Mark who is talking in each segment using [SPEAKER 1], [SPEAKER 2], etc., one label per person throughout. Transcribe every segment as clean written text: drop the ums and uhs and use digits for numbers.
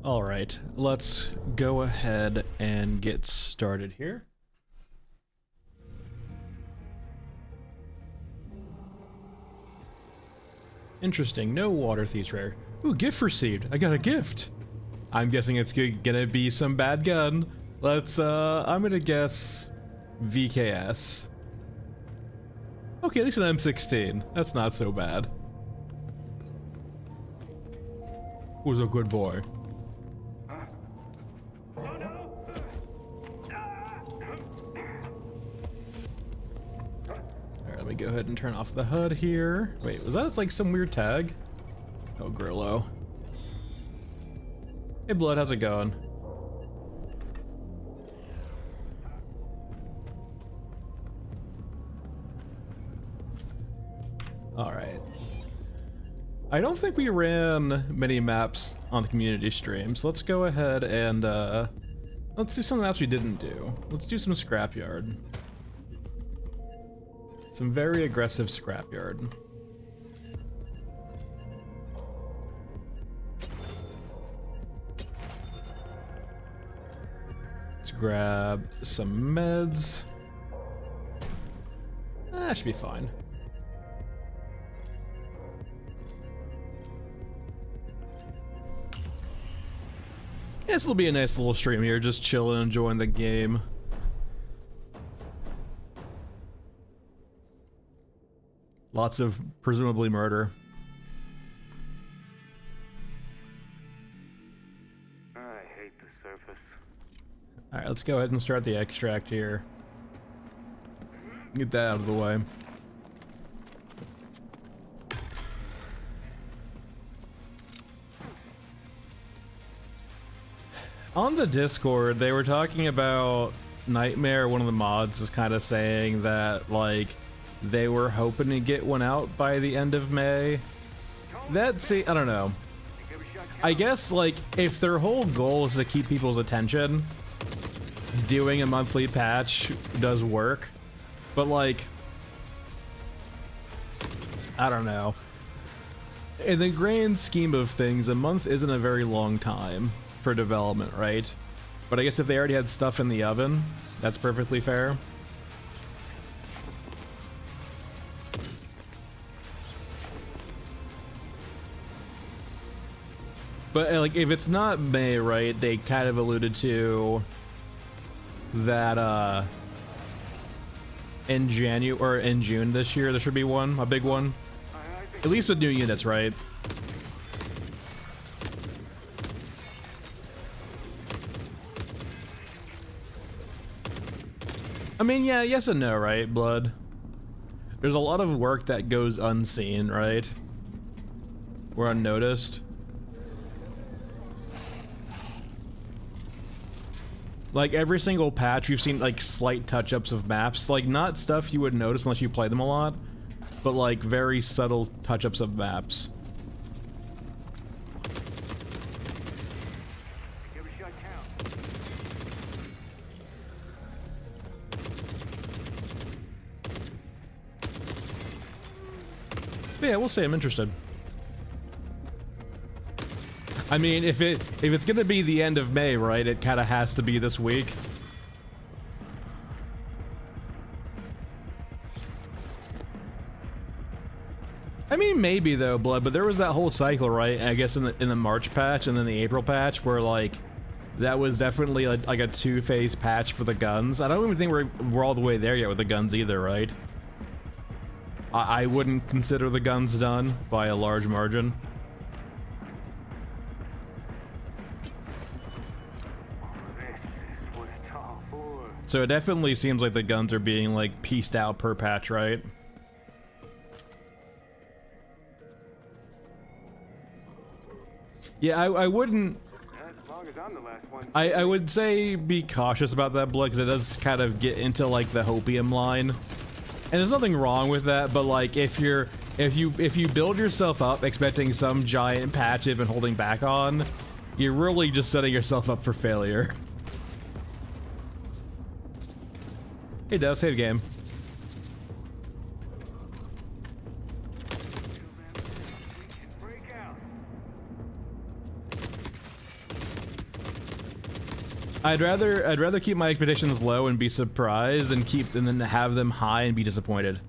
[SPEAKER 1] All right, let's go ahead and get started here. Interesting, no water thieves rare. Ooh, gift received. I got a gift. I'm guessing it's gonna be some bad gun. Let's, I'm gonna guess VKS. Okay, at least an M16. That's not so bad. Who's a good boy? Let me go ahead and turn off the HUD here. Wait, was that like some weird tag? Oh, Grillo. Hey, Blood, how's it going? All right. I don't think we ran many maps on the community stream, so let's go ahead and let's do some maps we didn't do. Let's do some scrapyard. Some very aggressive scrapyard. Let's grab some meds. That should be fine. Yeah, this will be a nice little stream here, just chilling, enjoying the game. Lots of presumably murder.
[SPEAKER 2] I hate the surface.
[SPEAKER 1] Alright, let's go ahead and start the extract here. Get that out of the way. On the Discord, they were talking about Nightmare, one of the mods is kind of saying that, like, they were hoping to get one out by the end of May. I don't know. I guess, like, if their whole goal is to keep people's attention, doing a monthly patch does work. But, like, I don't know. In the grand scheme of things, a month isn't a very long time for development, right? But I guess if they already had stuff in the oven, that's perfectly fair. But like, if it's not May, right, they kind of alluded to that in January or in June this year there should be one, a big one. At least with new units, right? I mean, yeah, yes and no, right, Blood? There's a lot of work that goes unseen, right? Or unnoticed. Like, every single patch, we've seen, like, slight touch-ups of maps. Like, not stuff you would notice unless you play them a lot, but, like, very subtle touch-ups of maps. But yeah, we'll say I'm interested. I mean, if it's gonna be the end of May, right, it kind of has to be this week. I mean, maybe though, Blood, but there was that whole cycle, right? I guess in the March patch and then the April patch, where like that was definitely like a two-phase patch for the guns. I don't even think we're all the way there yet with the guns either, right? I wouldn't consider the guns done by a large margin. So it definitely seems like the guns are being like pieced out per patch, right? Yeah, I wouldn't.
[SPEAKER 2] As long as I'm the last one.
[SPEAKER 1] I would say be cautious about that, Blood, because it does kind of get into like the hopium line, and there's nothing wrong with that. But like, if you build yourself up expecting some giant patch you've been holding back on, you're really just setting yourself up for failure. Hey, Dev, save game. I'd rather keep my expectations low and be surprised than then have them high and be disappointed.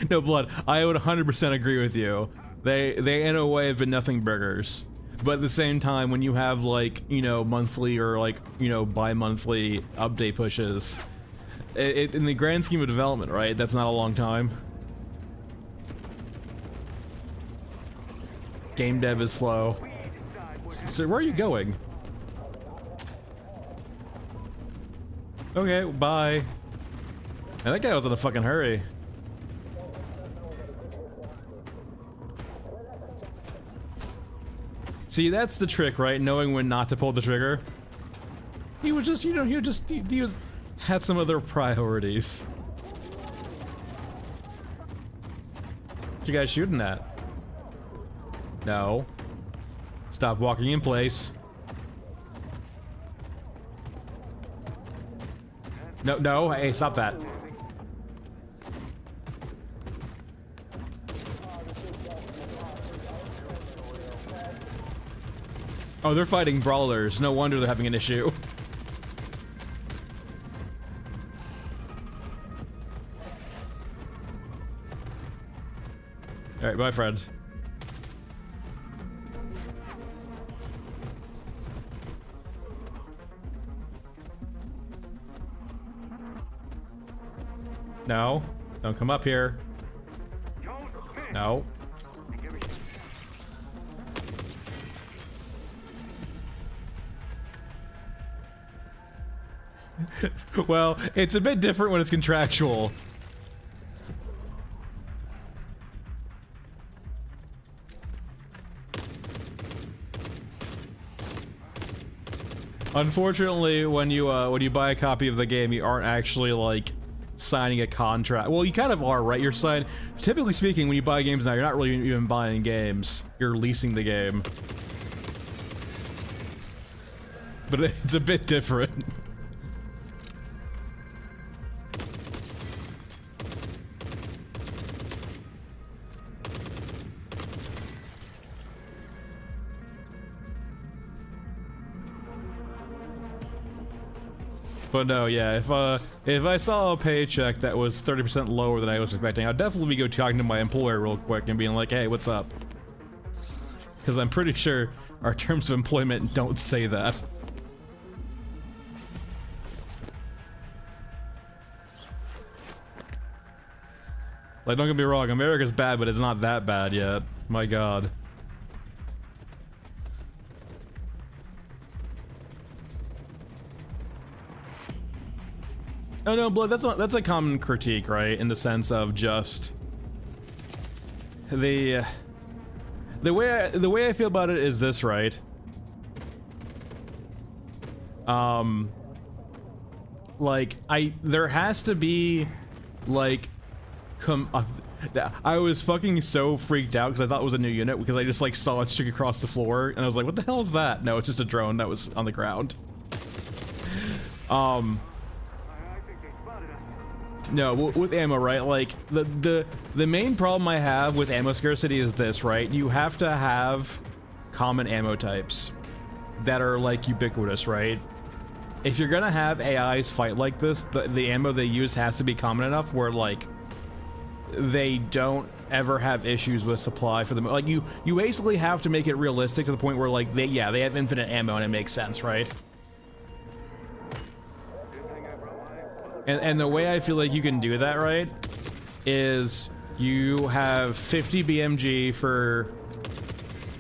[SPEAKER 1] No, Blood, I would 100% agree with you. They in a way have been nothing burgers. But at the same time, when you have like, you know, monthly or like, you know, bi-monthly update pushes, in the grand scheme of development, right, that's not a long time. Game dev is slow. So where are you going? Okay, bye. And that guy was in a fucking hurry. See, that's the trick, right? Knowing when not to pull the trigger. He was just, you know, he had some other priorities. What you guys shooting at? No. Stop walking in place. No, hey, stop that. Oh, they're fighting brawlers. No wonder they're having an issue. Alright, bye, friend. No. Don't come up here. No. Well, it's a bit different when it's contractual. Unfortunately, when you buy a copy of the game, you aren't actually like signing a contract. Well, you kind of are, right? You're signing. Typically speaking, when you buy games now, you're not really even buying games. You're leasing the game. But it's a bit different. But no, yeah, if I saw a paycheck that was 30% lower than I was expecting, I'd definitely go talking to my employer real quick and being like, hey, what's up? Because I'm pretty sure our terms of employment don't say that. Like, don't get me wrong, America's bad, but it's not that bad yet. My god. Oh no, Blood, that's a common critique, right? In the sense of just the way I feel about it is this, right? Like there has to be like I was fucking so freaked out because I thought it was a new unit because I just like saw it streak across the floor and I was like, what the hell is that? No, it's just a drone that was on the ground. No, with ammo, right? Like the main problem I have with ammo scarcity is this, right? You have to have common ammo types that are like ubiquitous, right? If you're gonna have AIs fight like this, the ammo they use has to be common enough where like they don't ever have issues with supply for them. Like you basically have to make it realistic to the point where like they have infinite ammo and it makes sense, right? And the way I feel like you can do that, right, is you have 50 BMG for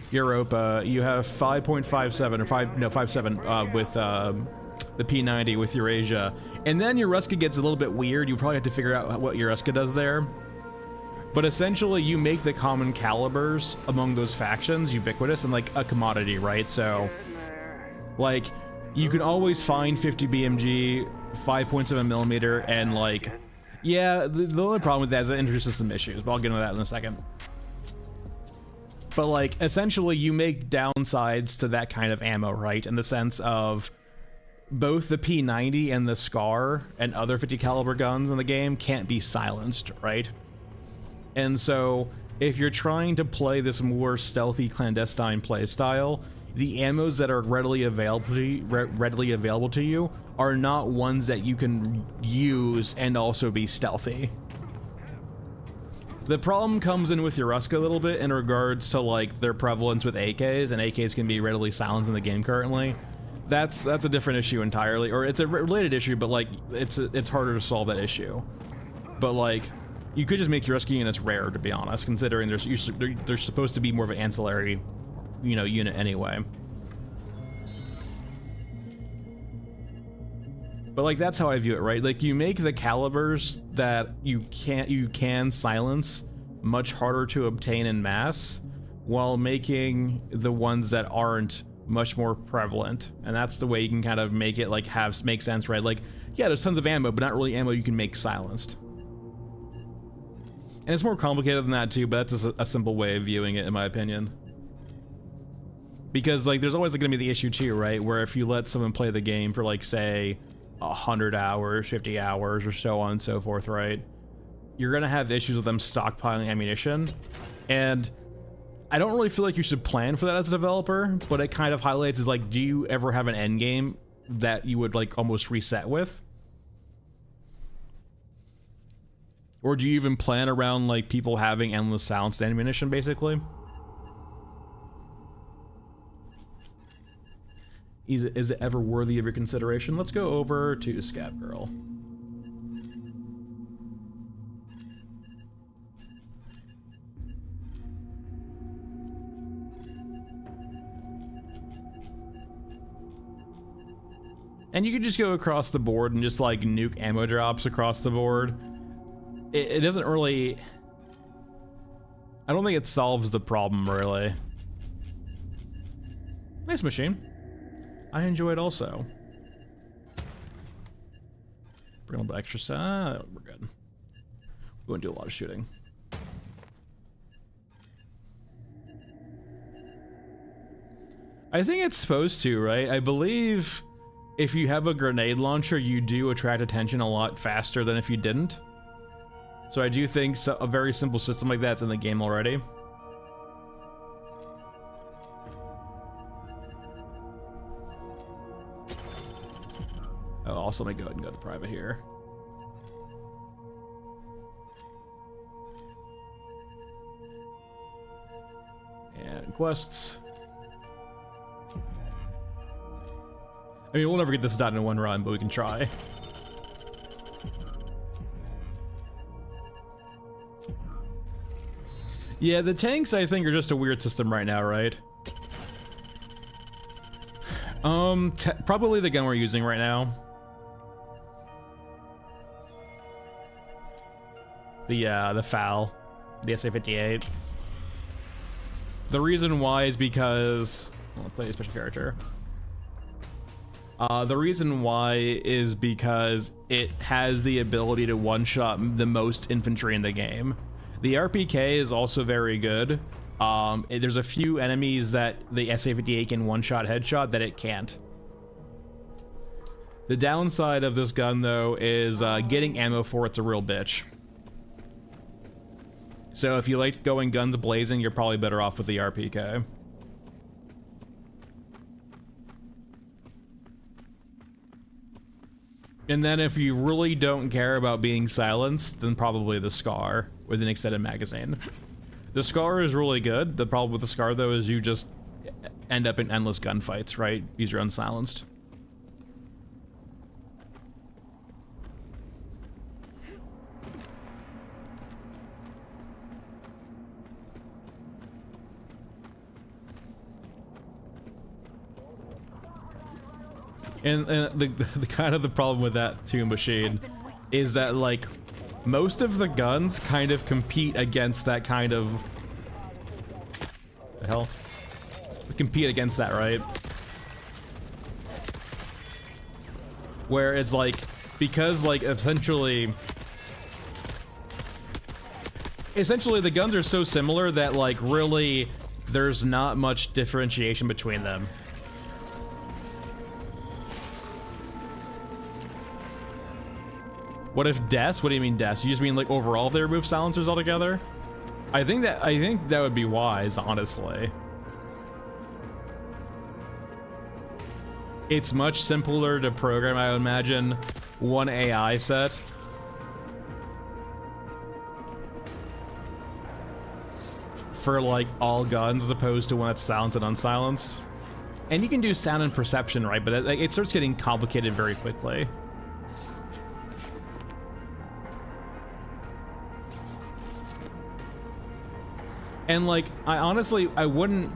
[SPEAKER 1] Europa, you have 5.57 or 5.7 with the P90 with Eurasia, and then your Ruska gets a little bit weird. You probably have to figure out what your Ruska does there. But essentially, you make the common calibers among those factions ubiquitous and like a commodity, right? So, like, you can always find 50 BMG, 5.7 millimeter, and like, yeah, the only problem with that is it introduces some issues, but I'll get into that in a second. But like, essentially, you make downsides to that kind of ammo, right? In the sense of both the P90 and the Scar and other 50 caliber guns in the game can't be silenced, right? And so if you're trying to play this more stealthy clandestine playstyle, the ammos that are readily available to you are not ones that you can use and also be stealthy. The problem comes in with Yoruska a little bit in regards to like their prevalence with AKs, and AKs can be readily silenced in the game currently. That's a different issue entirely, or it's a related issue, but like it's harder to solve that issue. But like, you could just make Yoruska units rare, to be honest, considering they're supposed to be more of an ancillary, you know, unit anyway. But like, that's how I view it, right? Like, you make the calibers that you can silence much harder to obtain in mass, while making the ones that aren't much more prevalent. And that's the way you can kind of make it like make sense, right? Like, yeah, there's tons of ammo, but not really ammo you can make silenced. And it's more complicated than that too, but that's just a simple way of viewing it, in my opinion. Because like, there's always gonna be the issue too, right? Where if you let someone play the game for like, say, 100 hours, 50 hours, or so on and so forth, right? You're gonna have issues with them stockpiling ammunition. And I don't really feel like you should plan for that as a developer, but it kind of highlights is like, do you ever have an end game that you would like almost reset with? Or do you even plan around like people having endless silenced ammunition, basically? Is it ever worthy of your consideration? Let's go over to Scav Girl. And you can just go across the board and just like nuke ammo drops across the board. It doesn't really... I don't think it solves the problem, really. Nice machine. I enjoy it also. Bring a little bit extra we're good. We won't do a lot of shooting. I think it's supposed to, right? I believe if you have a grenade launcher, you do attract attention a lot faster than if you didn't. So I do think a very simple system like that's in the game already. Oh, also let me go ahead and go to private here. And quests. I mean, we'll never get this done in one run, but we can try. Yeah, the tanks, I think, are just a weird system right now, right? Probably the gun we're using right now. The FAL, the SA-58. The reason why is because... I'll play a special character. The reason why is because it has the ability to one-shot the most infantry in the game. The RPK is also very good. There's a few enemies that the SA-58 can one-shot headshot that it can't. The downside of this gun, though, is getting ammo for it's a real bitch. So if you like going guns blazing, you're probably better off with the RPK. And then if you really don't care about being silenced, then probably the SCAR with an extended magazine. The SCAR is really good. The problem with the SCAR, though, is you just end up in endless gunfights, right? Because you're unsilenced. And the kind of the problem with that too machine is that like most of the guns kind of compete against that kind of the hell compete against that, right? Where it's like, because like essentially the guns are so similar that like really there's not much differentiation between them. What if deaths? What do you mean deaths? You just mean like overall if they remove silencers altogether? I think that would be wise, honestly. It's much simpler to program, I would imagine, one AI set. For like all guns as opposed to when it's silenced and unsilenced. And you can do sound and perception, right? But it starts getting complicated very quickly. And like, I wouldn't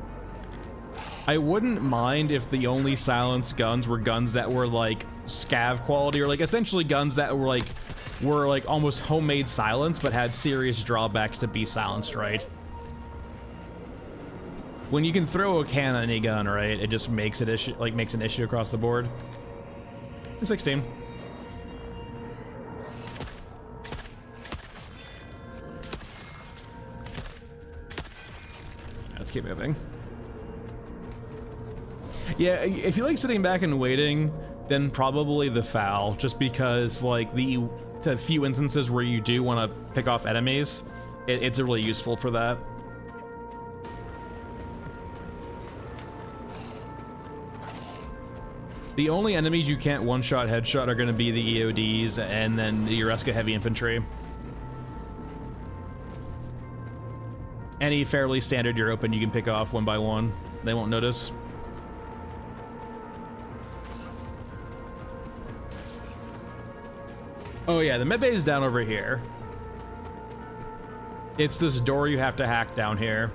[SPEAKER 1] mind if the only silenced guns were guns that were like scav quality, or like essentially guns that were like almost homemade silence but had serious drawbacks to be silenced, right? When you can throw a can at any gun, right, it just makes it makes an issue across the board. 16. Let's keep moving. Yeah, if you like sitting back and waiting, then probably the foul, just because like the few instances where you do want to pick off enemies, it's really useful for that. The only enemies you can't one-shot headshot are going to be the EODs and then the Ureska heavy infantry. Any fairly standard you're open, you can pick off one by one. They won't notice. Oh yeah, the medbay is down over here. It's this door you have to hack down here.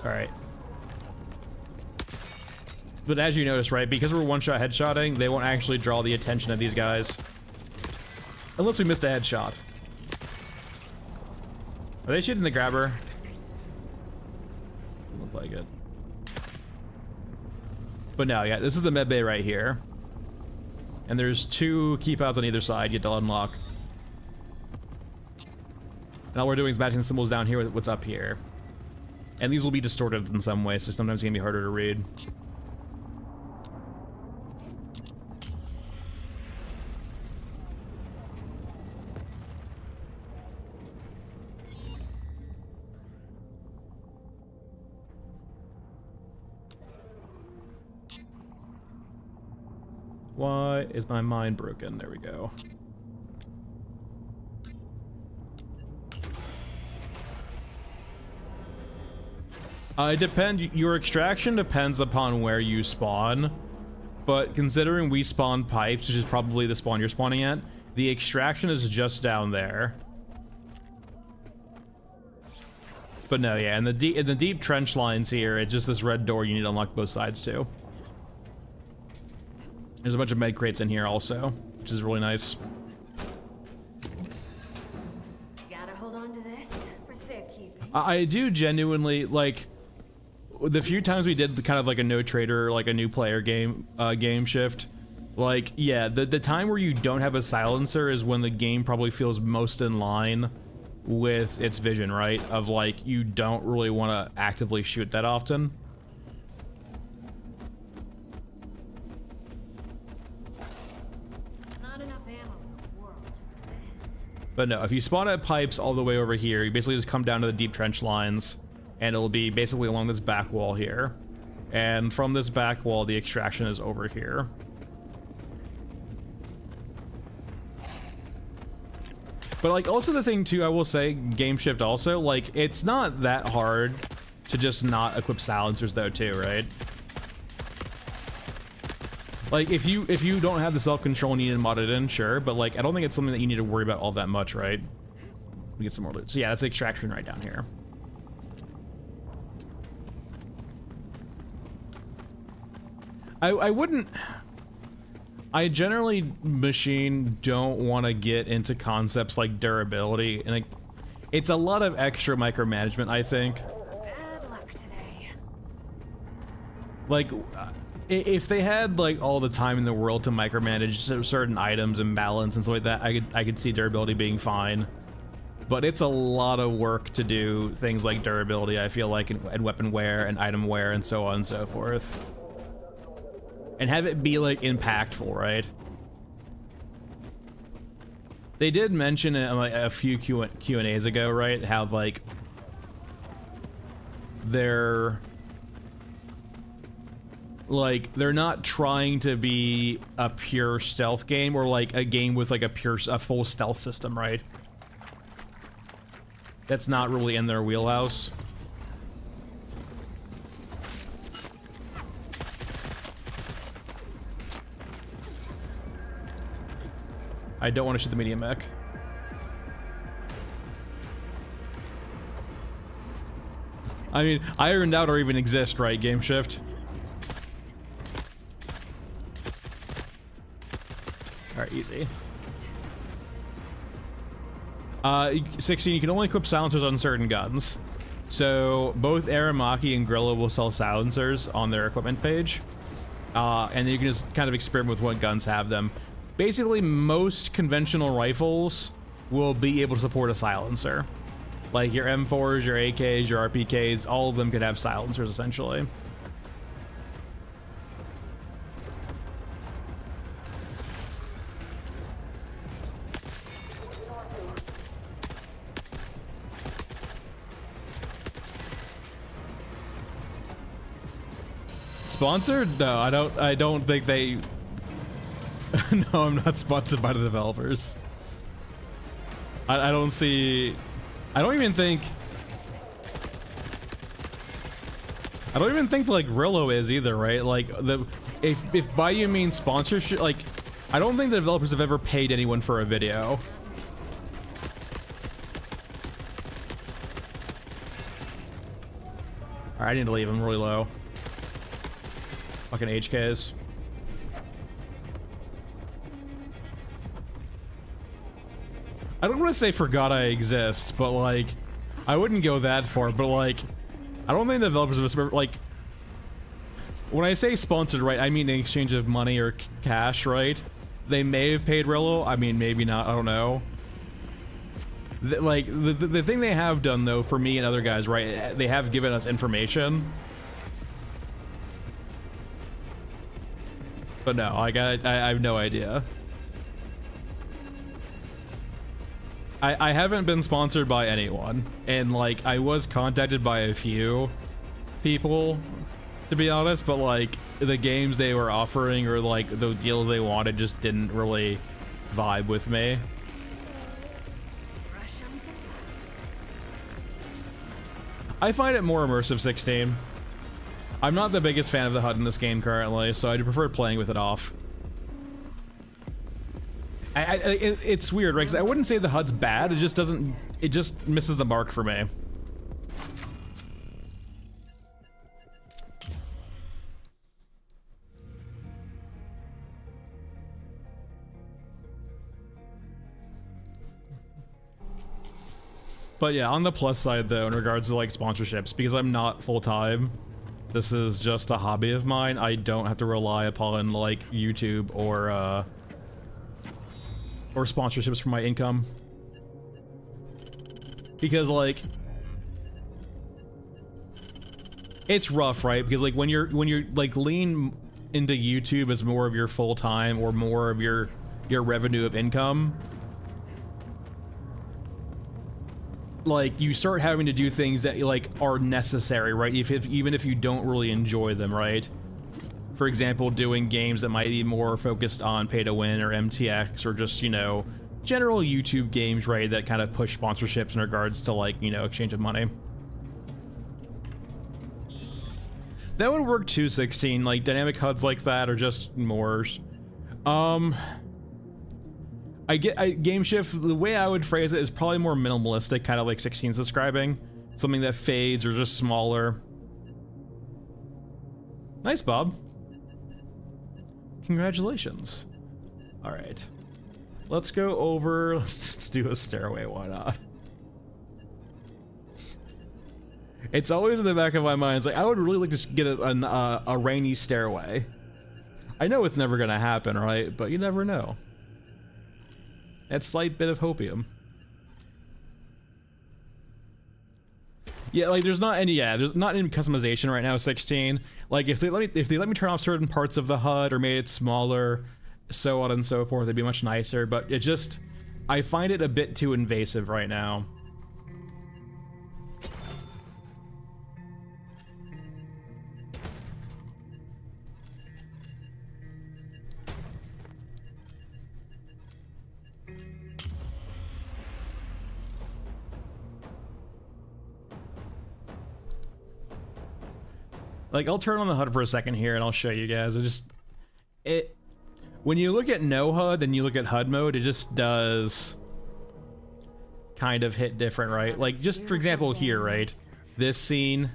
[SPEAKER 1] All right. But as you notice, right, because we're one-shot headshotting, they won't actually draw the attention of these guys. Unless we miss the headshot. Are they shooting the grabber? Doesn't look like it. But no, yeah, this is the medbay right here. And there's 2 keypads on either side you have to unlock. And all we're doing is matching the symbols down here with what's up here. And these will be distorted in some way, so sometimes it's gonna be harder to read. Why is my mind broken? There we go. Your extraction depends upon where you spawn, but considering we spawn pipes, which is probably the spawn you're spawning at, the extraction is just down there. But no, yeah, in the deep trench lines here, it's just this red door you need to unlock both sides to. There's a bunch of med crates in here also, which is really nice.
[SPEAKER 3] Gotta hold on to this for safekeeping.
[SPEAKER 1] I do genuinely like the few times we did kind of like a no trader, like a new player game shift. Like, yeah, the time where you don't have a silencer is when the game probably feels most in line with its vision, right? Of like, you don't really want to actively shoot that often. But no, if you spawn at pipes all the way over here, you basically just come down to the deep trench lines, and it'll be basically along this back wall here. And from this back wall, the extraction is over here. But like, also the thing too, I will say, game shift also, like, it's not that hard to just not equip silencers though too, right? Like, if you don't have the self-control needed modded in, sure, but like, I don't think it's something that you need to worry about all that much, right? We get some more loot. So yeah, that's the extraction right down here. I generally don't want to get into concepts like durability, and it's a lot of extra micromanagement, I think.
[SPEAKER 3] Bad luck today.
[SPEAKER 1] Like, if they had like all the time in the world to micromanage certain items and balance and stuff like that, I could see durability being fine. But it's a lot of work to do things like durability, I feel like, and weapon wear and item wear and so on and so forth. and have it be like impactful, right? They did mention it like a few Q&As ago, right? How like they're not trying to be a pure stealth game or like a game with like a full stealth system, right? That's not really in their wheelhouse. I don't want to shoot the medium mech. I mean, Ironed Out or even exist, right? Game Shift. Alright, easy. 16, you can only equip silencers on certain guns. So both Aramaki and Grillo will sell silencers on their equipment page. And then you can just kind of experiment with what guns have them. Basically, most conventional rifles will be able to support a silencer. Like your M4s, your AKs, your RPKs, all of them could have silencers, essentially. Sponsored? No, I don't think they... No, I'm not sponsored by the developers. I don't see... I don't even think like Rillo is either, right? Like if by you mean sponsorship, like I don't think the developers have ever paid anyone for a video. Alright, I need to leave. I'm really low. Fucking HKs. I don't want to say forgot I exist, but like, I wouldn't go that far, but like, I don't think the developers have, like, when I say sponsored, right, I mean in exchange of money or cash, right? They may have paid Rillo, I mean, maybe not, I don't know. The thing they have done, though, for me and other guys, right, they have given us information. But no, like, I have no idea. I haven't been sponsored by anyone, and like I was contacted by a few people, to be honest, but like the games they were offering or like the deals they wanted just didn't really vibe with me. I find it more immersive, 16. I'm not the biggest fan of the HUD in this game currently, so I'd prefer playing with it off. It's weird, right? 'Cause I wouldn't say the HUD's bad. It just doesn't. It just misses the mark for me. But yeah, on the plus side though, in regards to like sponsorships, because I'm not full time, this is just a hobby of mine. I don't have to rely upon like YouTube or sponsorships for my income, because like it's rough, right? Because like when you're like lean into YouTube as more of your full time or more of your revenue of income, like you start having to do things that like are necessary, right? Even if you don't really enjoy them, right? For example, doing games that might be more focused on pay to win or MTX or just, you know, general YouTube games, right, that kind of push sponsorships in regards to like, you know, exchange of money. That would work too, 16, like dynamic HUDs like that or just mores. Game Shift, the way I would phrase it is probably more minimalistic, kind of like 16's describing. Something that fades or just smaller. Nice, Bob. Congratulations. All right, let's go over. Let's do a stairway. Why not? It's always in the back of my mind. It's like I would really like to get a rainy stairway. I know it's never gonna happen, right? But you never know. That slight bit of hopium. Yeah, like there's not any customization right now. 16. Like if they let me turn off certain parts of the HUD or made it smaller, so on and so forth, it'd be much nicer. But it just, I find it a bit too invasive right now. Like, I'll turn on the HUD for a second here and I'll show you guys. When you look at no HUD and you look at HUD mode, it just does kind of hit different, right? Like, just for example here, right? This scene.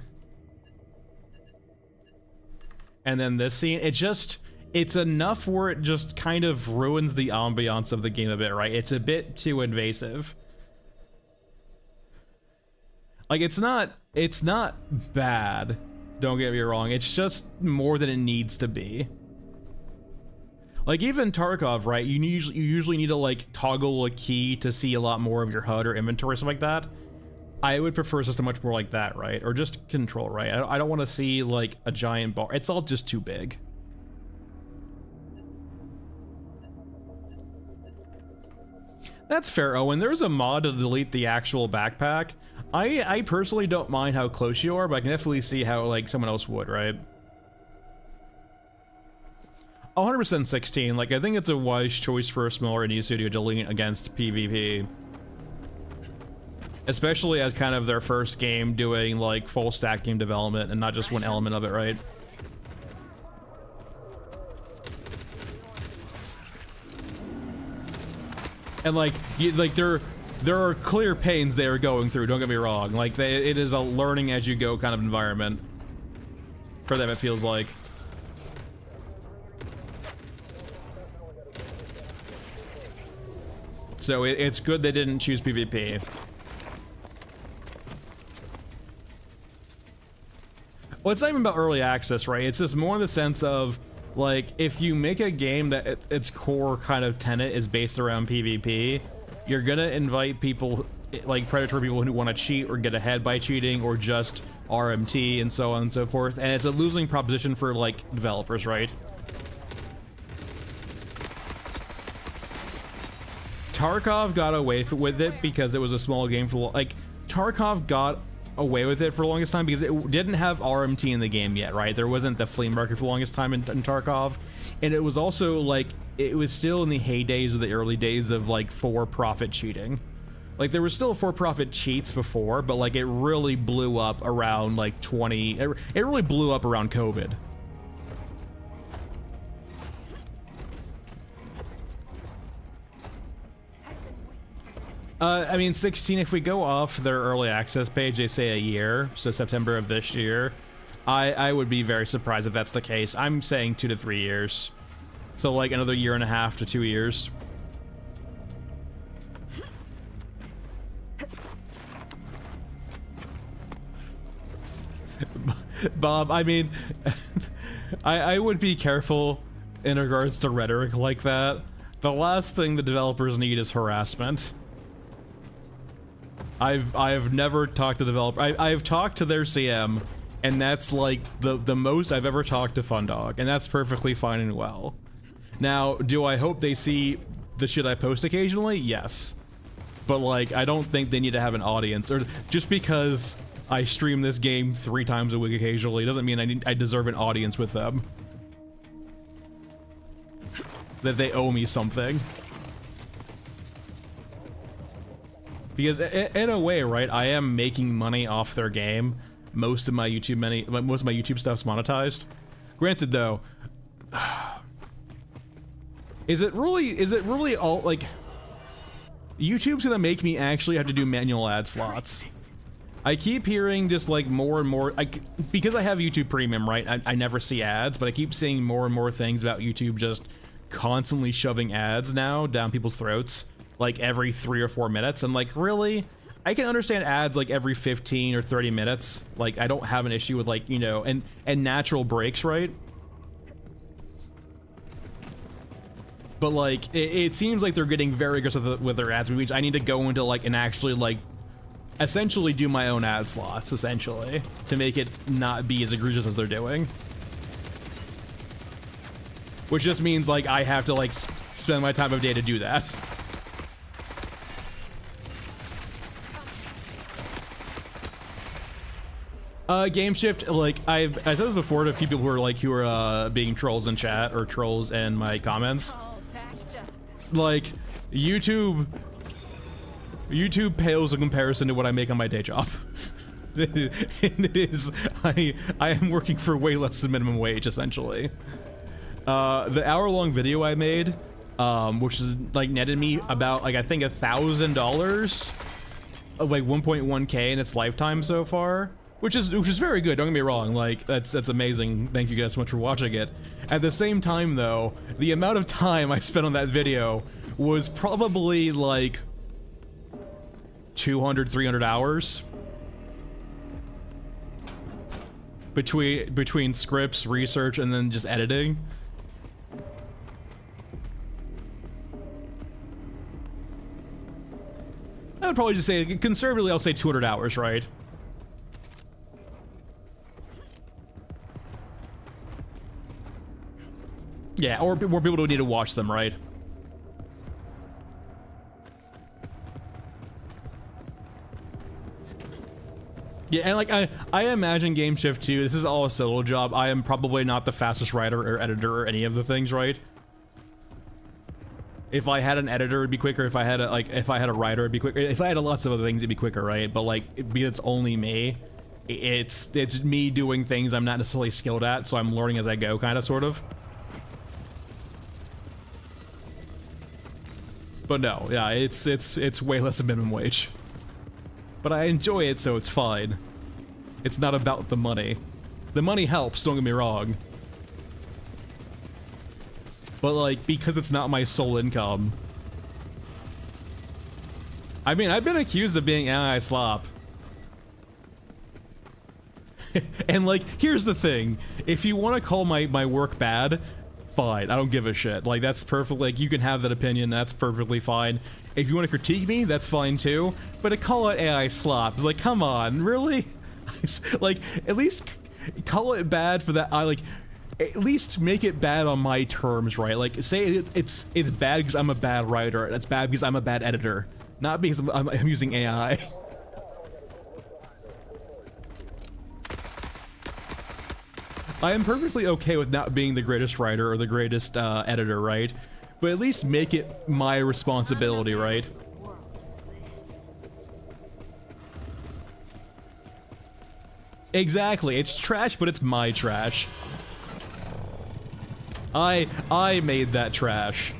[SPEAKER 1] And then this scene, it's enough where it just kind of ruins the ambiance of the game a bit, right? It's a bit too invasive. Like, it's not bad. Don't get me wrong, it's just more than it needs to be. Like even Tarkov, right? You usually need to like toggle a key to see a lot more of your HUD or inventory, something like that. I would prefer a system much more like that, right? Or just control, right? I don't want to see like a giant bar. It's all just too big. That's fair, Owen. There's a mod to delete the actual backpack. I personally don't mind how close you are, but I can definitely see how like someone else would, right? 100% 16. Like I think it's a wise choice for a smaller indie studio to lean against PvP, especially as kind of their first game doing like full stack game development and not just one element of it, right? And like there are clear pains they are going through, don't get me wrong. Like it is a learning as you go kind of environment for them, it feels like. So it's good they didn't choose PvP. Well, it's not even about early access, right? It's just more in the sense of, like, if you make a game that its core kind of tenet is based around PvP, you're gonna invite people, like predatory people who want to cheat or get ahead by cheating or just RMT and so on and so forth. And it's a losing proposition for, like, developers, right? Tarkov got away with it because it was a small game for, like, Tarkov got away with it for the longest time because it didn't have RMT in the game yet, right? There wasn't the flea market for the longest time in Tarkov, and it was also like it was still in the heydays of the early days of like for-profit cheating. Like there was still for-profit cheats before, but like it really blew up around like it really blew up around COVID. I mean, 16, if we go off their early access page, they say a year, so September of this year. I would be very surprised if that's the case. I'm saying 2 to 3 years. So like another 1.5 to 2 years. Bob, I mean, I would be careful in regards to rhetoric like that. The last thing the developers need is harassment. I've never talked to developer. I've talked to their CM, and that's like the most I've ever talked to Fundog, and that's perfectly fine and well. Now, do I hope they see the shit I post occasionally? Yes. But like, I don't think they need to have an audience, or just because I stream this game 3 times a week occasionally doesn't mean I deserve an audience with them. That they owe me something. Because in a way, right, I am making money off their game. Most of my YouTube stuff's monetized. Granted, though, is it really all like YouTube's gonna make me actually have to do manual ad slots? I keep hearing just like more and more, because I have YouTube Premium, right? I never see ads, but I keep seeing more and more things about YouTube just constantly shoving ads now down people's throats. Like every 3 or 4 minutes. And like, really? I can understand ads like every 15 or 30 minutes. Like, I don't have an issue with like, you know, and natural breaks, right? But like, it seems like they're getting very aggressive with their ads, which I need to go into like and actually like essentially do my own ad slots, essentially, to make it not be as egregious as they're doing. Which just means, like, I have to, like, spend my time of day to do that. Game shift, like, I said this before to a few people who are being trolls in chat, or trolls in my comments. Like, YouTube pales in comparison to what I make on my day job. It is, I am working for way less than minimum wage, essentially. The hour-long video I made, which is, like, netted me about, like, I think $1,000 of, like, 1.1K in its lifetime so far. Which is very good, don't get me wrong, like, that's amazing, thank you guys so much for watching it. At the same time, though, the amount of time I spent on that video was probably, like, 200, 300 hours. Between scripts, research, and then just editing. I would probably just say, conservatively, I'll say 200 hours, right? Yeah, or people don't need to watch them, right? Yeah, and like I imagine Game Shift 2, this is all a solo job. I am probably not the fastest writer or editor or any of the things, right? If I had an editor, it'd be quicker. If I had a writer, it'd be quicker. If I had lots of other things, it'd be quicker, right? But like, because it's only me, it's me doing things I'm not necessarily skilled at, so I'm learning as I go, kind of, sort of. But no, yeah, it's way less than minimum wage. But I enjoy it, so it's fine. It's not about the money. The money helps, don't get me wrong. But like, because it's not my sole income. I mean, I've been accused of being anti-slop. And like, here's the thing. If you want to call my work bad, fine, I don't give a shit. Like, that's perfect. Like, you can have that opinion, that's perfectly fine. If you want to critique me, that's fine too. But to call it AI slop is like, come on, really? Like, at least call it bad for that. At least make it bad on my terms, right? Like, say it's bad because I'm a bad writer. It's bad because I'm a bad editor, not because I'm using AI. I am perfectly okay with not being the greatest writer or the greatest editor, right? But at least make it my responsibility, right? Exactly, it's trash, but it's my trash. I made that trash.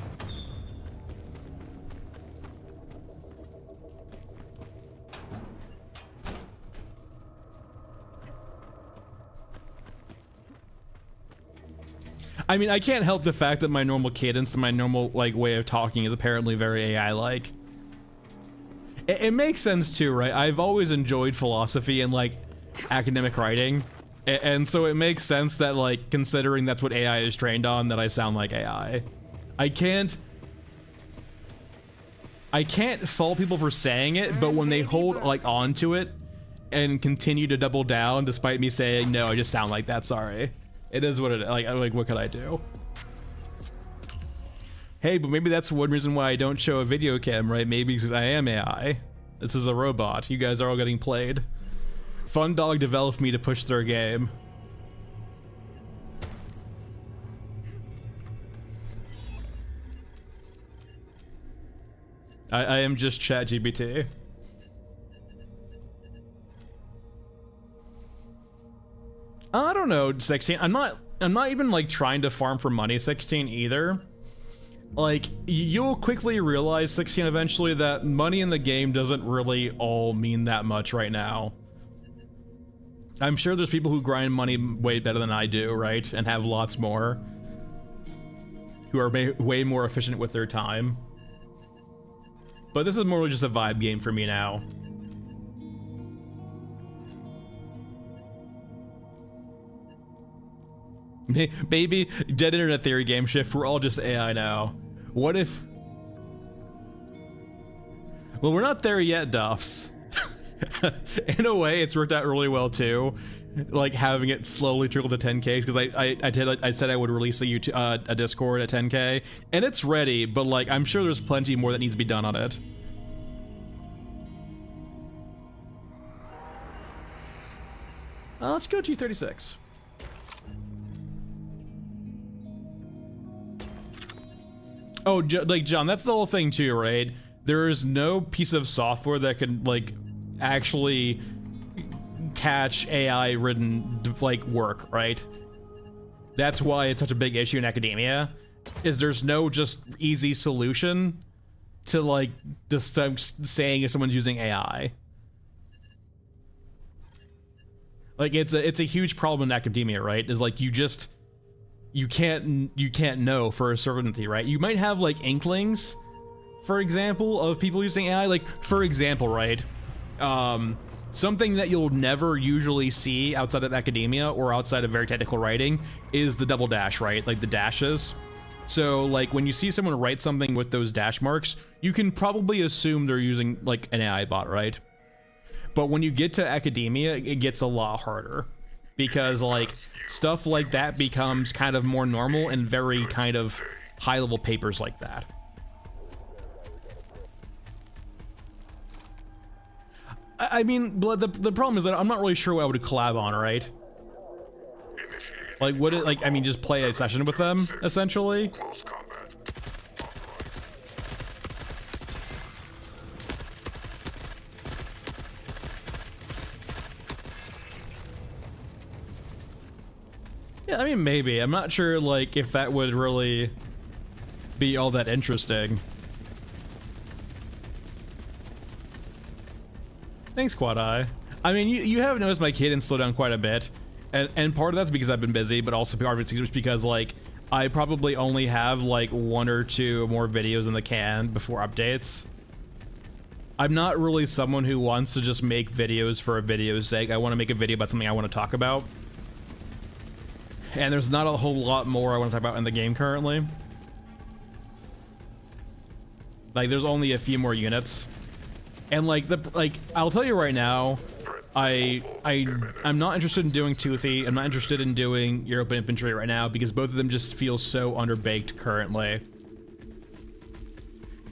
[SPEAKER 1] I mean, I can't help the fact that my normal cadence and my normal, like, way of talking is apparently very AI-like. It makes sense too, right? I've always enjoyed philosophy and, like, academic writing. And so it makes sense that, like, considering that's what AI is trained on, that I sound like AI. I can't fault people for saying it, but when they hold, like, onto it and continue to double down despite me saying, no, I just sound like that, sorry. It is what it is. Like, what could I do? Hey, but maybe that's one reason why I don't show a video cam, right? Maybe because I am AI. This is a robot. You guys are all getting played. Fundog developed me to push their game. I am just ChatGPT. I don't know, 16. I'm not even like trying to farm for money 16 either. Like, you'll quickly realize 16 eventually that money in the game doesn't really all mean that much right now. I'm sure there's people who grind money way better than I do, right? And have lots more. Who are way more efficient with their time. But this is more just a vibe game for me now. Baby, dead internet theory game shift, we're all just AI now. What if... Well, we're not there yet, Duffs. In a way, it's worked out really well too. Like having it slowly trickle to 10K, because I said I would release a Discord at 10K, and it's ready. But like, I'm sure there's plenty more that needs to be done on it. Let's go G36. Oh, like John, that's the whole thing too, right? There is no piece of software that can like actually catch AI-ridden like work, right? That's why it's such a big issue in academia. Is there's no just easy solution to like just saying if someone's using AI. Like it's a huge problem in academia, right? Is like you can't know for a certainty, right? You might have like inklings, for example, of people using AI. Like for example, right? Something that you'll never usually see outside of academia or outside of very technical writing is the double dash, right? Like the dashes. So like when you see someone write something with those dash marks, you can probably assume they're using like an AI bot, right? But when you get to academia, it gets a lot harder because like stuff like that becomes kind of more normal in very kind of high level papers like that. I mean, the problem is that I'm not really sure what I would collab on, right? Like, would it, like, I mean, just play a session with them, essentially? Yeah, I mean, maybe. I'm not sure, like, if that would really be all that interesting. Thanks, Quad Eye. I mean, you have noticed my cadence slow down quite a bit, and part of that's because I've been busy, but also part of it's just because, like, I probably only have, like, 1 or 2 more videos in the can before updates. I'm not really someone who wants to just make videos for a video's sake. I want to make a video about something I want to talk about. And there's not a whole lot more I want to talk about in the game currently. Like, there's only a few more units. And like I'll tell you right now, I'm not interested in doing Toothy. I'm not interested in doing European Infantry right now because both of them just feel so underbaked currently.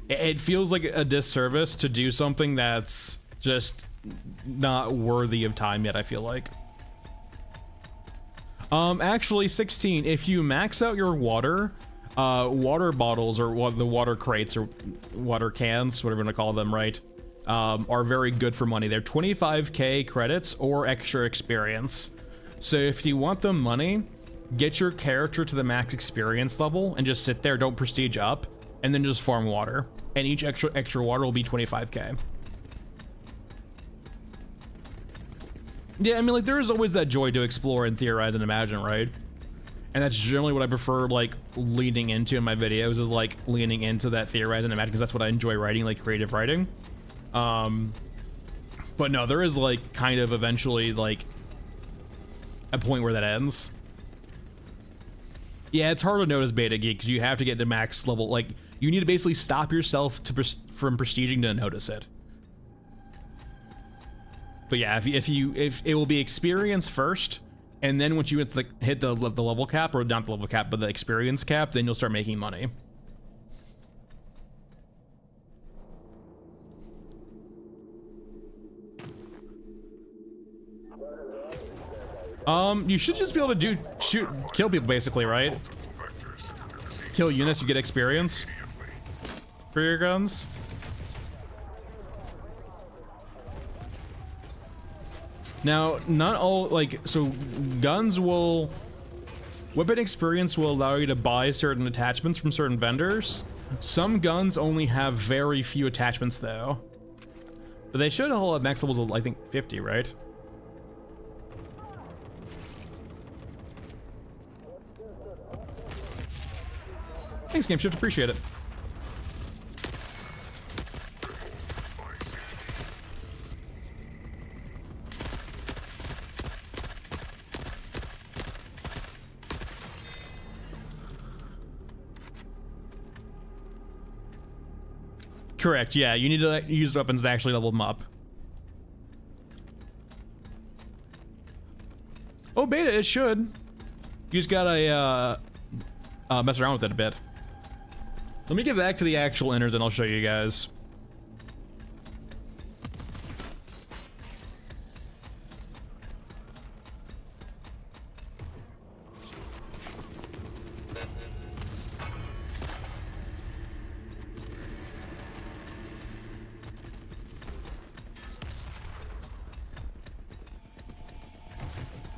[SPEAKER 1] It feels like a disservice to do something that's just not worthy of time yet, I feel like. Actually, 16, if you max out your water bottles or the water crates or water cans, whatever you want to call them, right? Are very good for money. They're 25k credits or extra experience. So if you want the money, get your character to the max experience level and just sit there, don't prestige up, and then just farm water. And each extra water will be 25k. Yeah, I mean, like, there is always that joy to explore and theorize and imagine, right? And that's generally what I prefer, like, leaning into in my videos, is, like, leaning into that theorize and imagine, because that's what I enjoy writing, like, creative writing. But no, there is, like, kind of eventually, like, a point where that ends. Yeah, it's hard to notice Beta Geek, because you have to get to max level, like, you need to basically stop yourself from prestiging to notice it. But yeah, if it will be experience first, and then once you hit the level cap, or not the level cap, but the experience cap, then you'll start making money. You should just be able to kill people basically, right? Kill units, you get experience for your guns. Now, not all, like, so guns will, weapon experience will allow you to buy certain attachments from certain vendors. Some guns only have very few attachments though. But they should all have max levels of, I think, 50, right? Thanks, Game Shift, appreciate it. Correct, yeah, you need to use weapons to actually level them up. Oh, beta, it should. You just gotta mess around with it a bit. Let me get back to the actual innards and I'll show you guys.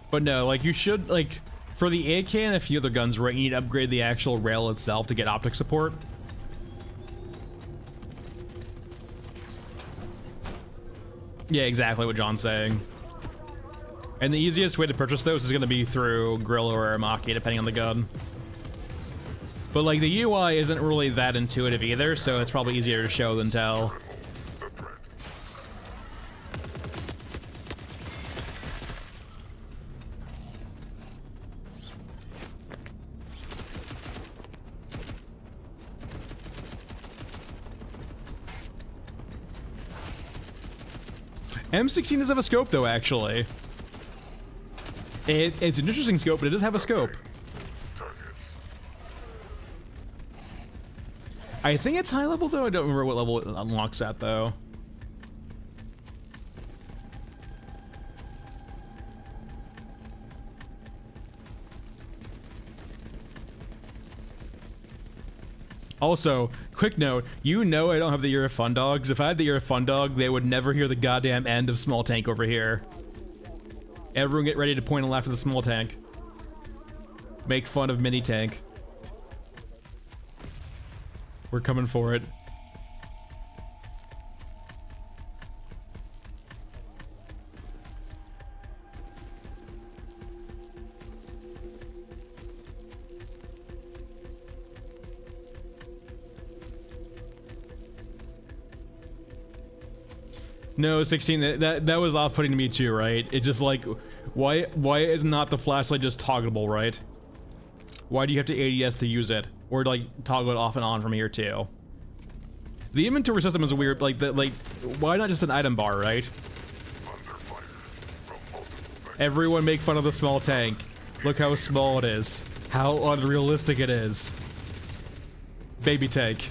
[SPEAKER 1] But no, like you should, like, for the AK and a few other guns, right, you need to upgrade the actual rail itself to get optic support. Yeah, exactly what John's saying. And the easiest way to purchase those is going to be through Grillo or Aramaki, depending on the gun. But like the UI isn't really that intuitive either, so it's probably easier to show than tell. M16 does have a scope though, actually. It's an interesting scope, but it does have a scope. I think it's high level though. I don't remember what level it unlocks at though. Also, quick note, you know I don't have the ear of fun dogs. If I had the ear of fun dog, they would never hear the goddamn end of small tank over here. Everyone get ready to point and laugh at the small tank. Make fun of mini tank. We're coming for it. No, 16, that was off-putting to me too, right? It just like, why is not the flashlight just toggleable, right? Why do you have to ADS to use it? Or like toggle it off and on from here too? The inventory system is weird, like, why not just an item bar, right? Everyone make fun of the small tank. Look how small it is. How unrealistic it is. Baby tank.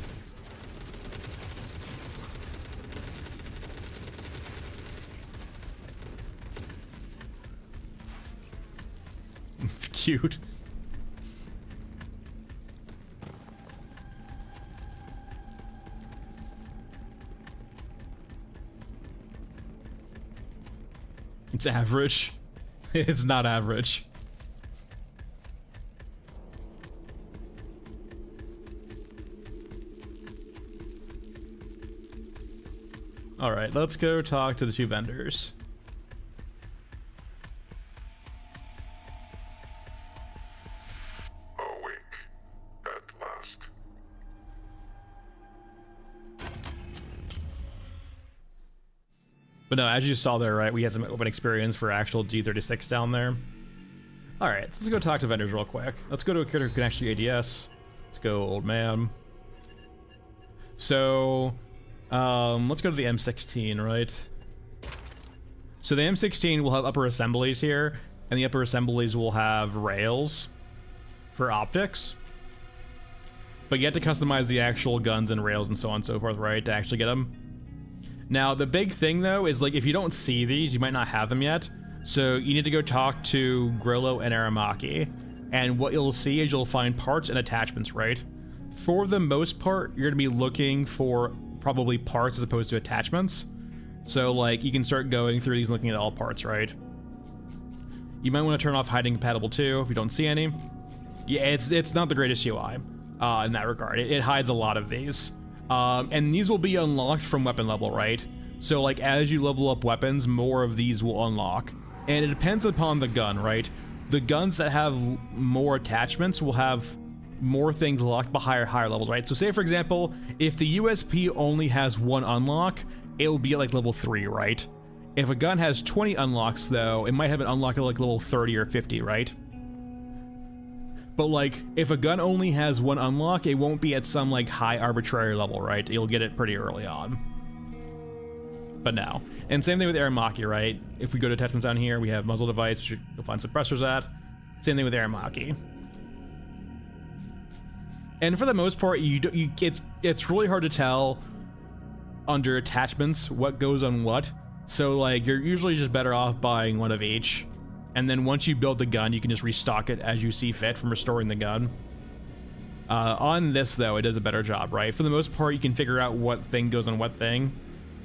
[SPEAKER 1] It's cute. It's average. It's not average. All right, let's go talk to the two vendors. But no, as you saw there, right, we had some open experience for actual G36 down there. All right, so let's go talk to vendors real quick. Let's go to a character who can actually ADS. Let's go, old man. So, let's go to the M16, right? So the M16 will have upper assemblies here, and the upper assemblies will have rails for optics. But you have to customize the actual guns and rails and so on and so forth, right, to actually get them. Now, the big thing, though, is, like, if you don't see these, you might not have them yet. So you need to go talk to Grillo and Aramaki. And what you'll see is you'll find parts and attachments, right? For the most part, you're going to be looking for probably parts as opposed to attachments. So, like, you can start going through these looking at all parts, right? You might want to turn off hiding compatible, too, if you don't see any. Yeah, it's not the greatest UI in that regard. It hides a lot of these. And these will be unlocked from weapon level, right? So like as you level up weapons, more of these will unlock. And it depends upon the gun, right? The guns that have more attachments will have more things locked by higher levels, right? So say for example, if the USP only has one unlock, it will be at like level 3, right? If a gun has 20 unlocks though, it might have an unlock at like level 30 or 50, right? But like, if a gun only has one unlock, it won't be at some like high arbitrary level, right? You'll get it pretty early on. but no. And same thing with Aramaki, right? If we go to attachments down here, we have muzzle device, which you'll find suppressors at. Same thing with Aramaki. And for the most part, it's really hard to tell under attachments what goes on what. So like you're usually just better off buying one of each. And then once you build the gun, you can just restock it as you see fit from restoring the gun. On this though, it does a better job, right? For the most part, you can figure out what thing goes on what thing.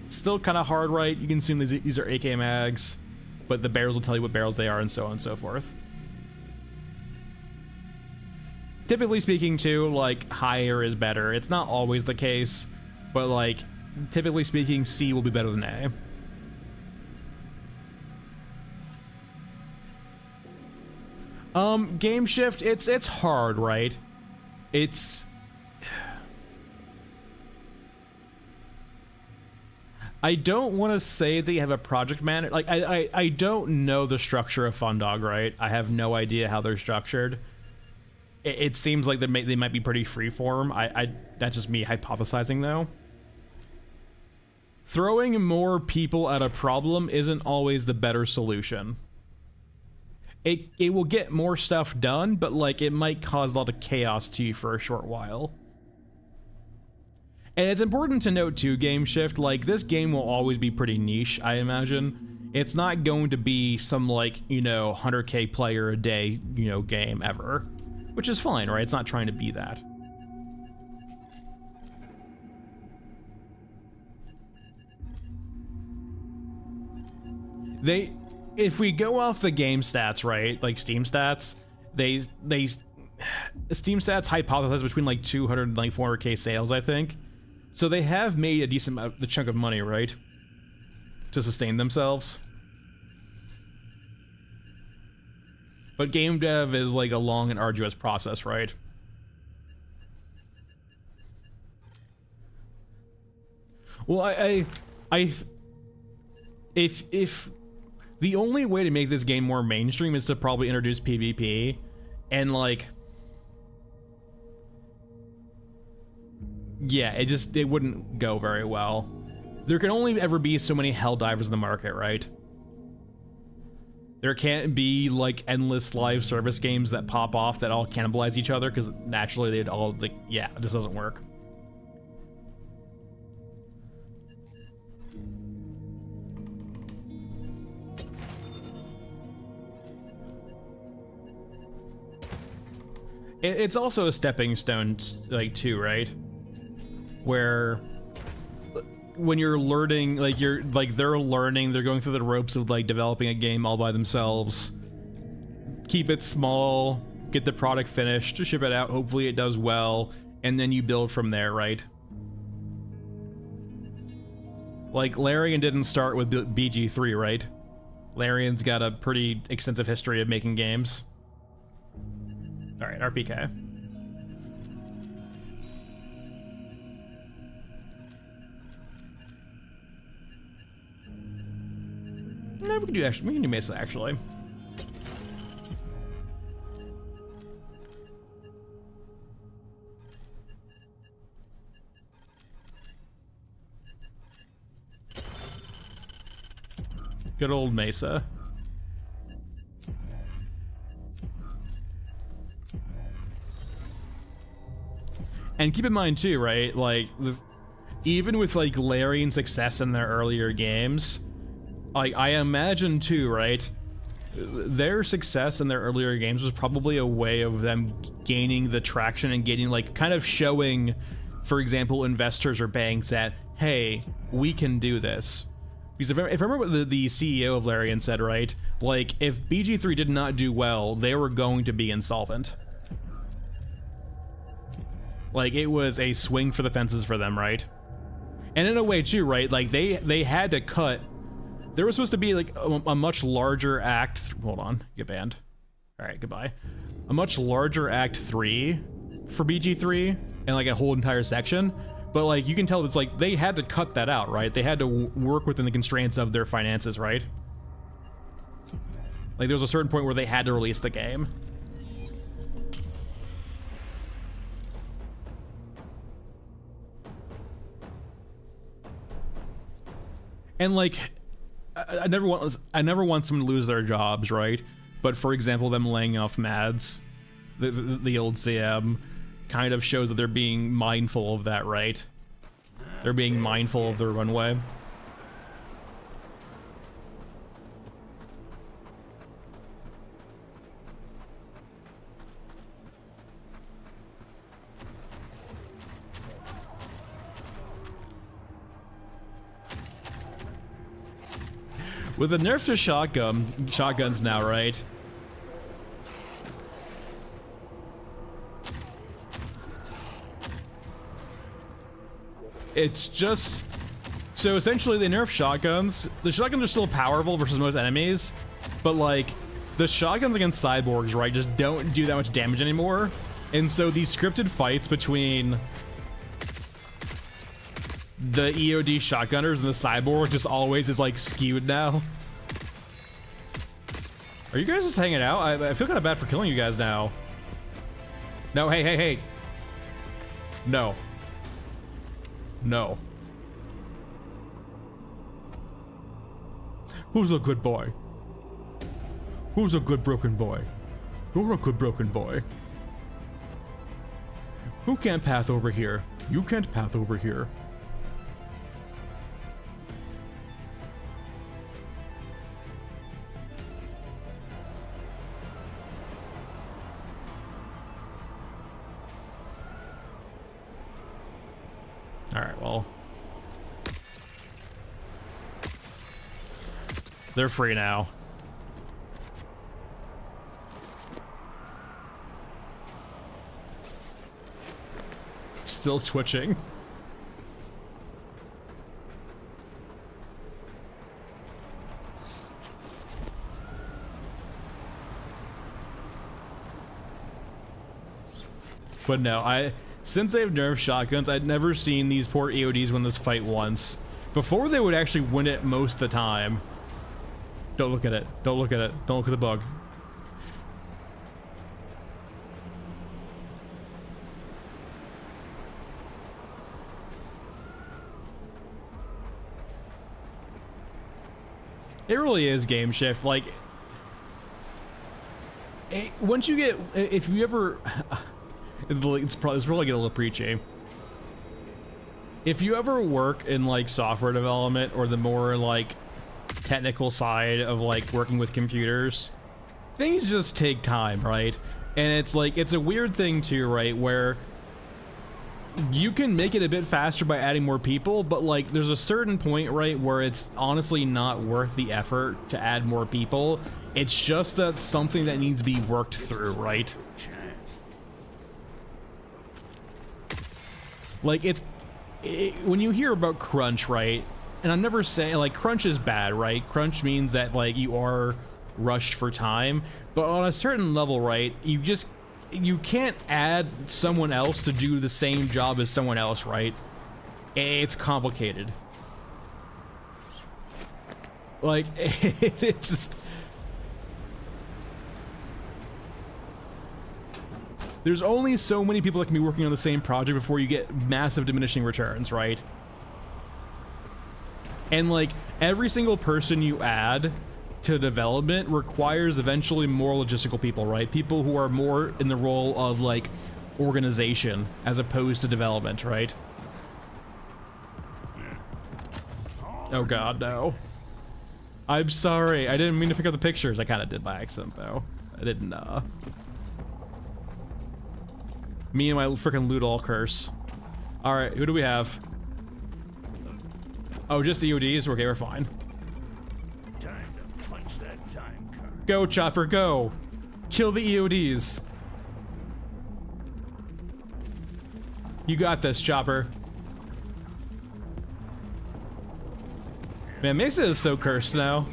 [SPEAKER 1] It's still kind of hard, right? You can assume these are AK mags, but the barrels will tell you what barrels they are and so on and so forth. Typically speaking too, like higher is better. It's not always the case, but like typically speaking, C will be better than A. Game shift, it's hard, right? I don't want to say they have a project manager. Like I don't know the structure of Fundog, right? I have no idea how they're structured. It seems like they might be pretty freeform. That's just me hypothesizing though. Throwing more people at a problem isn't always the better solution. It will get more stuff done, but like it might cause a lot of chaos to you for a short while. And it's important to note too, Game Shift, like this game will always be pretty niche, I imagine. It's not going to be some like, you know, 100k player a day, you know, game ever. Which is fine, right? It's not trying to be that. If we go off the game stats, right, like Steam stats, Steam stats hypothesize between like 200 and like 400k sales, I think. So they have made a decent amount, the chunk of money, right, to sustain themselves. But game dev is like a long and arduous process, right? Well, if the only way to make this game more mainstream is to probably introduce PvP, and like, yeah, it wouldn't go very well. There can only ever be so many Helldivers in the market, right? There can't be like endless live service games that pop off that all cannibalize each other, because naturally they'd all like, yeah, it just doesn't work. It's also a stepping stone, like, too, right? Where when you're learning, like, they're learning, they're going through the ropes of, like, developing a game all by themselves. Keep it small, get the product finished, ship it out, hopefully it does well, and then you build from there, right? Like, Larian didn't start with BG3, right? Larian's got a pretty extensive history of making games. Alright, RPK. No, we can do Mesa, actually. Good old Mesa. And keep in mind too, right, like, even with like Larian's success in their earlier games, like, I imagine too, right, their success in their earlier games was probably a way of them gaining the traction and getting, like, kind of showing, for example, investors or banks that, hey, we can do this. Because if I remember what the CEO of Larian said, right, like, if BG3 did not do well, they were going to be insolvent. Like, it was a swing for the fences for them, right? And in a way too, right, like, they had to cut. There was supposed to be like a much larger act. Hold on, get banned. All right, goodbye. A much larger act 3 for BG3 and like a whole entire section. But like, you can tell it's like they had to cut that out, right? They had to work within the constraints of their finances, right? Like, there was a certain point where they had to release the game. And like, I never want someone to lose their jobs, right? But for example, them laying off Mads, the old CM, kind of shows that they're being mindful of that, right? They're being mindful of their runway. With the nerf to shotguns now, right? It's just... So essentially they nerf shotguns. The shotguns are still powerful versus most enemies, but like, the shotguns against cyborgs, right, just don't do that much damage anymore. And so these scripted fights between the EOD shotgunners and the cyborg just always is like skewed now. Are you guys just hanging out? I feel kind of bad for killing you guys now. No, hey. No. No. Who's a good boy? Who's a good broken boy? You're a good broken boy. Who can't path over here? You can't path over here. Alright, well. They're free now. Still twitching. But no, since they've nerfed shotguns, I'd never seen these poor EODs win this fight once. Before, they would actually win it most of the time. Don't look at it. Don't look at it. Don't look at the bug. It really is game shift. Like, once you get, if you ever... It's probably get a little preachy. If you ever work in like software development or the more like technical side of like working with computers, things just take time, right? And it's like, it's a weird thing too, right? Where you can make it a bit faster by adding more people, but like there's a certain point, right, where it's honestly not worth the effort to add more people. It's just that something that needs to be worked through, right? Like, when you hear about crunch, right, and I'm never saying, like, crunch is bad, right? Crunch means that, like, you are rushed for time, but on a certain level, right, you can't add someone else to do the same job as someone else, right? It's complicated. Like, it's just... There's only so many people that can be working on the same project before you get massive diminishing returns, right? And like, every single person you add to development requires eventually more logistical people, right? People who are more in the role of like organization as opposed to development, right? Oh god, no. I'm sorry, I didn't mean to pick up the pictures. I kind of did by accident though. I didn't, Me and my freaking loot all curse. Alright, who do we have? Oh, just the EODs? Okay, we're fine.
[SPEAKER 4] Time to punch that time card.
[SPEAKER 1] Go, Chopper, go! Kill the EODs. You got this, Chopper. Man, Mesa is so cursed now.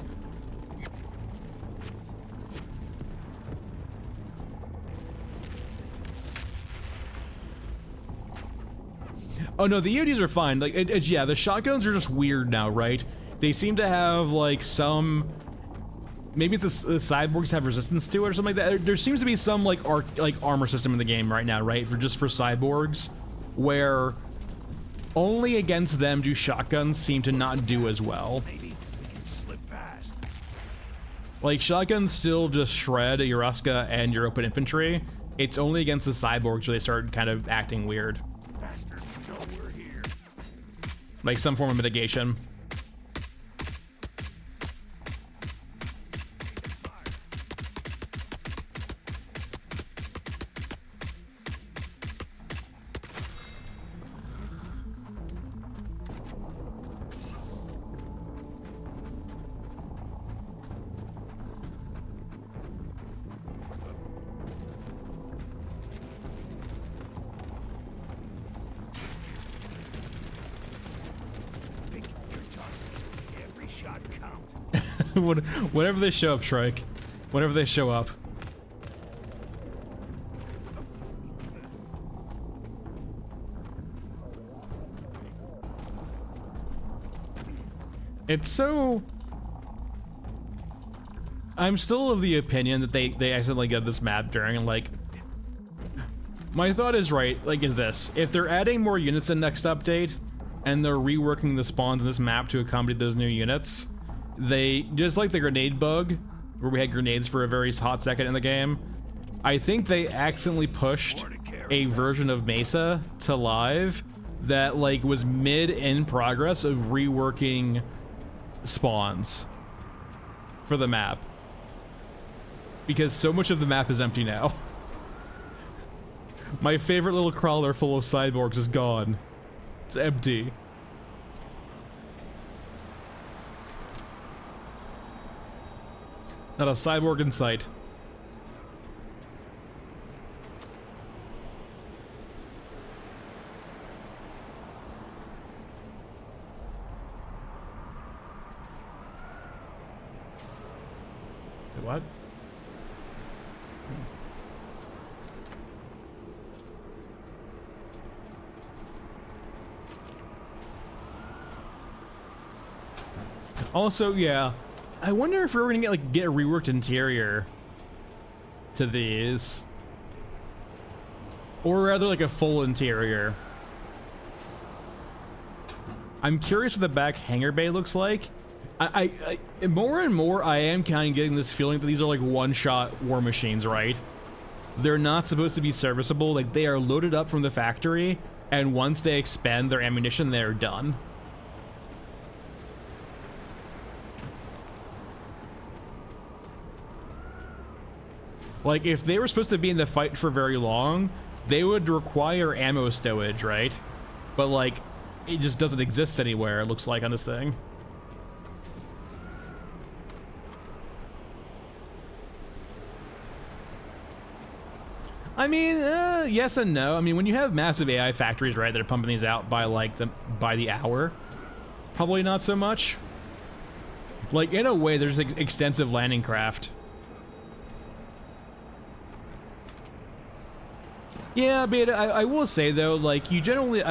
[SPEAKER 1] Oh no, the EODs are fine. Like, yeah, the shotguns are just weird now, right? They seem to have like some, maybe it's the cyborgs have resistance to it or something like that. There seems to be some like armor system in the game right now, right? For cyborgs, where only against them do shotguns seem to not do as well.
[SPEAKER 4] Maybe we can slip past.
[SPEAKER 1] Like, shotguns still just shred your Uruska and your open infantry. It's only against the cyborgs where they start kind of acting weird.
[SPEAKER 4] Bastards know we're here.
[SPEAKER 1] Like some form of mitigation.
[SPEAKER 4] Pick your target. Every shot counts.
[SPEAKER 1] Whenever they show up, Shrike. Whenever they show up. It's so... I'm still of the opinion that they accidentally get this map during, like... My thought is right, like, is this. If they're adding more units in next update, and they're reworking the spawns in this map to accommodate those new units, they, just like the grenade bug, where we had grenades for a very hot second in the game, I think they accidentally pushed a version of Mesa to live that, like, was in progress of reworking spawns for the map. Because so much of the map is empty now. My favorite little crawler full of cyborgs is gone. It's empty. Not a cyborg in sight. What? Also, yeah, I wonder if we're gonna get a reworked interior to these, or rather like a full interior. I'm curious what the back hangar bay looks like. I more and more I am kind of getting this feeling that these are like one-shot war machines, right? They're not supposed to be serviceable. Like, they are loaded up from the factory, and once they expend their ammunition, they're done. Like, if they were supposed to be in the fight for very long, they would require ammo stowage, right? But, like, it just doesn't exist anywhere, it looks like, on this thing. I mean, yes and no. I mean, when you have massive AI factories, right, that are pumping these out by, like, by the hour, probably not so much. Like, in a way, there's extensive landing craft. Yeah, but I will say, though, like, you generally...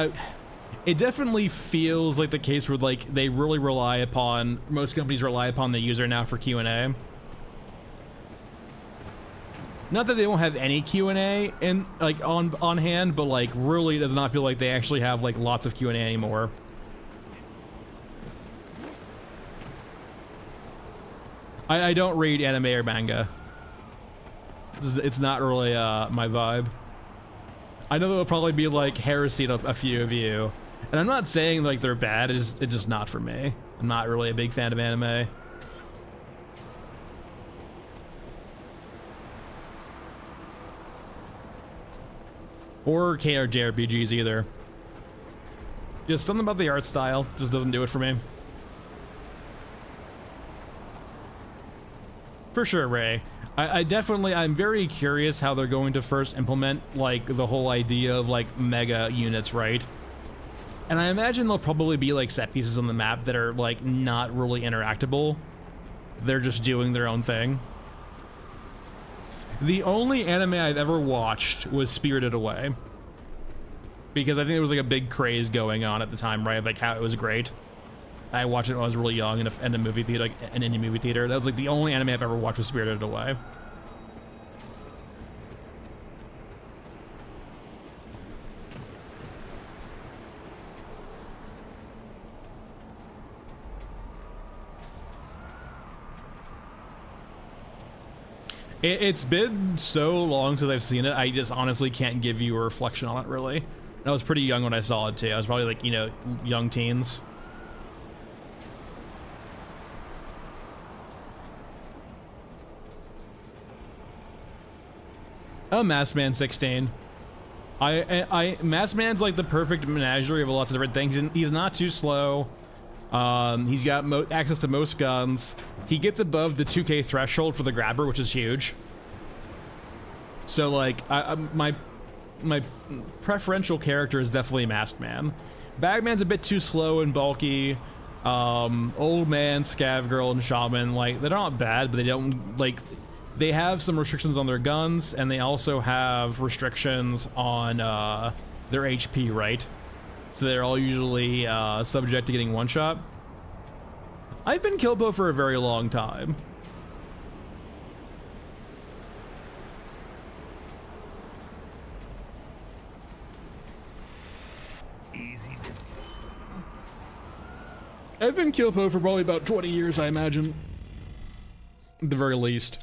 [SPEAKER 1] it definitely feels like the case where, like, they really rely upon... Most companies rely upon the user now for Q&A. Not that they won't have any Q&A in, like, on hand, but, like, really does not feel like they actually have, like, lots of Q&A anymore. I don't read anime or manga. It's not really my vibe. I know there'll probably be like heresy to a few of you, and I'm not saying like they're bad. It's just not for me. I'm not really a big fan of anime. Or JRPGs either. Just something about the art style just doesn't do it for me. For sure, Ray. I'm very curious how they're going to first implement, like, the whole idea of, like, mega units, right? And I imagine there'll probably be, like, set pieces on the map that are, like, not really interactable. They're just doing their own thing. The only anime I've ever watched was Spirited Away. Because I think there was, like, a big craze going on at the time, right? Like, how it was great. I watched it when I was really young in a movie theater, like an indie movie theater. That was like the only anime I've ever watched was Spirited Away. It's been so long since I've seen it, I just honestly can't give you a reflection on it, really. I was pretty young when I saw it, too. I was probably, like, you know, young teens. Oh, Masked Man 16. Masked Man's like the perfect menagerie of lots of different things. He's not too slow. He's got access to most guns. He gets above the 2K threshold for the grabber, which is huge. So like, my preferential character is definitely Masked Man. Bagman's a bit too slow and bulky. Old Man, Scav Girl, and Shaman, like, they're not bad, but they don't, like, they have some restrictions on their guns, and they also have restrictions on their HP, right? So they're all usually subject to getting one shot. I've been Kilpo for a very long time.
[SPEAKER 4] Easy.
[SPEAKER 1] I've been Kilpo for probably about 20 years, I imagine. At the very least.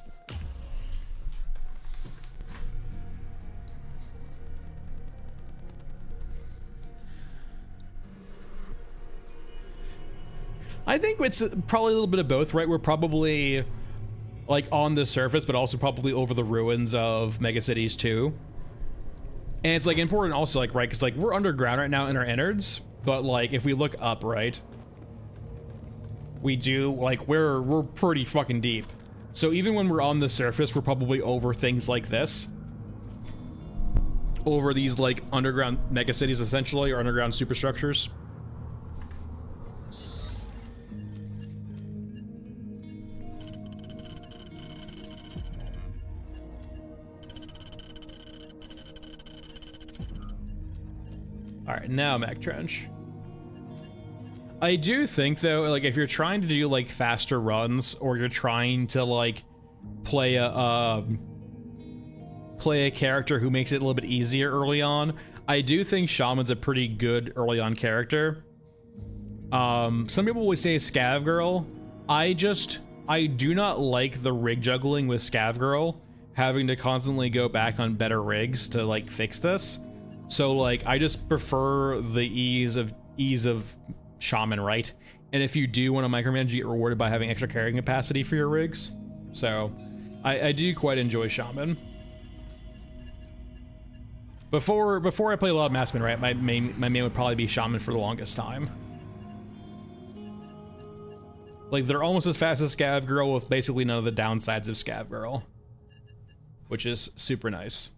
[SPEAKER 1] I think it's probably a little bit of both, right? We're probably like on the surface, but also probably over the ruins of Megacities 2. And it's like important also, like, right, because like we're underground right now in our innards, but like if we look up, right, we do, like, we're pretty fucking deep. So even when we're on the surface, we're probably over things like this. Over these like underground megacities essentially, or underground superstructures. Alright, now Mac Trench. I do think, though, like, if you're trying to do, like, faster runs, or you're trying to, like, play a character who makes it a little bit easier early on, I do think Shaman's a pretty good early on character. Some people would say Scav Girl. I do not like the rig juggling with Scav Girl, having to constantly go back on better rigs to, like, fix this. So, like, I just prefer the ease of Shaman, right? And if you do want to micromanage, you get rewarded by having extra carrying capacity for your rigs. So, I do quite enjoy Shaman. Before I play a lot of Maskman, right, my main would probably be Shaman for the longest time. Like, they're almost as fast as Scav Girl with basically none of the downsides of Scav Girl, which is super nice.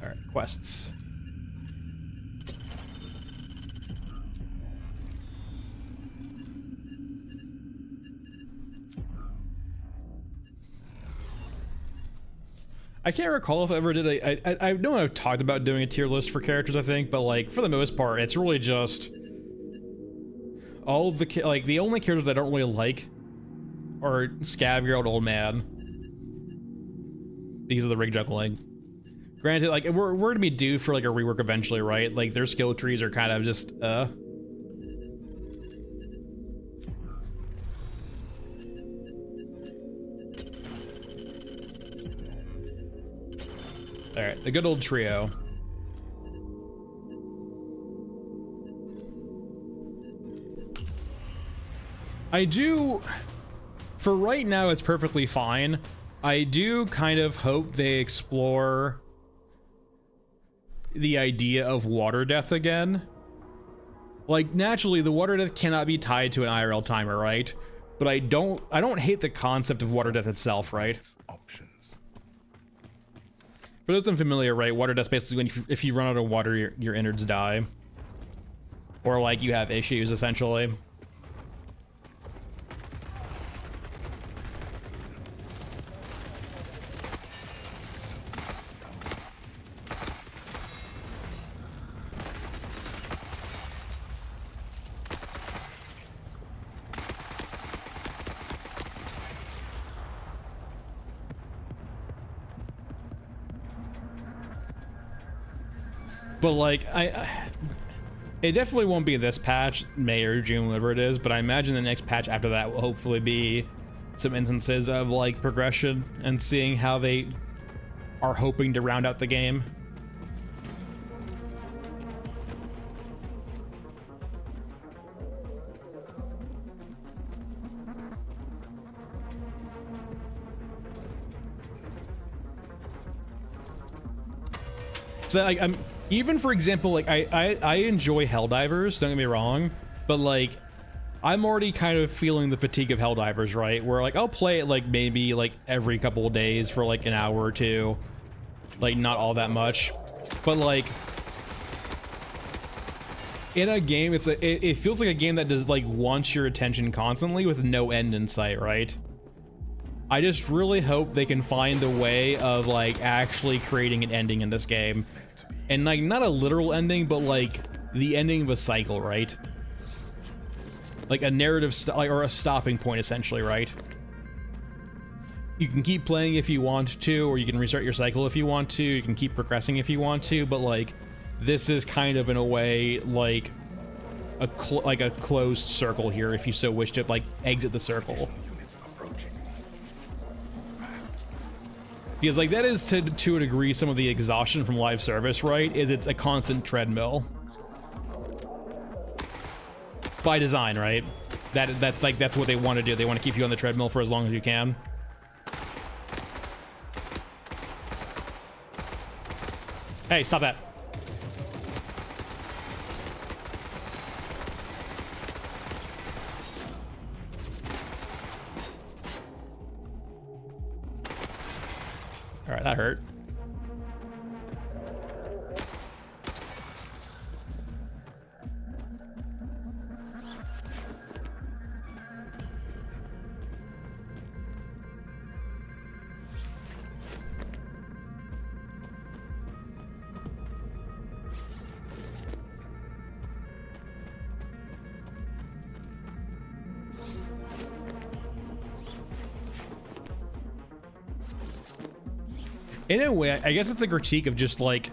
[SPEAKER 1] Alright, quests. I can't recall if I ever did I know I've talked about doing a tier list for characters, I think, but like for the most part, it's really just all the like the only characters I don't really like are Scav Girl and Old Man because of the rig juggling. Granted, like we're gonna be due for like a rework eventually, right? Like their skill trees are kind of just Alright, the good old trio. I do, for right now it's perfectly fine. I do kind of hope they explore the idea of water death again. Like, naturally, the water death cannot be tied to an IRL timer, right? But I don't hate the concept of water death itself, right? For those unfamiliar, right, water death basically when if you run out of water, your innards die. Or like you have issues, essentially. But like, it definitely won't be this patch, May or June, whatever it is, but I imagine the next patch after that will hopefully be some instances of like progression and seeing how they are hoping to round out the game. So like, even for example, like I enjoy Helldivers, don't get me wrong, but like I'm already kind of feeling the fatigue of Helldivers, right? Where like I'll play it like maybe like every couple of days for like an hour or two, like not all that much, but like in a game, it feels like a game that does like wants your attention constantly with no end in sight, right? I just really hope they can find a way of like actually creating an ending in this game. And like not a literal ending, but like the ending of a cycle, right? Like a narrative or a stopping point essentially, right? You can keep playing if you want to, or you can restart your cycle if you want to, you can keep progressing if you want to, but like this is kind of in a way like a closed circle here if you so wish to like exit the circle. Because like that is to a degree some of the exhaustion from live service, right? Is it's a constant treadmill. By design, right? That's what they want to do. They want to keep you on the treadmill for as long as you can. Hey, stop that. All right, that hurt. In a way, I guess it's a critique of just like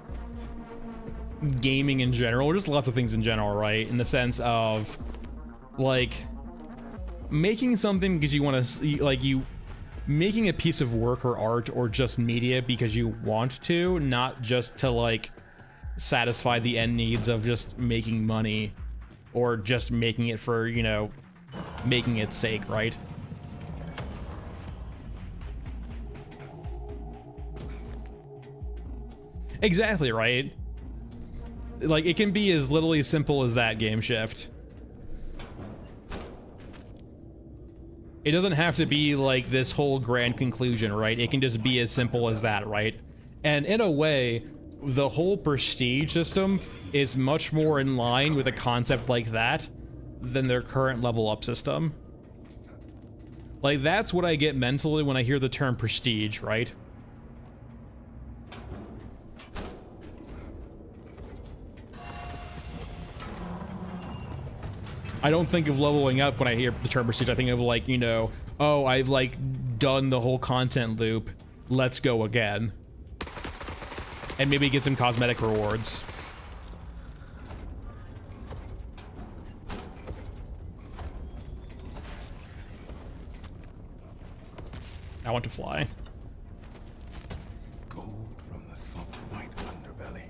[SPEAKER 1] gaming in general, or just lots of things in general, right? In the sense of like making something because you want to, like making a piece of work or art or just media because you want to, not just to like satisfy the end needs of just making money or just making it for, you know, making its sake, right? Exactly, right? Like, it can be as literally simple as that, Game Shift. It doesn't have to be like this whole grand conclusion, right? It can just be as simple as that, right? And in a way, the whole prestige system is much more in line with a concept like that than their current level up system. Like, that's what I get mentally when I hear the term prestige, right? I don't think of leveling up when I hear the term prestige. I think of like, you know, oh, I've like done the whole content loop. Let's go again. And maybe get some cosmetic rewards. I want to fly.
[SPEAKER 4] Gold from the soft white underbelly.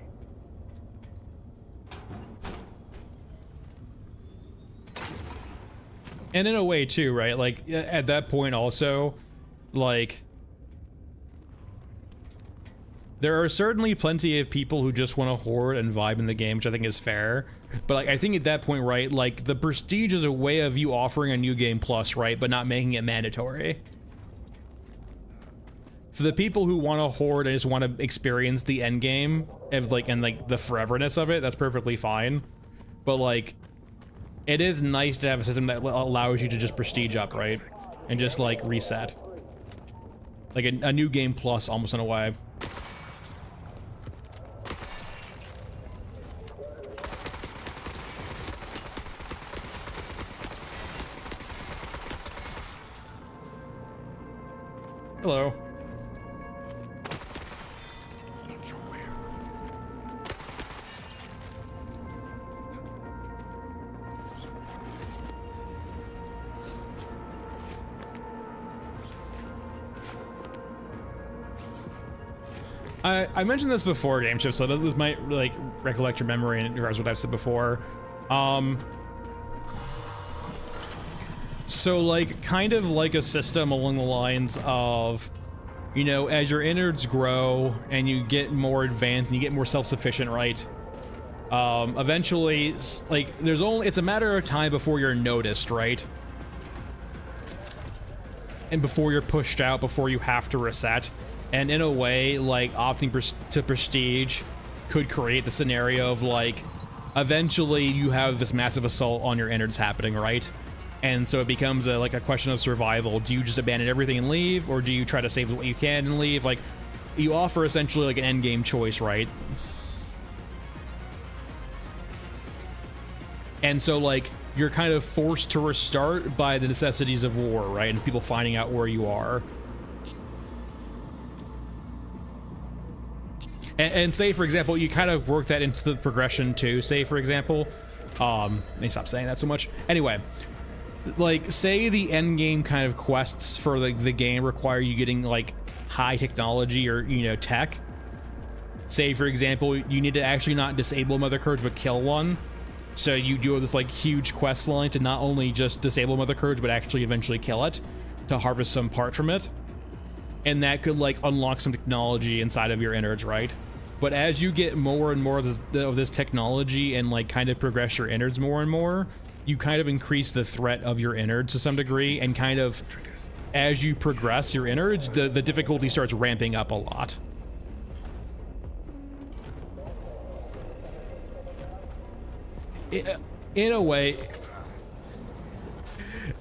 [SPEAKER 1] And in a way too, right? Like at that point also, like there are certainly plenty of people who just want to hoard and vibe in the game, which I think is fair. But like I think at that point, right, like the prestige is a way of you offering a new game plus, right, but not making it mandatory. For the people who want to hoard and just want to experience the end game of like and like the foreverness of it, that's perfectly fine. But like it is nice to have a system that allows you to just prestige up, right? And just like reset. Like a new game plus almost in a way. Hello. I mentioned this before, Game Shift, so this might like recollect your memory in regards to what I've said before. So like kind of like a system along the lines of, you know, as your innards grow and you get more advanced and you get more self-sufficient, right? Eventually, like it's a matter of time before you're noticed, right? And before you're pushed out, before you have to reset. And in a way, like opting to prestige could create the scenario of like, eventually you have this massive assault on your innards happening, right? And so it becomes like a question of survival. Do you just abandon everything and leave, or do you try to save what you can and leave? Like, you offer essentially like an end game choice, right? And so like, you're kind of forced to restart by the necessities of war, right? And people finding out where you are. And say, for example, you kind of work that into the progression too. Say, for example, let me stop saying that so much. Anyway, like, say the end game kind of quests for the game require you getting like high technology or, you know, tech. Say, for example, you need to actually not disable Mother Courage but kill one. So you do this like huge quest line to not only just disable Mother Courage but actually eventually kill it to harvest some part from it. And that could like unlock some technology inside of your innards, right? But as you get more and more of this technology and like kind of progress your innards more and more, you kind of increase the threat of your innards to some degree, and kind of as you progress your innards, the difficulty starts ramping up a lot. In a way,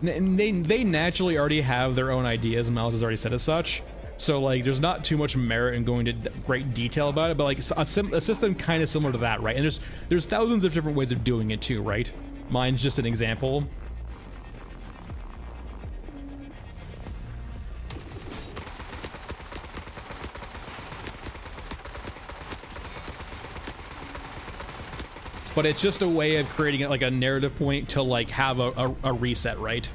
[SPEAKER 1] they naturally already have their own ideas, and Miles has already said as such. So like, there's not too much merit in going to great detail about it, but like a system kind of similar to that, right? And there's thousands of different ways of doing it too, right? Mine's just an example. But it's just a way of creating like a narrative point to like have a reset, right?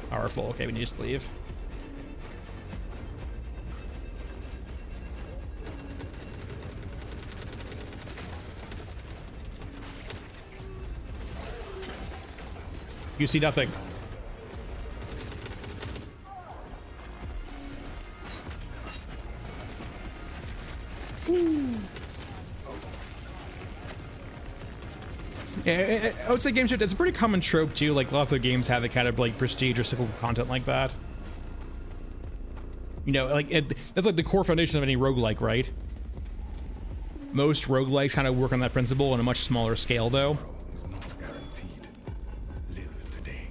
[SPEAKER 1] Powerful. Okay, we need to leave. You see nothing. Yeah, I would say Game Shift, it's a pretty common trope too, like lots of games have the kind of like prestige or cyclical content like that. You know, like that's like the core foundation of any roguelike, right? Most roguelikes kind of work on that principle on a much smaller scale though.
[SPEAKER 5] Is not guaranteed. Live today.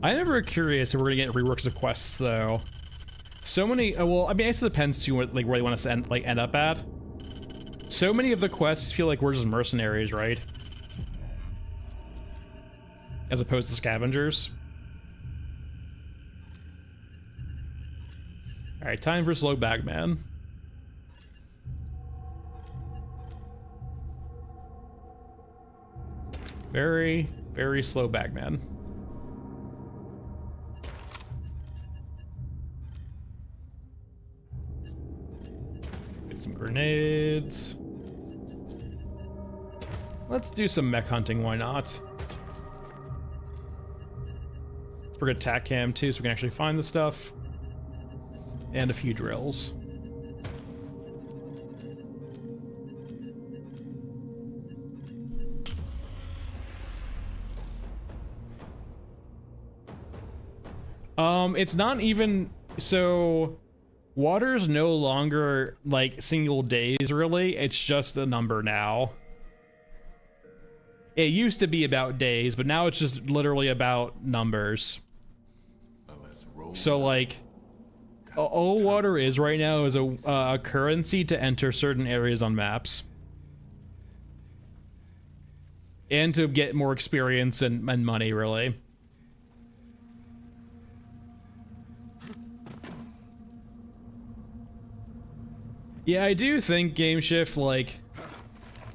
[SPEAKER 1] I'm never curious if we're gonna get reworks of quests though. So many, well, I mean, I guess it depends to what, like where they want us to end up at. So many of the quests feel like we're just mercenaries, right? As opposed to scavengers. All right, time for slow bagman. Very, very slow bagman. Some grenades. Let's do some mech hunting, why not? Let's bring a tac cam too so we can actually find the stuff. And a few drills. It's not even so. Water's no longer like single days, really. It's just a number now. It used to be about days, but now it's just literally about numbers. So like, All water is right now is a currency to enter certain areas on maps. And to get more experience and money, really. Yeah, I do think Game Shift, like,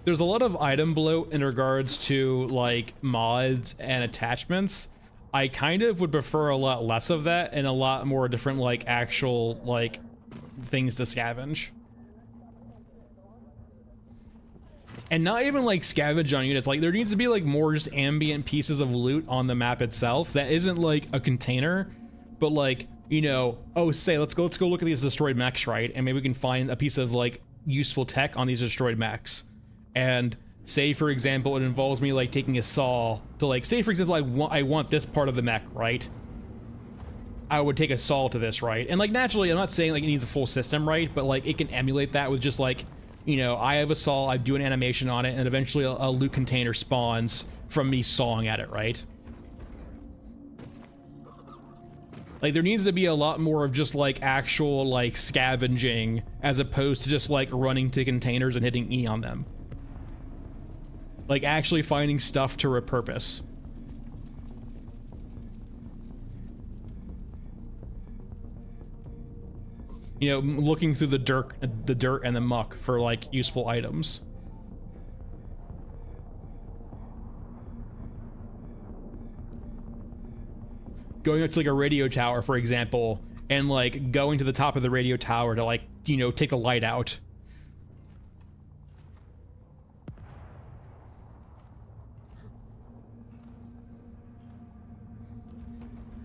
[SPEAKER 1] there's a lot of item bloat in regards to, like, mods and attachments. I kind of would prefer a lot less of that and a lot more different, like, actual, like, things to scavenge. And not even, like, scavenge on units. Like, there needs to be, like, more just ambient pieces of loot on the map itself that isn't, like, a container, but, like, you know, oh, say, let's go look at these destroyed mechs, right? And maybe we can find a piece of, like, useful tech on these destroyed mechs. And say, for example, it involves me, like, taking a saw to, like, say, for example, I want this part of the mech, right? I would take a saw to this, right? And, like, naturally, I'm not saying, like, it needs a full system, right? But, like, it can emulate that with just, like, you know, I have a saw, I do an animation on it, and eventually a loot container spawns from me sawing at it, right? Like, there needs to be a lot more of just, like, actual, like, scavenging as opposed to just, like, running to containers and hitting E on them. Like, actually finding stuff to repurpose. You know, looking through the dirt and the muck for, like, useful items. Going up to, like, a radio tower, for example, and, like, going to the top of the radio tower to, like, you know, take a light out.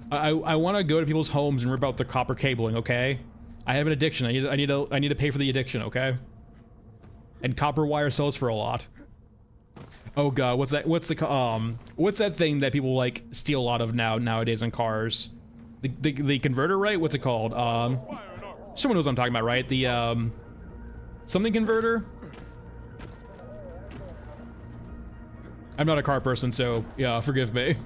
[SPEAKER 1] I want to go to people's homes and rip out the copper cabling, okay? I have an addiction. I need to pay for the addiction, okay? And copper wire sells for a lot. Oh god, what's that? What's that thing that people, like, steal a lot of nowadays in cars? The converter, right? What's it called? Someone knows what I'm talking about, right? The something converter. I'm not a car person, so yeah, forgive me.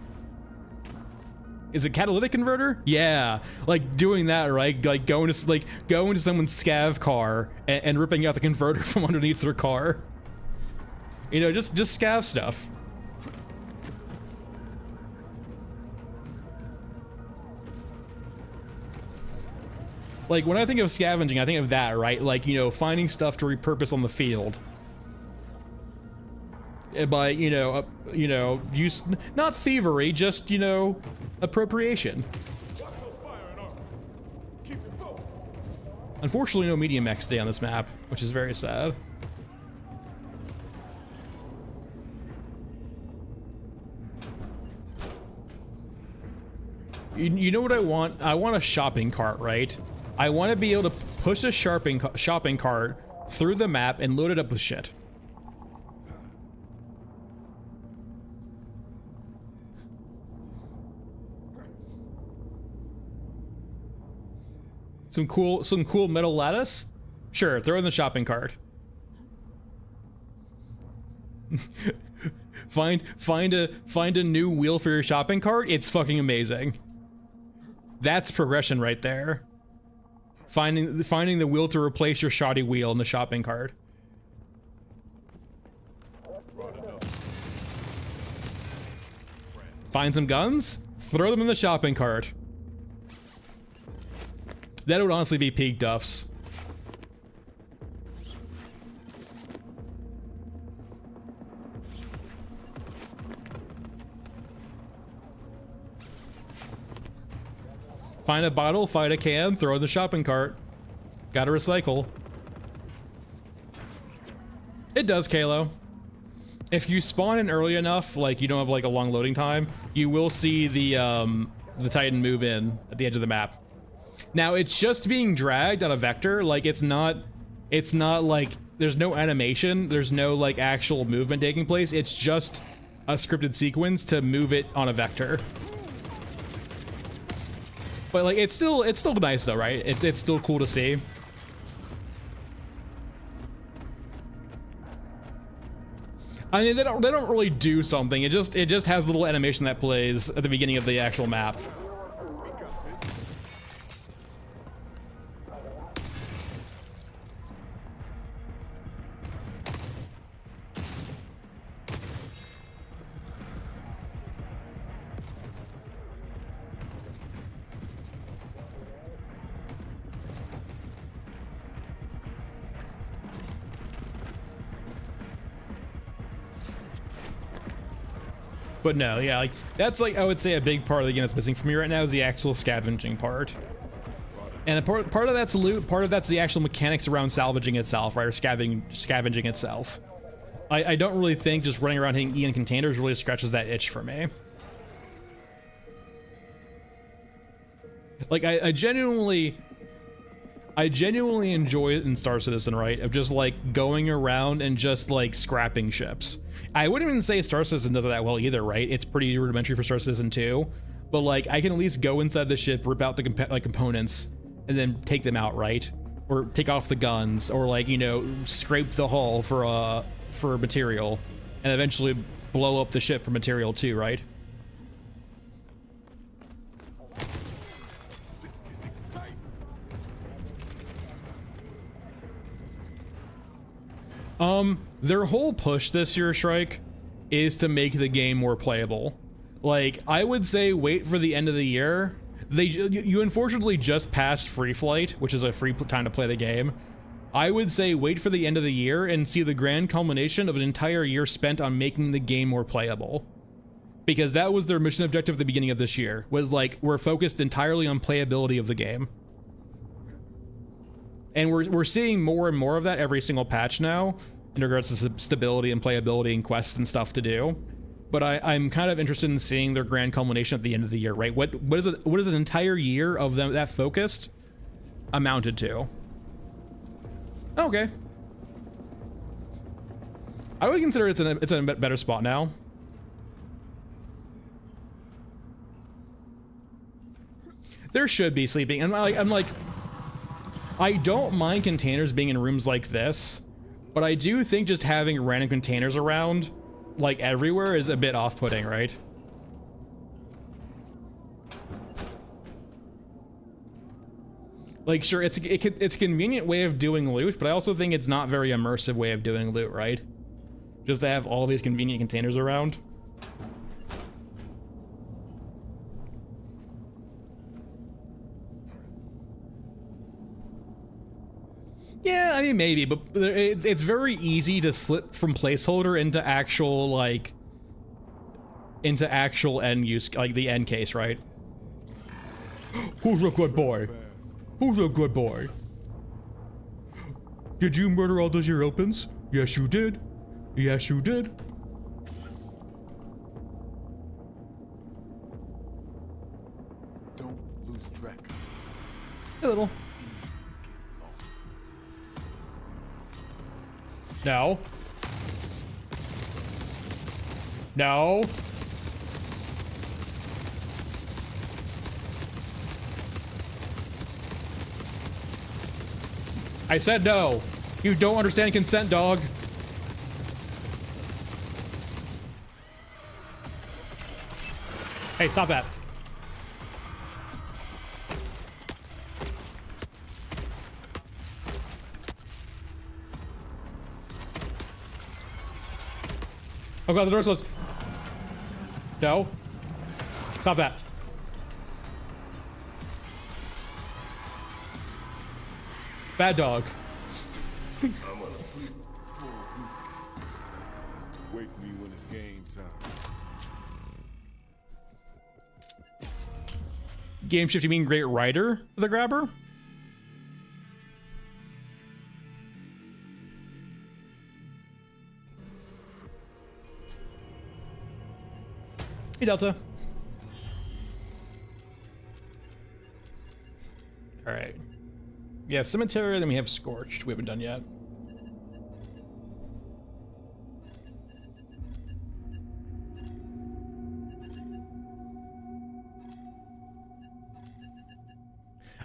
[SPEAKER 1] Is it catalytic converter? Yeah, like doing that, right? Like going to someone's scav car and ripping out the converter from underneath their car. You know, just scav stuff. Like when I think of scavenging, I think of that, right? Like, you know, finding stuff to repurpose on the field. By, you know, use, not thievery, just, you know, appropriation. Unfortunately, no medium mechs stay on this map, which is very sad. You know what I want? I want a shopping cart, right? I want to be able to push a shopping cart through the map and load it up with shit. Some cool metal lattice? Sure, throw in the shopping cart. find a new wheel for your shopping cart? It's fucking amazing. That's progression right there. Finding the wheel to replace your shoddy wheel in the shopping cart. Find some guns? Throw them in the shopping cart. That would honestly be peak duffs. Find a bottle, find a can, throw in the shopping cart. Gotta recycle. It does, Kalo. If you spawn in early enough, like you don't have like a long loading time, you will see the Titan move in at the edge of the map. Now it's just being dragged on a vector, like it's not like there's no animation, there's no like actual movement taking place, it's just a scripted sequence to move it on a vector. But like it's still nice though, right? It's still cool to see. I mean, they don't really do something. It just has a little animation that plays at the beginning of the actual map. But no, yeah, like that's like I would say a big part of the game that's missing for me right now is the actual scavenging part. And a part of that's loot, part of that's the actual mechanics around salvaging itself, right, or scavenging itself. I don't really think just running around hitting E in containers really scratches that itch for me. Like I genuinely enjoy it in Star Citizen, right? Of just like going around and just like scrapping ships. I wouldn't even say Star Citizen does it that well either, right? It's pretty rudimentary for Star Citizen 2, but like I can at least go inside the ship, rip out the components, and then take them out, right? Or take off the guns, or like, you know, scrape the hull for material, and eventually blow up the ship for material too, right? Their whole push this year, Shrike, is to make the game more playable. Like, I would say wait for the end of the year. You unfortunately just passed Free Flight, which is a free time to play the game. I would say wait for the end of the year and see the grand culmination of an entire year spent on making the game more playable. Because that was their mission objective at the beginning of this year, was like, we're focused entirely on playability of the game. And we're seeing more and more of that every single patch now, in regards to stability and playability and quests and stuff to do. But I'm kind of interested in seeing their grand culmination at the end of the year, right? What is an entire year of them that focused amounted to? Okay. I would consider it's in a better spot now. There should be sleeping, and I'm like, I don't mind containers being in rooms like this, but I do think just having random containers around, like everywhere, is a bit off-putting, right? Like, sure, it's a convenient way of doing loot, but I also think it's not very immersive way of doing loot, right? Just to have all these convenient containers around. Yeah, I mean, maybe, but it's very easy to slip from placeholder into actual, like, end use, like the end case, right? Who's a good boy? Who's a good boy? Did you murder all those Europans? Yes, you did. Yes, you did.
[SPEAKER 5] Don't lose track.
[SPEAKER 1] A little. No. No. I said no. You don't understand consent, dog. Hey, stop that. Oh god, the door's closed. No. Stop that. Bad dog.
[SPEAKER 5] I'm gonna sleep for a week. Wake me when it's game time.
[SPEAKER 1] Game shift, you mean great writer for the grabber? Hey, Delta. All right. We have Cemetery, then we have Scorched. We haven't done yet.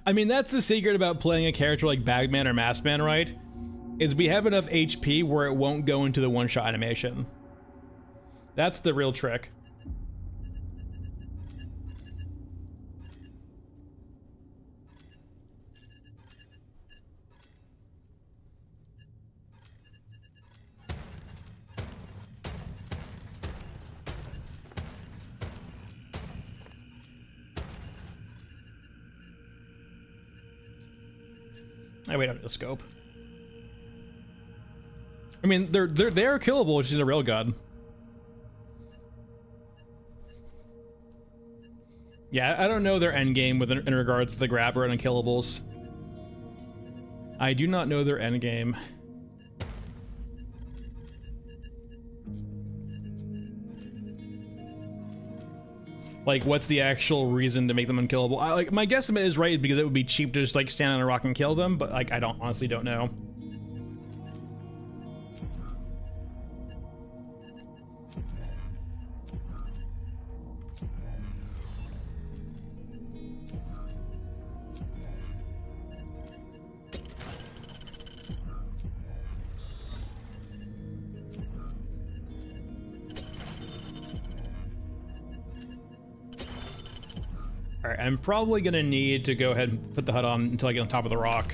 [SPEAKER 1] I mean, that's the secret about playing a character like Bagman or Maskman, right? Is we have enough HP where it won't go into the one-shot animation. That's the real trick. I wait up the scope. I mean, they're killable, which is a railgun. Yeah, I don't know their end game in regards to the grabber and unkillables. I do not know their end game. Like, what's the actual reason to make them unkillable? Like, my guesstimate is right because it would be cheap to just like stand on a rock and kill them, but like, I honestly don't know. Alright, I'm probably gonna need to go ahead and put the HUD on until I get on top of the rock.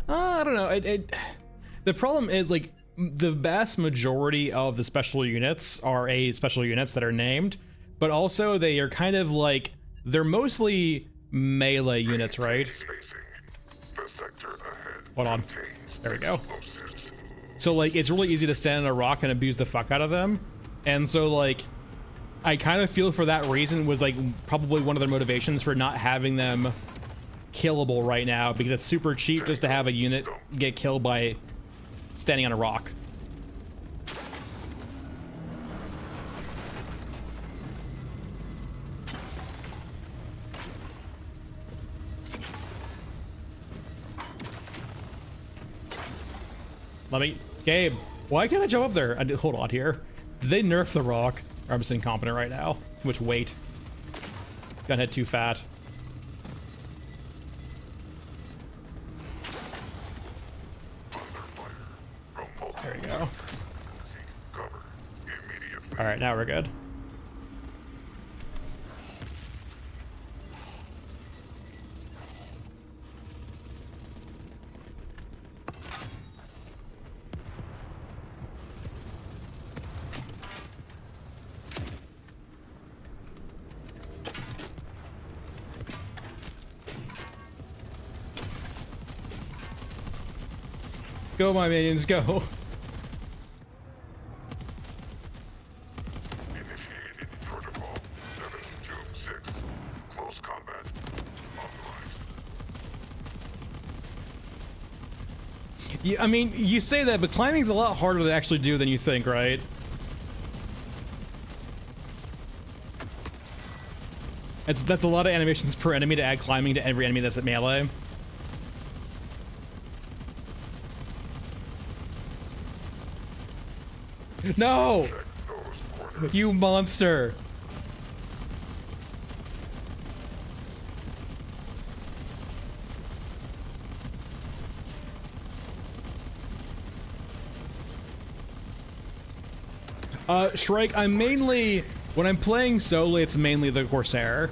[SPEAKER 1] I don't know. The problem is, like, the vast majority of the special units are special units that are named, but also they are kind of like, they're mostly melee units, right? Hold on. There we go. So, like, it's really easy to stand on a rock and abuse the fuck out of them. And so, like, I kind of feel for that reason was, like, probably one of their motivations for not having them killable right now, because it's super cheap just to have a unit get killed by standing on a rock. Gabe, why can't I jump up there? Hold on here. Did they nerf the rock? Or I'm just incompetent right now. Too much weight. Gunhead too fat. There we go. Alright, now we're good. Go, my minions, go.
[SPEAKER 5] Initiated protocol 726. Close combat authorized.
[SPEAKER 1] Yeah, I mean, you say that, but climbing's a lot harder to actually do than you think, right? That's a lot of animations per enemy to add climbing to every enemy that's at melee. No! You monster! Shrike, I'm mainly... When I'm playing solo, it's mainly the Corsair.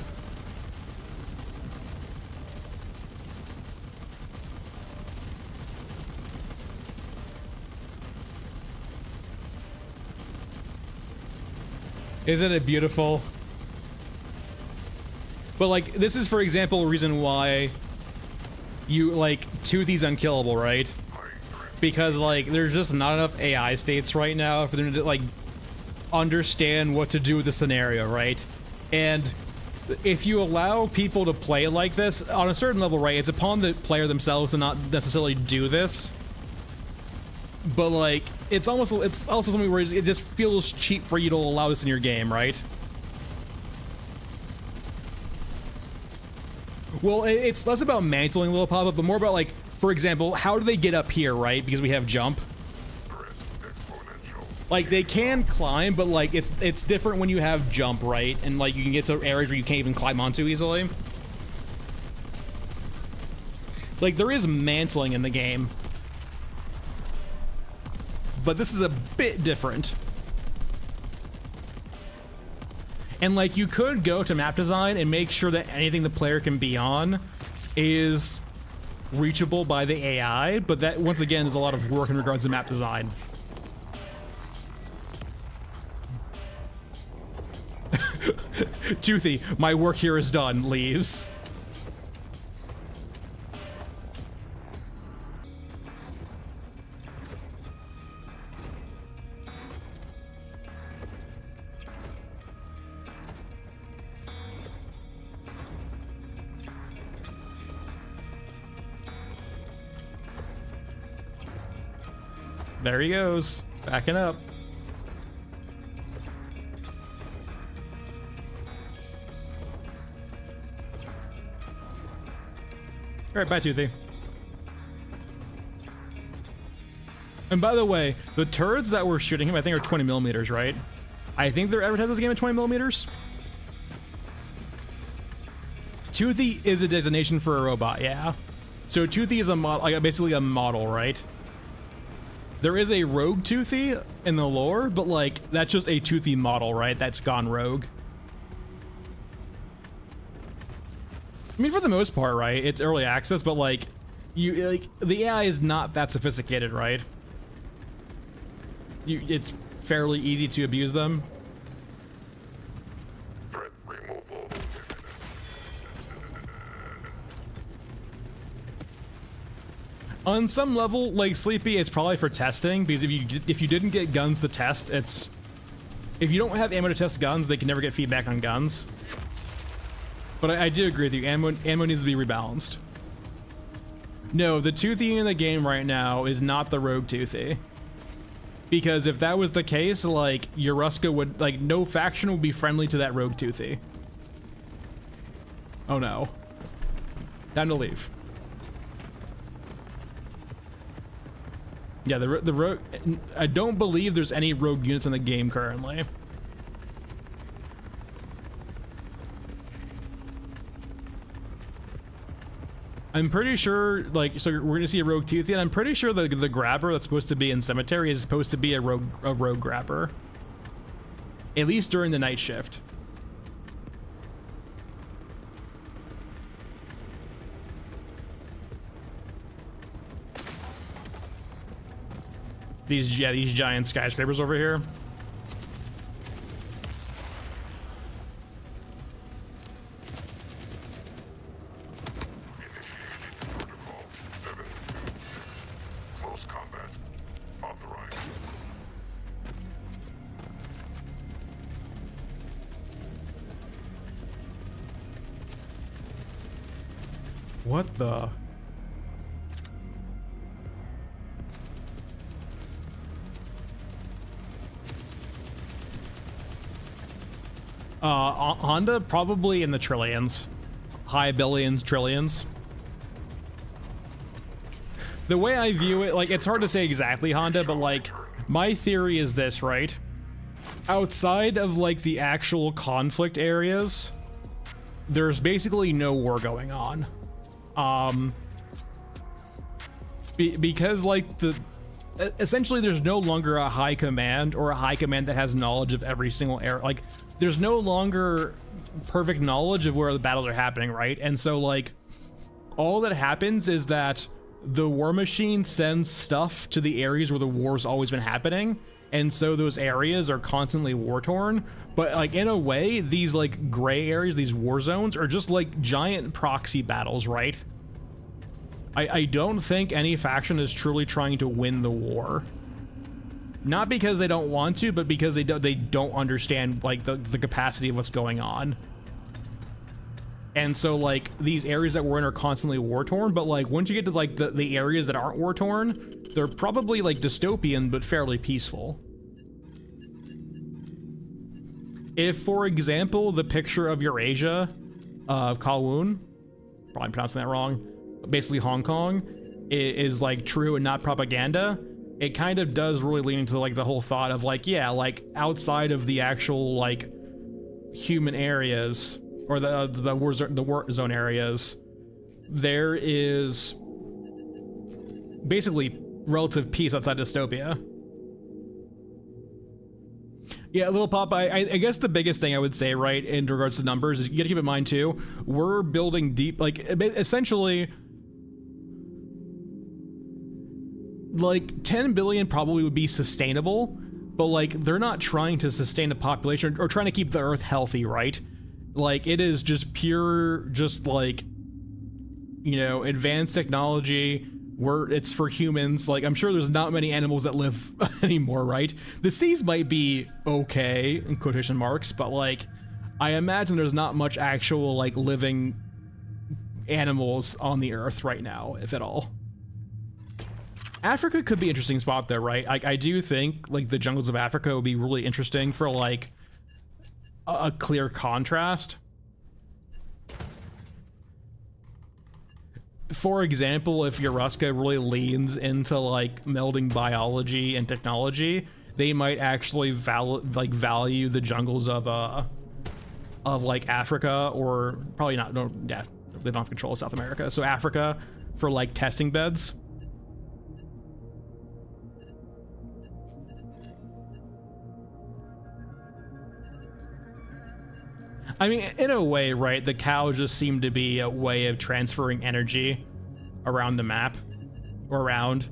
[SPEAKER 1] Isn't it beautiful? But, like, this is, for example, a reason why you, like, Toothy's unkillable, right? Because, like, there's just not enough AI states right now for them to, like, understand what to do with the scenario, right? And if you allow people to play like this, on a certain level, right, it's upon the player themselves to not necessarily do this. But, like, it's also something where it just feels cheap for you to allow this in your game, right? Well, it's less about mantling little pop-up, but more about, like, for example, how do they get up here, right? Because we have jump. Like, they can climb, but, like, it's different when you have jump, right? And, like, you can get to areas where you can't even climb onto easily. Like, there is mantling in the game. But this is a bit different. And, like, you could go to map design and make sure that anything the player can be on is reachable by the AI, but that, once again, is a lot of work in regards to map design. Toothy, my work here is done, leaves. There he goes, backing up. All right, bye, Toothy. And by the way, the turrets that were shooting him, I think, are 20 millimeters, right? I think they're advertising this game at 20 millimeters. Toothy is a designation for a robot, yeah. So Toothy is a model, like basically a model, right? There is a rogue Toothy in the lore, but like that's just a Toothy model, right? That's gone rogue. I mean, for the most part, right? It's early access, but like, the AI is not that sophisticated, right? It's fairly easy to abuse them.
[SPEAKER 5] Threat removal.
[SPEAKER 1] On some level, like Sleepy, it's probably for testing, because if you didn't get guns to test, if you don't have ammo to test guns, they can never get feedback on guns. But I do agree with you, ammo needs to be rebalanced. No, the Toothy in the game right now is not the rogue Toothy. Because if that was the case, like, Yoruska would, like, no faction would be friendly to that rogue Toothy. Oh no. Time to leave. Yeah, the rogue, I don't believe there's any rogue units in the game currently. I'm pretty sure, like, so we're gonna see a rogue Toothy, and I'm pretty sure the grabber that's supposed to be in Cemetery is supposed to be a rogue grabber. At least during the night shift. These giant skyscrapers over here.
[SPEAKER 5] Close combat. Authorized.
[SPEAKER 1] What the? Honda probably in the trillions. High billions, trillions. The way I view it, like, it's hard to say exactly Honda, but like, my theory is this, right? Outside of like the actual conflict areas, there's basically no war going on. Because like essentially there's no longer a high command or a high command that has knowledge of every single area. Like, there's no longer perfect knowledge of where the battles are happening, right? And so like, all that happens is that the war machine sends stuff to the areas where the war's always been happening, and so those areas are constantly war torn. But like, in a way, these like gray areas, these war zones, are just like giant proxy battles, right? I don't think any faction is truly trying to win the war. Not because they don't want to, but because they don't understand like the capacity of what's going on. And so like, these areas that we're in are constantly war torn, but like, once you get to like the areas that aren't war torn, they're probably like dystopian but fairly peaceful. If, for example, the picture of Eurasia, Kowloon, probably pronouncing that wrong, basically Hong Kong, is like true and not propaganda, it kind of does really lean into like the whole thought of like, yeah, like outside of the actual like human areas or the war zone areas, there is basically relative peace outside dystopia. Yeah, Little Pop, I guess the biggest thing I would say, right, in regards to numbers, is you gotta keep in mind too, we're building deep, like, essentially, like, 10 billion probably would be sustainable, but like, they're not trying to sustain the population or trying to keep the Earth healthy, right? Like, it is just pure, just like, you know, advanced technology, where it's for humans. Like, I'm sure there's not many animals that live anymore, right? The seas might be okay, in quotation marks, but like, I imagine there's not much actual like living animals on the Earth right now, if at all. Africa could be an interesting spot though, right? I do think like the jungles of Africa would be really interesting for like a clear contrast. For example, if Yoruska really leans into like melding biology and technology, they might actually value the jungles of like Africa, or probably not. No, yeah, they don't have control of South America, so Africa for like testing beds. I mean, in a way, right, the cows just seem to be a way of transferring energy around the map, or around.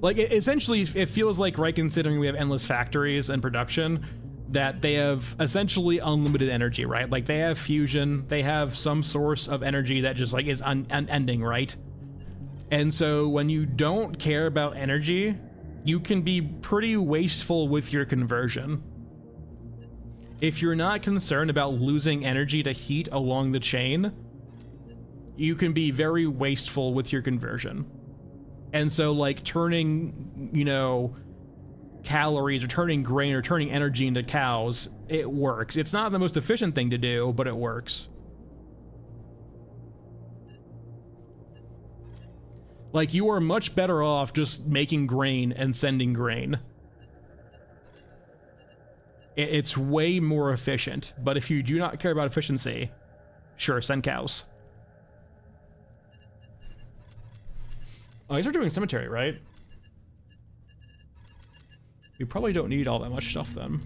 [SPEAKER 1] Like, essentially, it feels like, right, considering we have endless factories and production, that they have essentially unlimited energy, right? Like, they have fusion, they have some source of energy that just, like, is unending, right? And so, when you don't care about energy, you can be pretty wasteful with your conversion. If you're not concerned about losing energy to heat along the chain, you can be very wasteful with your conversion. And so, like, turning, you know, calories or turning grain or turning energy into cows, it works. It's not the most efficient thing to do, but it works. Like, you are much better off just making grain and sending grain. It's way more efficient, but if you do not care about efficiency, sure, send cows. Oh, these are doing cemetery, right? We probably don't need all that much stuff then.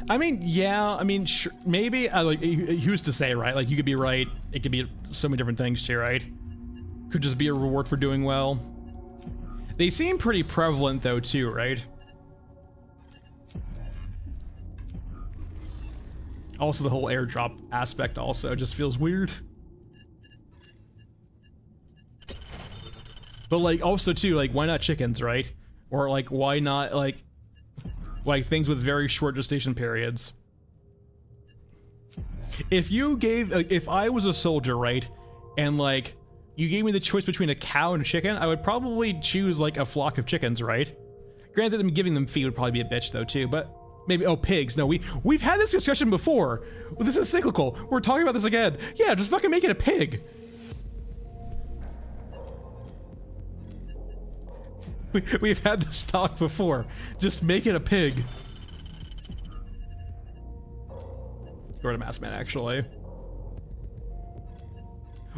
[SPEAKER 1] I mean, yeah, I mean, sure, maybe, like, who's to say, right? Like, you could be right. It could be so many different things too, right? Could just be a reward for doing well. They seem pretty prevalent though too, right? Also, the whole airdrop aspect also just feels weird. But like, also too, like, why not chickens, right? Or like, why not like things with very short gestation periods. If you gave, like, if I was a soldier, right, and like you gave me the choice between a cow and a chicken, I would probably choose like a flock of chickens, right? Granted, I'm giving them feed would probably be a bitch though too, but maybe, oh, pigs. No, we've had this discussion before. Well, this is cyclical. We're talking about this again. Yeah, just fucking make it a pig. We've had this talk before. Just make it a pig. Or a mass man, actually.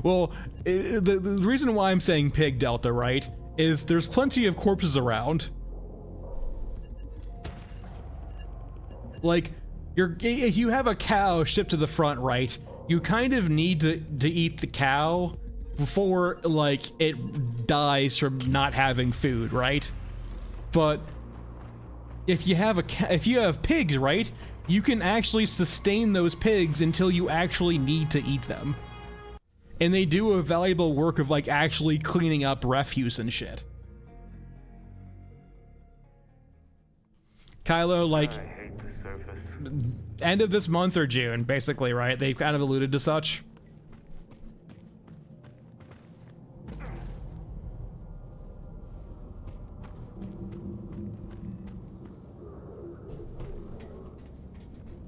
[SPEAKER 1] Well, the reason why I'm saying pig, Delta, right, is there's plenty of corpses around. Like, if you have a cow shipped to the front, right, you kind of need to eat the cow before, like, it dies from not having food, right? But if you have pigs, right, you can actually sustain those pigs until you actually need to eat them. And they do a valuable work of, like, actually cleaning up refuse and shit. Kylo, like,
[SPEAKER 2] I hate the surface.
[SPEAKER 1] end of this month or June, basically, right? They've kind of alluded to such.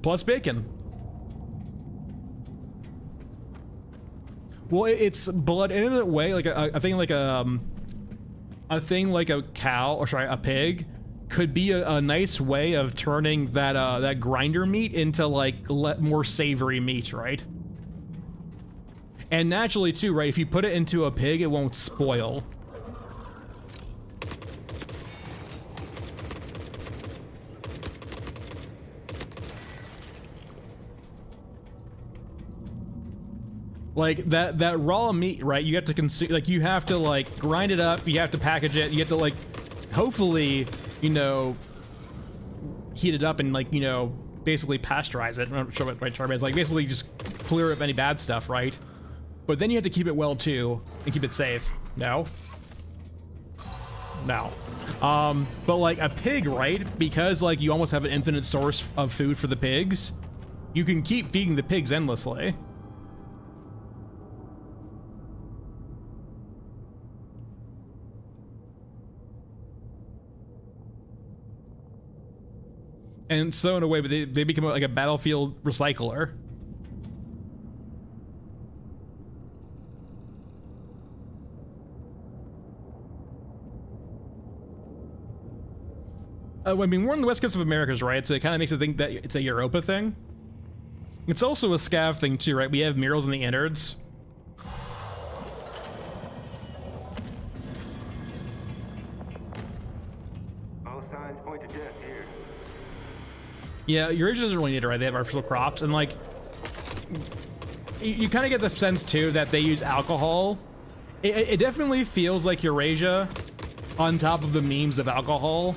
[SPEAKER 1] Plus bacon. Well, it's blood in a way, like a thing like a thing like a cow, or sorry, a pig, could be a nice way of turning that that grinder meat into like more savory meat, right? And naturally too, right? If you put it into a pig, it won't spoil. Like that raw meat, right? You have to consume, like, you have to like grind it up, you have to package it, you have to like, hopefully, you know, heat it up and, like, you know, basically pasteurize it. I'm not sure what right term is, like, basically just clear up any bad stuff, right? But then you have to keep it well too and keep it safe. No. But like a pig, right? Because like you almost have an infinite source of food for the pigs. you can keep feeding the pigs endlessly. And so in a way, but they become like a battlefield recycler. I mean, we're on the west coast of Americas, right? So it kind of makes it think that it's a Europa thing. It's also a scav thing too, right? We have murals in the innards.
[SPEAKER 2] All signs point to death here.
[SPEAKER 1] Yeah, Eurasia doesn't really need it, right? They have artificial crops, and like, you kind of get the sense too that they use alcohol. It definitely feels like Eurasia, on top of the memes of alcohol,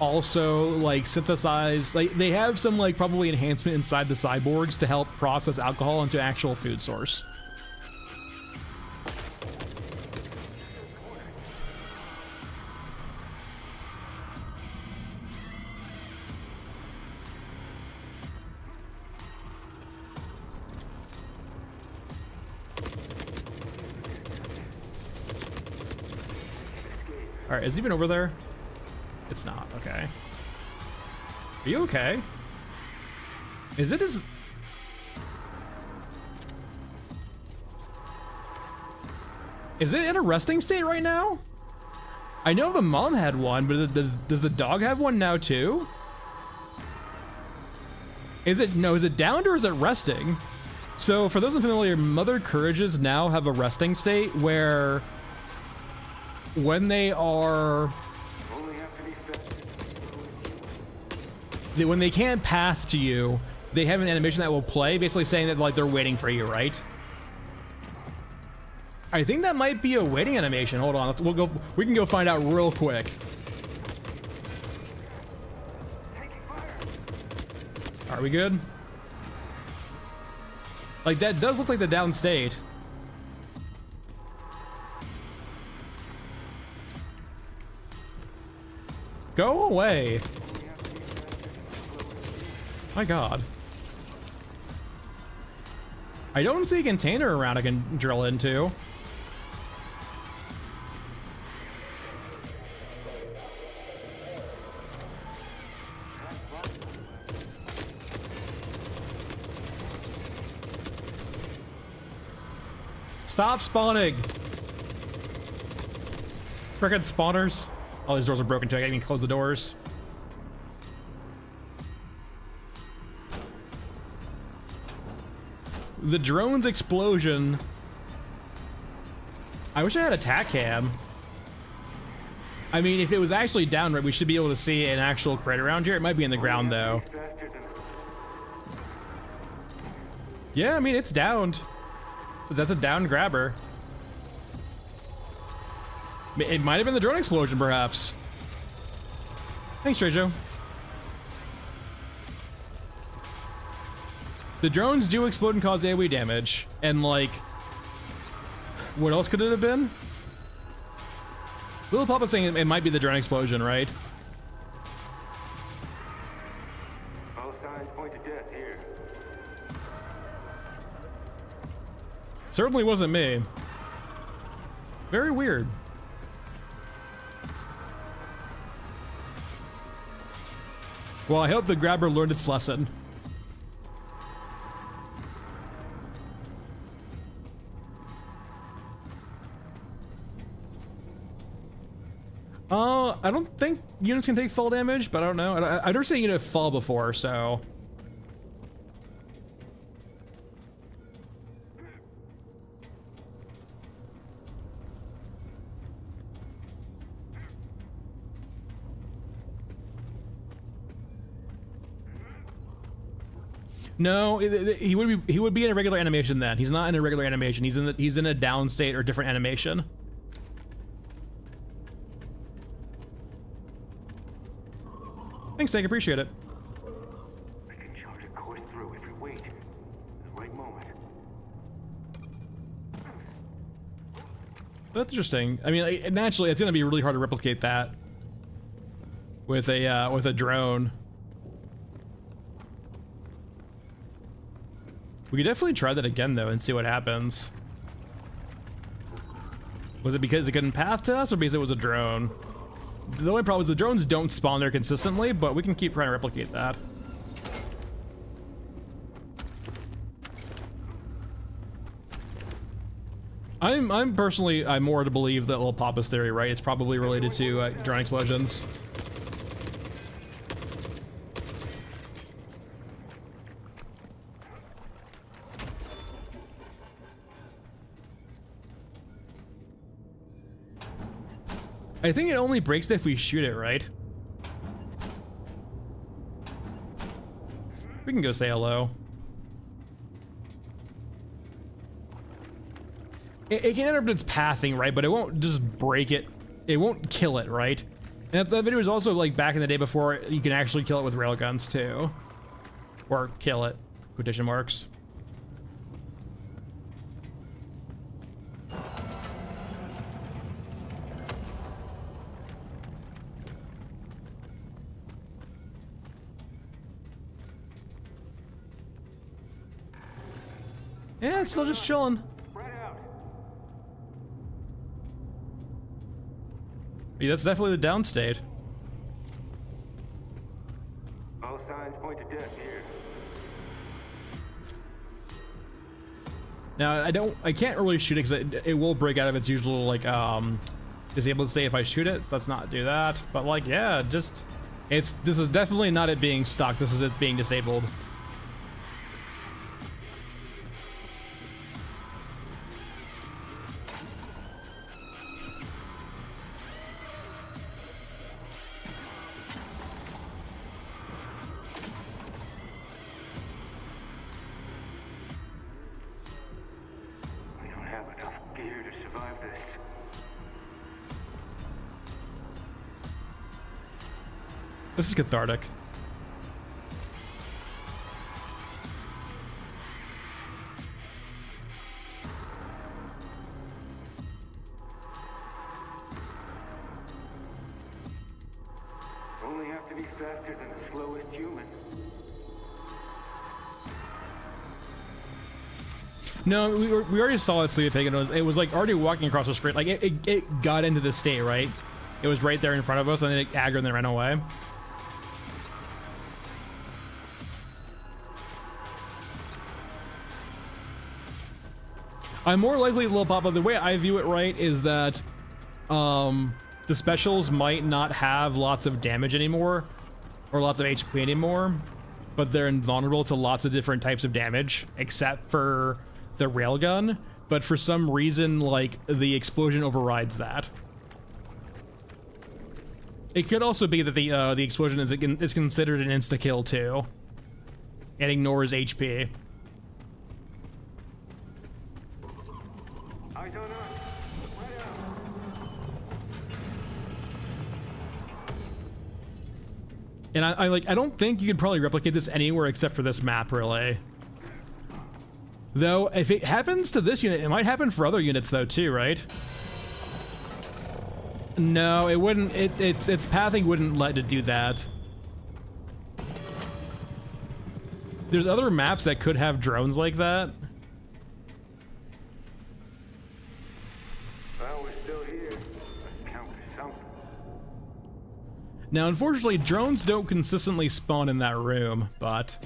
[SPEAKER 1] also like synthesize, like they have some like probably enhancement inside the cyborgs to help process alcohol into actual food source. All right, is he even over there? It's not, okay. Are you okay? Is it as... Is it in a resting state right now? I know the mom had one, but does the dog have one now too? Is it downed or is it resting? So for those unfamiliar, mother courages now have a resting state where when they are... when they can't path to you, they have an animation that will play, basically saying that like they're waiting for you, right? I think that might be a waiting animation. Hold on, we can go find out real quick. Are we good? Like that does look like the down state. Go away. My God. I don't see a container around I can drill into. Stop spawning. Frickin' spawners. All these doors are broken too. I can't even close the doors. The drone's explosion. I wish I had a tac cam. I mean, if it was actually down right, we should be able to see an actual crate around here. It might be in the ground though. Yeah, I mean, it's downed. But that's a downed grabber. It might have been the drone explosion, perhaps. Thanks, Trejo. The drones do explode and cause AoE damage, and like, what else could it have been? Little Papa saying it might be the drone explosion, right?
[SPEAKER 2] All signs point to death here.
[SPEAKER 1] Certainly wasn't me. Very weird. Well, I hope the grabber learned its lesson. I don't think units can take fall damage, but I don't know. I've never seen a unit fall before, so... No, he would be in a regular animation then. He's not in a regular animation. He's in a down state or different animation. Thanks, Tank. Appreciate it.
[SPEAKER 2] I can chart a course through if we wait. The right moment.
[SPEAKER 1] That's interesting. I mean, like, naturally, it's gonna be really hard to replicate that with a drone. We could definitely try that again though and see what happens. Was it because it couldn't path to us or because it was a drone? The only problem is the drones don't spawn there consistently, but we can keep trying to replicate that. I'm personally more to believe that little Papa's theory, right? It's probably related to drone explosions. I think it only breaks if we shoot it, right? We can go say hello. It can interrupt its pathing, right? But it won't just break it. It won't kill it, right? And that video was also like back in the day before you can actually kill it with railguns too. Or kill it, quotation marks. Yeah, it's still just chilling. Yeah, that's definitely the downstate.
[SPEAKER 2] All signs point to death here.
[SPEAKER 1] Now I can't really shoot it because it will break out of its usual like disable state if I shoot it. So let's not do that. But like yeah, this is definitely not it being stuck. This is it being disabled. This is cathartic.
[SPEAKER 2] Only have to be faster than the slowest human.
[SPEAKER 1] No, we already saw it sleeping. It was like already walking across the screen. Like it got into the state, right? It was right there in front of us, and then it aggroed and then ran away. I'm more likely, Lil Papa, the way I view it, right, is that the specials might not have lots of damage anymore, or lots of HP anymore, but they're invulnerable to lots of different types of damage, except for the railgun. But for some reason, like, the explosion overrides that. It could also be that the explosion is considered an insta-kill too. It ignores HP. And I don't think you could probably replicate this anywhere except for this map, really. Though, if it happens to this unit, it might happen for other units though too, right? No, it wouldn't. Its pathing wouldn't let it do that. There's other maps that could have drones like that.
[SPEAKER 2] Well, we're still here. Let's count for something.
[SPEAKER 1] Now, unfortunately, drones don't consistently spawn in that room, but...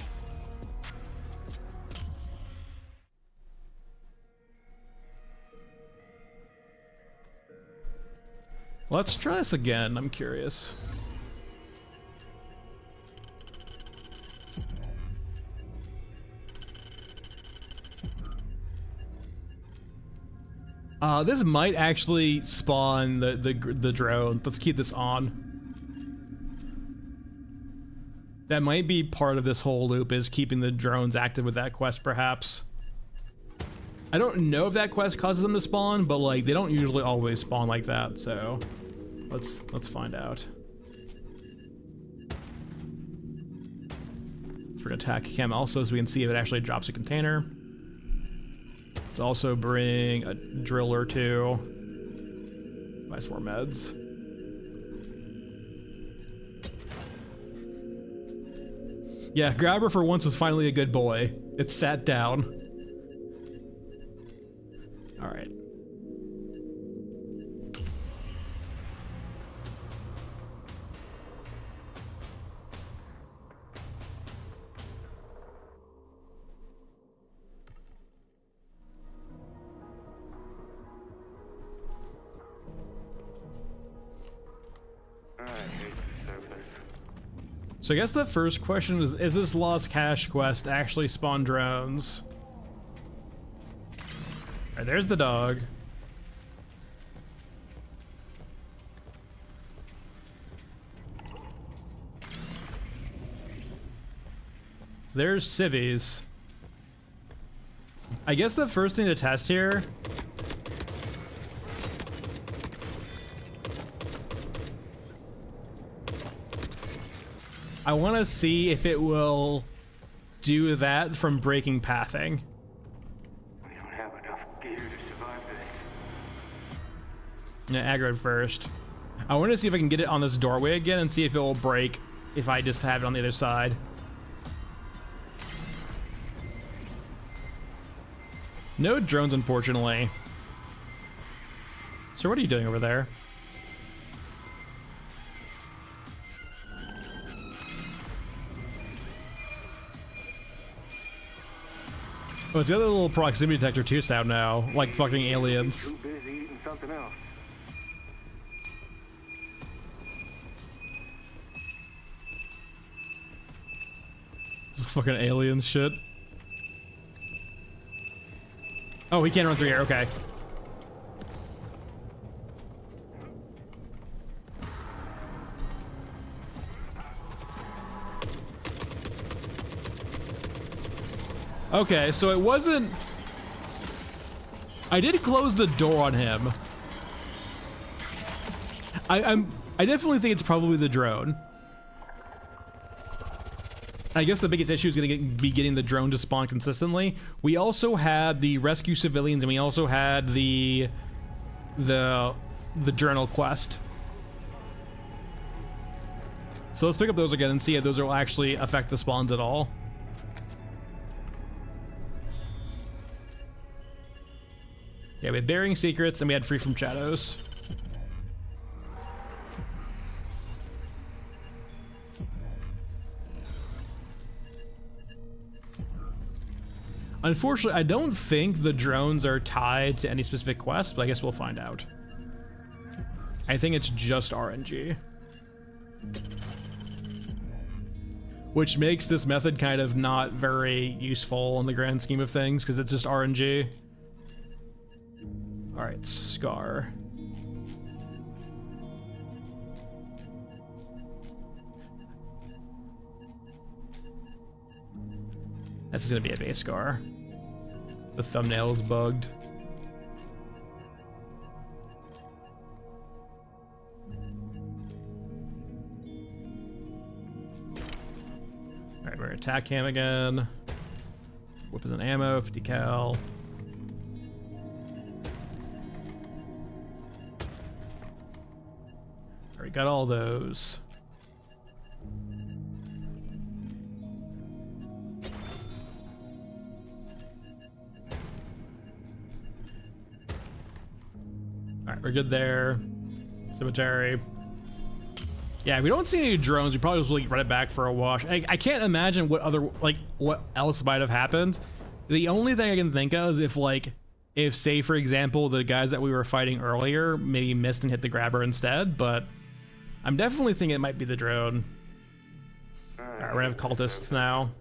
[SPEAKER 1] let's try this again, I'm curious. This might actually spawn the drone. Let's keep this on. That might be part of this whole loop, is keeping the drones active with that quest, perhaps. I don't know if that quest causes them to spawn, but like they don't usually always spawn like that, so let's find out. We're gonna attack chem also so we can see if it actually drops a container. Let's also bring a drill or two. Buy some more meds. Yeah, Grabber for once was finally a good boy. It sat down. Alright. So I guess the first question is this Lost Cache quest actually spawn drones? Alright, there's the dog. There's civvies. I guess the first thing to test here I want to see if it will do that from breaking pathing.
[SPEAKER 2] We don't have enough gear to survive this.
[SPEAKER 1] Yeah, aggro first. I want to see if I can get it on this doorway again and see if it will break if I just have it on the other side. No drones, unfortunately. So what are you doing over there? Oh, it's got a little proximity detector too sound now, like fucking aliens.
[SPEAKER 2] Too busy eating something else.
[SPEAKER 1] This is fucking aliens shit. Oh, he can't run through here, okay. Okay, so it wasn't... I did close the door on him. I definitely think it's probably the drone. I guess the biggest issue is going to be getting the drone to spawn consistently. We also had the rescue civilians, and we also had the journal quest. So let's pick up those again and see if those will actually affect the spawns at all. Yeah, we had Burying Secrets, and we had Free from Shadows. Unfortunately, I don't think the drones are tied to any specific quest, but I guess we'll find out. I think it's just RNG. Which makes this method kind of not very useful in the grand scheme of things, because it's just RNG. Alright, Scar. This is gonna be a base Scar. The thumbnail is bugged. Alright, we're gonna attack him again. Weapons and ammo, 50 cal. Alright, got all those. Alright, we're good there. Cemetery. Yeah, if we don't see any drones, we probably just like run it back for a wash. I can't imagine what other, like, what else might have happened. The only thing I can think of is if say, for example, the guys that we were fighting earlier maybe missed and hit the grabber instead, but I'm definitely thinking it might be the drone. Alright, we're gonna have cultists now.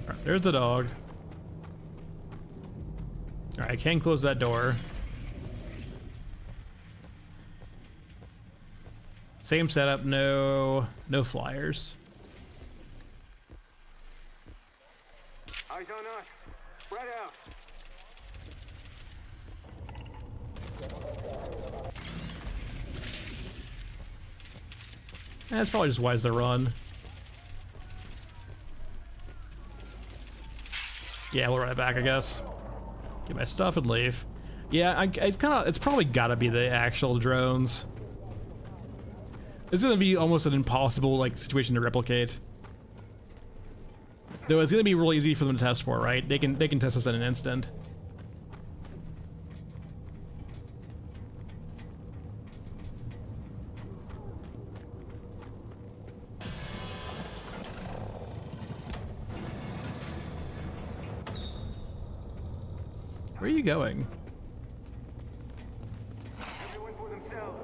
[SPEAKER 1] Alright, there's the dog. Alright, I can close that door. Same setup, no flyers.
[SPEAKER 2] Eyes on us. Spread out.
[SPEAKER 1] It's probably just wise to run. Yeah, we'll run it back, I guess. Get my stuff and leave. Yeah, it's probably gotta be the actual drones.
[SPEAKER 6] It's gonna be almost an impossible like situation to replicate. Though it's gonna be real easy for them to test for, right? They can test this in an instant. Where are you going?
[SPEAKER 2] Everyone for themselves.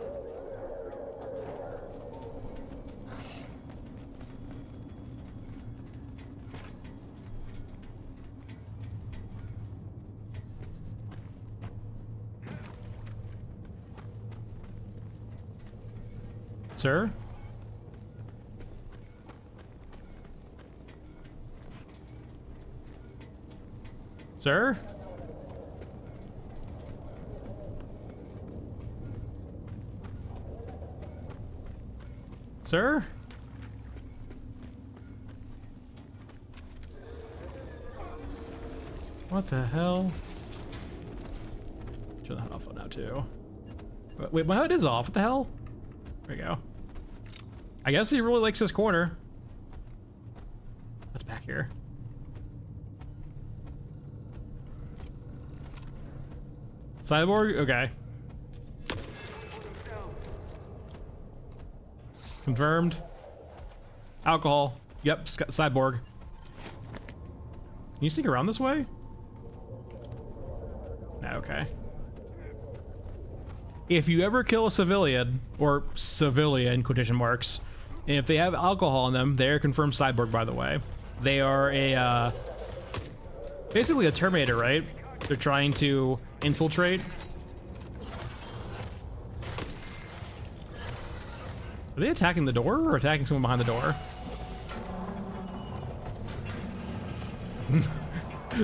[SPEAKER 6] Sir? Sir? Sir? What the hell? Turn the HUD off now too. Wait, my HUD is off. What the hell? There we go. I guess he really likes this corner. What's back here? Cyborg? Okay. Confirmed. Alcohol. Yep, Cyborg. Can you sneak around this way? No, okay. If you ever kill a civilian, or civilian quotation marks, and if they have alcohol in them, they are confirmed Cyborg, by the way. They are a, basically a Terminator, right? They're trying to infiltrate. Are they attacking the door or attacking someone behind the door?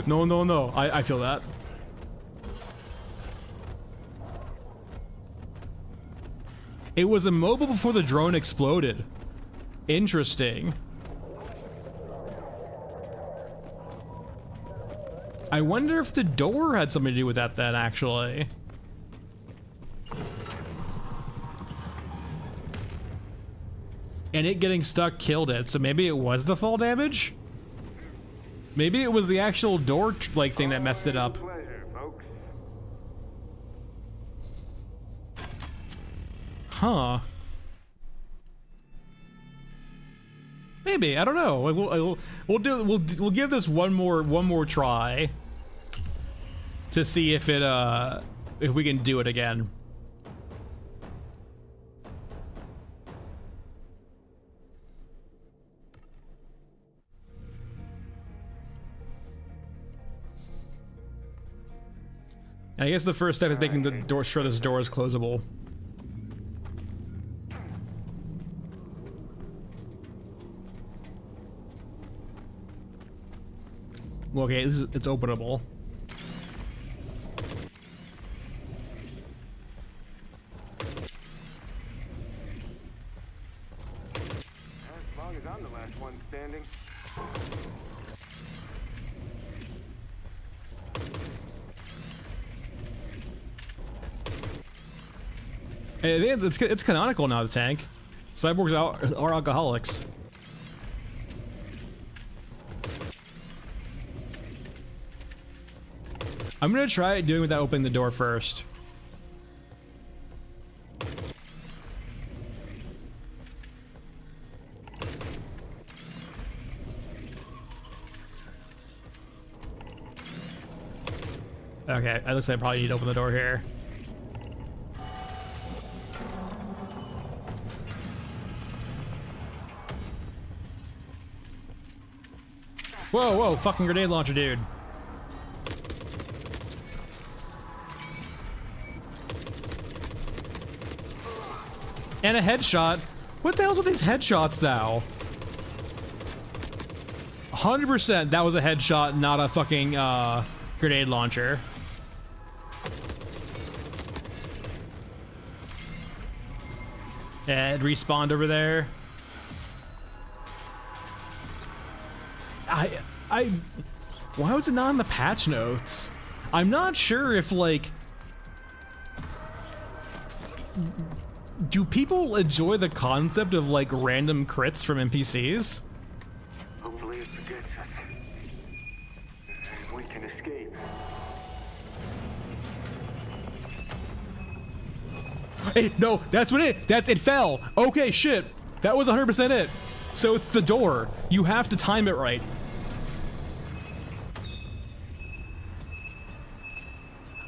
[SPEAKER 6] No, no, no. I feel that. It was immobile before the drone exploded. Interesting. I wonder if the door had something to do with that then, actually. And it getting stuck killed it, so maybe it was the fall damage? Maybe it was the actual door like thing that messed it up.
[SPEAKER 2] Pleasure, folks.
[SPEAKER 6] Huh. Maybe, I don't know. Like, we'll give this one more try to see if it if we can do it again. I guess the first step is making the door sure this door is closable. Well, okay, it's openable.
[SPEAKER 2] As long as I'm the last one standing.
[SPEAKER 6] I think it's canonical now, the tank. Cyborgs are alcoholics. I'm gonna try doing without opening the door first. Okay, it looks like I probably need to open the door here. Whoa, whoa, fucking grenade launcher, dude. And a headshot. What the hell's with these headshots now? 100% that was a headshot, not a fucking grenade launcher. Yeah, it respawned over there. Why was it not in the patch notes? I'm not sure if, like, Do people enjoy the concept of like random crits from NPCs?
[SPEAKER 2] Hopefully it forgets us. And we can escape.
[SPEAKER 6] Hey, no, that's what it fell. Okay, shit. That was 100% it. So it's the door. You have to time it right.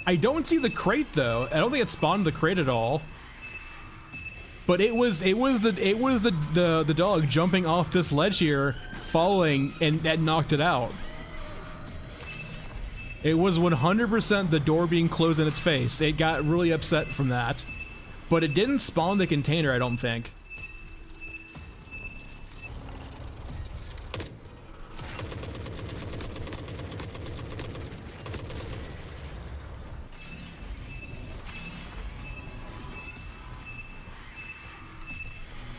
[SPEAKER 6] I don't see the crate though. I don't think it spawned the crate at all. But it was the dog jumping off this ledge here, falling, and that knocked it out. It was 100% the door being closed in its face. It got really upset from that. But it didn't spawn the container, I don't think.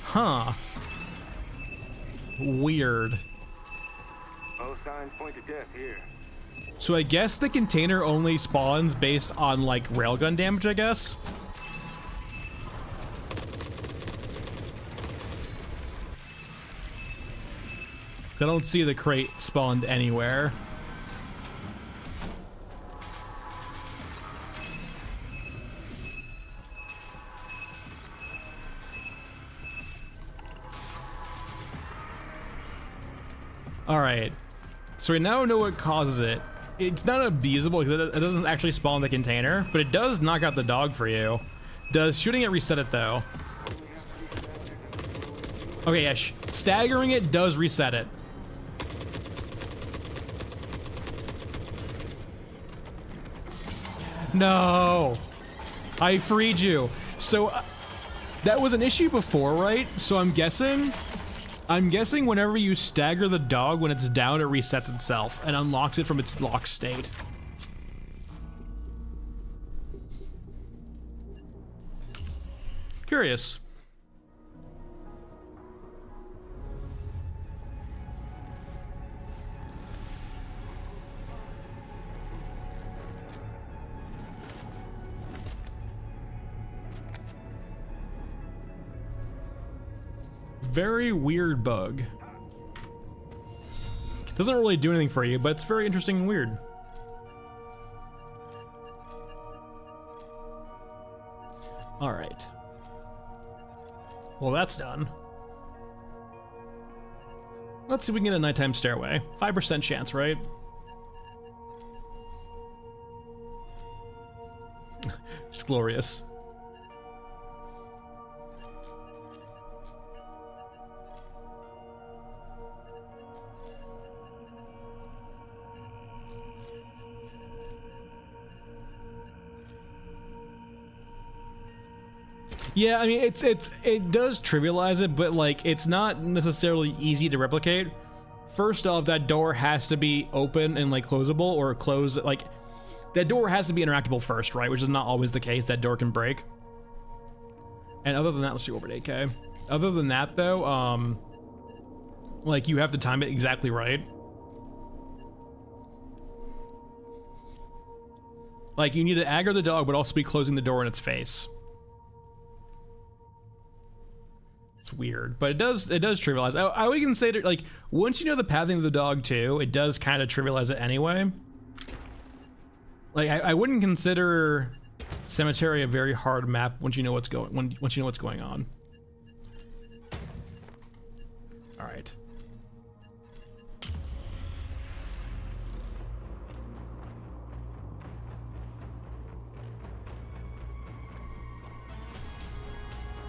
[SPEAKER 6] Huh. Weird.
[SPEAKER 2] All signs point to death here.
[SPEAKER 6] So I guess the container only spawns based on like railgun damage, I guess. I don't see the crate spawned anywhere. All right, so we now know what causes it. It's not abusable because it doesn't actually spawn the container, but it does knock out the dog for you. Does shooting it reset it though? Okay, yeah, staggering it does reset it. No, I freed you. So that was an issue before, right? So I'm guessing whenever you stagger the dog, when it's down, it resets itself and unlocks it from its lock state. Curious. Very weird bug. Doesn't really do anything for you, but it's very interesting and weird. All right. Well, that's done. Let's see if we can get a nighttime stairway. 5% chance, right? It's glorious. Yeah, I mean, it does trivialize it, but like, it's not necessarily easy to replicate. First off, that door has to be open and like closable, or close, like, that door has to be interactable first, right? Which is not always the case. That door can break. And other than that, let's do over at 8K. Other than that though, like, you have to time it exactly right. Like, you need to aggro the dog, but also be closing the door in its face. It's weird, but it does trivialize. I would even say that, like, once you know the pathing of the dog too, it does kind of trivialize it anyway. Like, I wouldn't consider Cemetery a very hard map once you know what's going on. All right.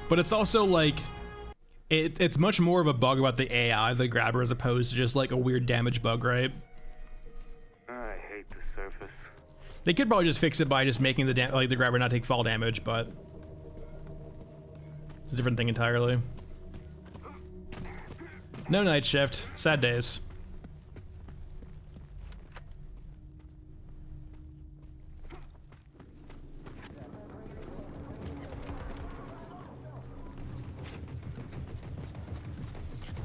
[SPEAKER 6] But it's also like, it's much more of a bug about the AI, the grabber, as opposed to just like a weird damage bug, right?
[SPEAKER 2] I hate the surface.
[SPEAKER 6] They could probably just fix it by just making the grabber not take fall damage, but it's a different thing entirely. No night shift, sad days.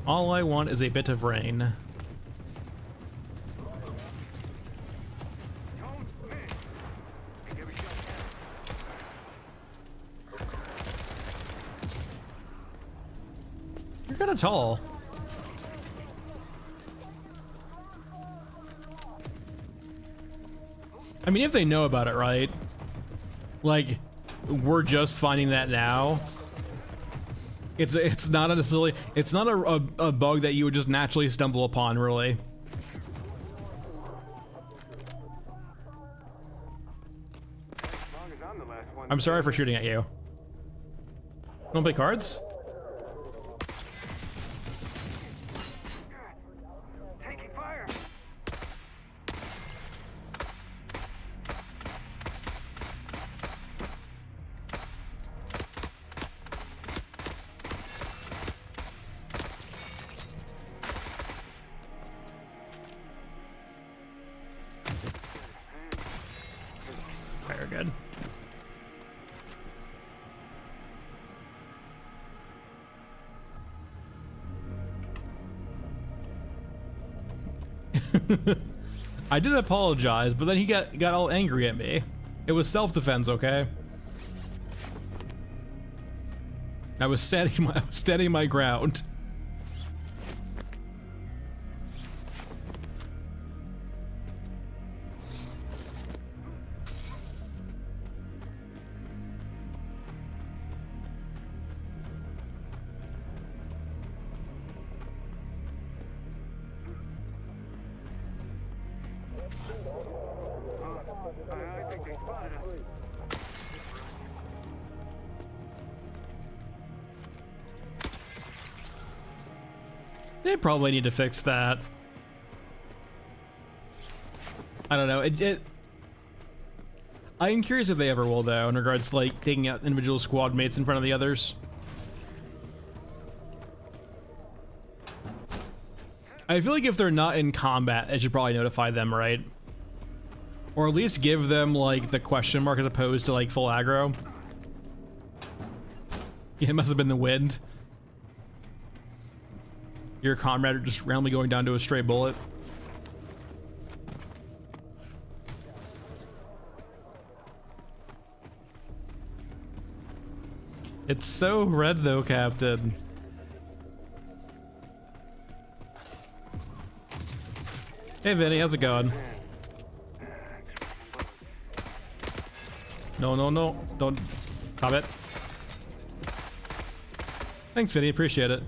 [SPEAKER 6] All I want is a bit of rain. You're kind of tall. I mean, if they know about it, right? Like, we're just finding that now. It's not necessarily, it's not a bug that you would just naturally stumble upon, really. I'm sorry for shooting at you. Wanna play cards?
[SPEAKER 2] Taking fire.
[SPEAKER 6] Very good. I did apologize, but then he got all angry at me. It was self-defense, okay? I was standing my ground.
[SPEAKER 2] I think they spotted us.
[SPEAKER 6] They probably need to fix that. I don't know. I'm curious if they ever will, though, in regards to like taking out individual squad mates in front of the others. I feel like if they're not in combat, I should probably notify them, right? Or at least give them like the question mark as opposed to like full aggro. Yeah, it must have been the wind. Your comrade just randomly going down to a stray bullet. It's so red though, Captain. Hey Vinny, how's it going? No, no, no, don't stop it. Thanks Vinny, appreciate it.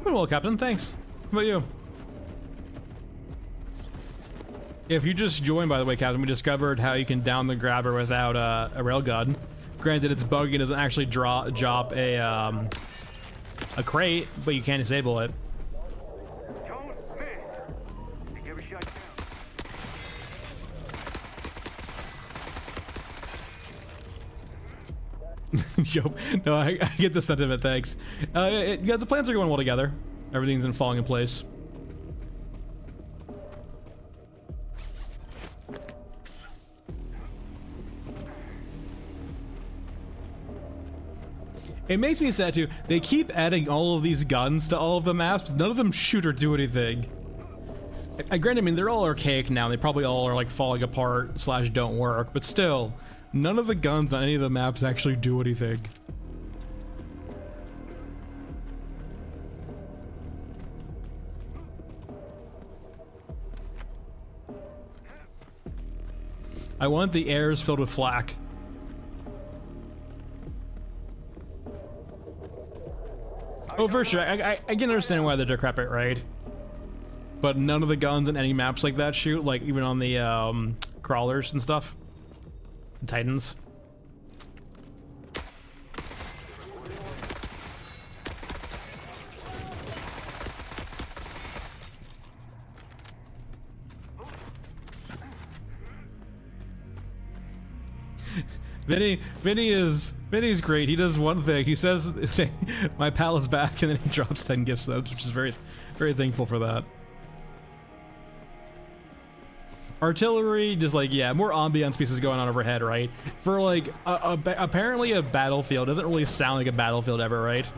[SPEAKER 6] Well, Captain, thanks. How about you? If you just joined, by the way, Captain, we discovered how you can down the grabber without a railgun. Granted, it's buggy and doesn't actually drop a crate, but you can disable it.
[SPEAKER 2] Don't miss. Think every shot counts.
[SPEAKER 6] Yo, no, I get the sentiment, thanks. Yeah, the plans are going well together. Everything's falling in place. It makes me sad too. They keep adding all of these guns to all of the maps. None of them shoot or do anything. Granted, I mean, they're all archaic now. They probably all are like falling apart / don't work, but still, none of the guns on any of the maps actually do anything. I want the airs filled with flak. Oh, for sure. I can understand why they're decrepit, right? But none of the guns in any maps like that shoot, like even on the crawlers and stuff. The Titans. Vinny's great. He does one thing. He says, "My pal is back," and then he drops 10 gift subs, which is very, very thankful for that. Artillery, just like, yeah, more ambiance pieces going on overhead, right? For like apparently a battlefield doesn't really sound like a battlefield ever, right?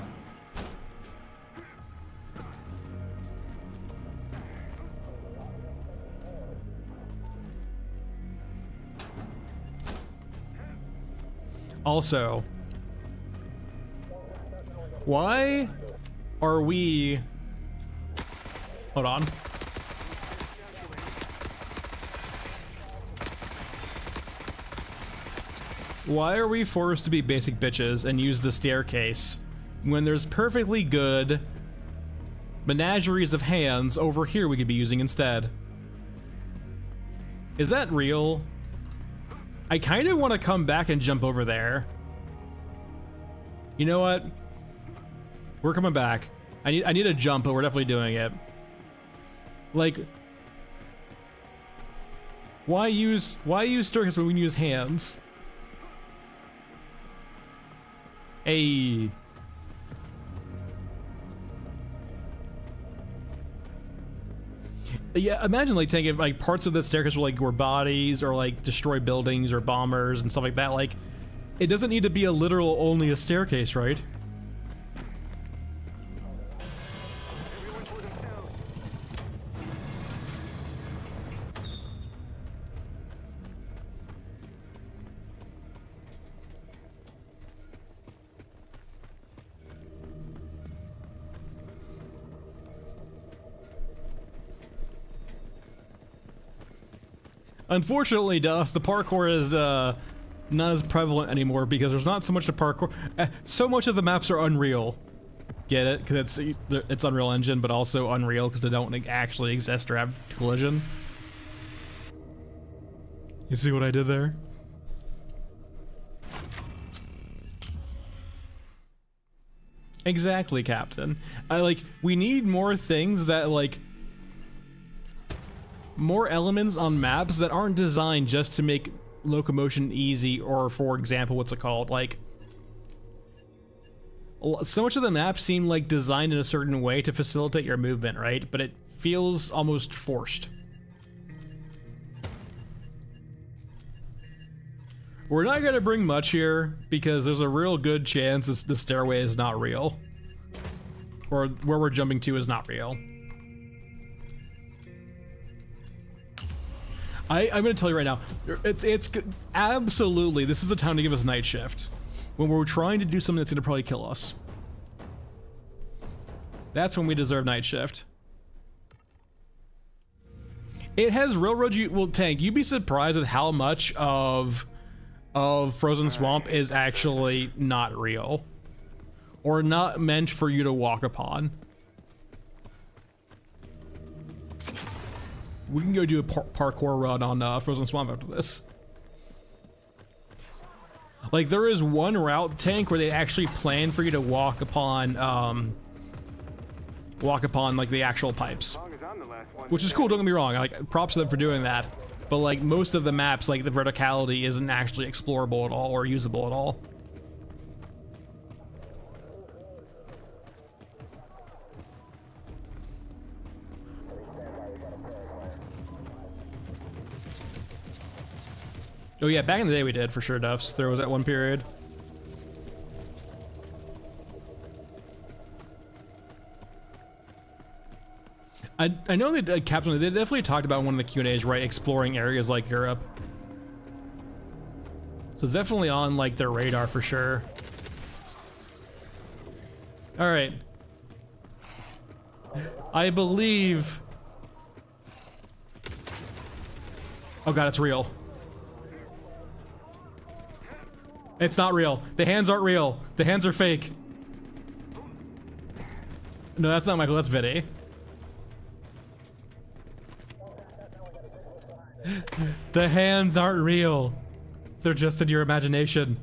[SPEAKER 6] Also, why are we... Hold on. Why are we forced to be basic bitches and use the staircase when there's perfectly good menageries of hands over here we could be using instead? Is that real? I kind of want to come back and jump over there. You know what? We're coming back. I need a jump, but we're definitely doing it. Like, why use staircase when we can use hands? Hey. Yeah, imagine like taking like parts of the staircase were bodies or like destroy buildings or bombers and stuff like that. Like, it doesn't need to be a literal only a staircase, right? Unfortunately to us, the parkour is not as prevalent anymore because there's not so much to parkour. So much of the maps are Unreal. Get it? Because it's Unreal Engine, but also Unreal because they don't actually exist or have collision. You see what I did there? Exactly, Captain. We need more things that, like, more elements on maps that aren't designed just to make locomotion easy, or, for example, what's it called? Like, so much of the maps seem like designed in a certain way to facilitate your movement, right? But it feels almost forced. We're not gonna bring much here because there's a real good chance the stairway is not real. Or where we're jumping to is not real. I'm gonna tell you right now, it's absolutely, this is the time to give us night shift. When we're trying to do something that's gonna probably kill us. That's when we deserve night shift. It has railroad Tank, you'd be surprised with how much of Frozen Swamp is actually not real. Or not meant for you to walk upon. We can go do a parkour run on Frozen Swamp after this. Like, there is one route, Tank, where they actually plan for you to walk upon like the actual pipes. Which is cool, don't get me wrong, like, props to them for doing that. But like, most of the maps, like, the verticality isn't actually explorable at all or usable at all. Oh yeah, back in the day we did, for sure, Duffs. There was that one period. I know that Captain, they definitely talked about in one of the Q&As, right, exploring areas like Europe. So it's definitely on, like, their radar for sure. Alright. I believe... Oh god, it's real. It's not real. The hands aren't real. The hands are fake. No, that's not Michael, that's Vinny. The hands aren't real. They're just in your imagination.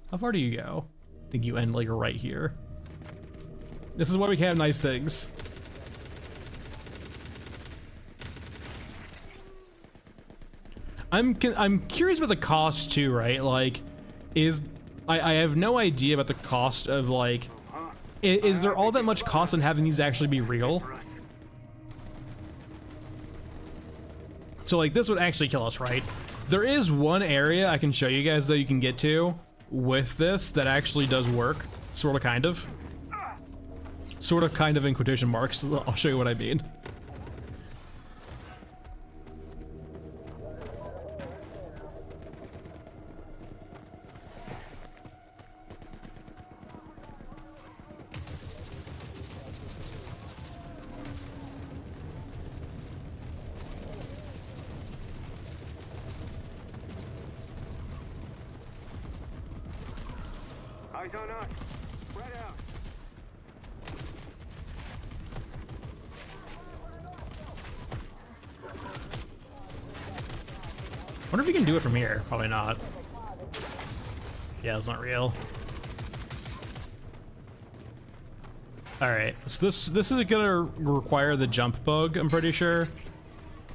[SPEAKER 6] How far do you go? I think you end like right here. This is why we can't have nice things. I'm curious about the cost too, right? Like, I have no idea about the cost of, like, is there all that much cost in having these actually be real? So like, this would actually kill us, right? There is one area I can show you guys though you can get to with this that actually does work, sort of, kind of. Sort of, kind of in quotation marks. I'll show you what I mean.
[SPEAKER 2] Eyes on us. Spread out.
[SPEAKER 6] Wonder if you can do it from here. Probably not. Yeah, it's not real. All right, so this is gonna require the jump bug, I'm pretty sure.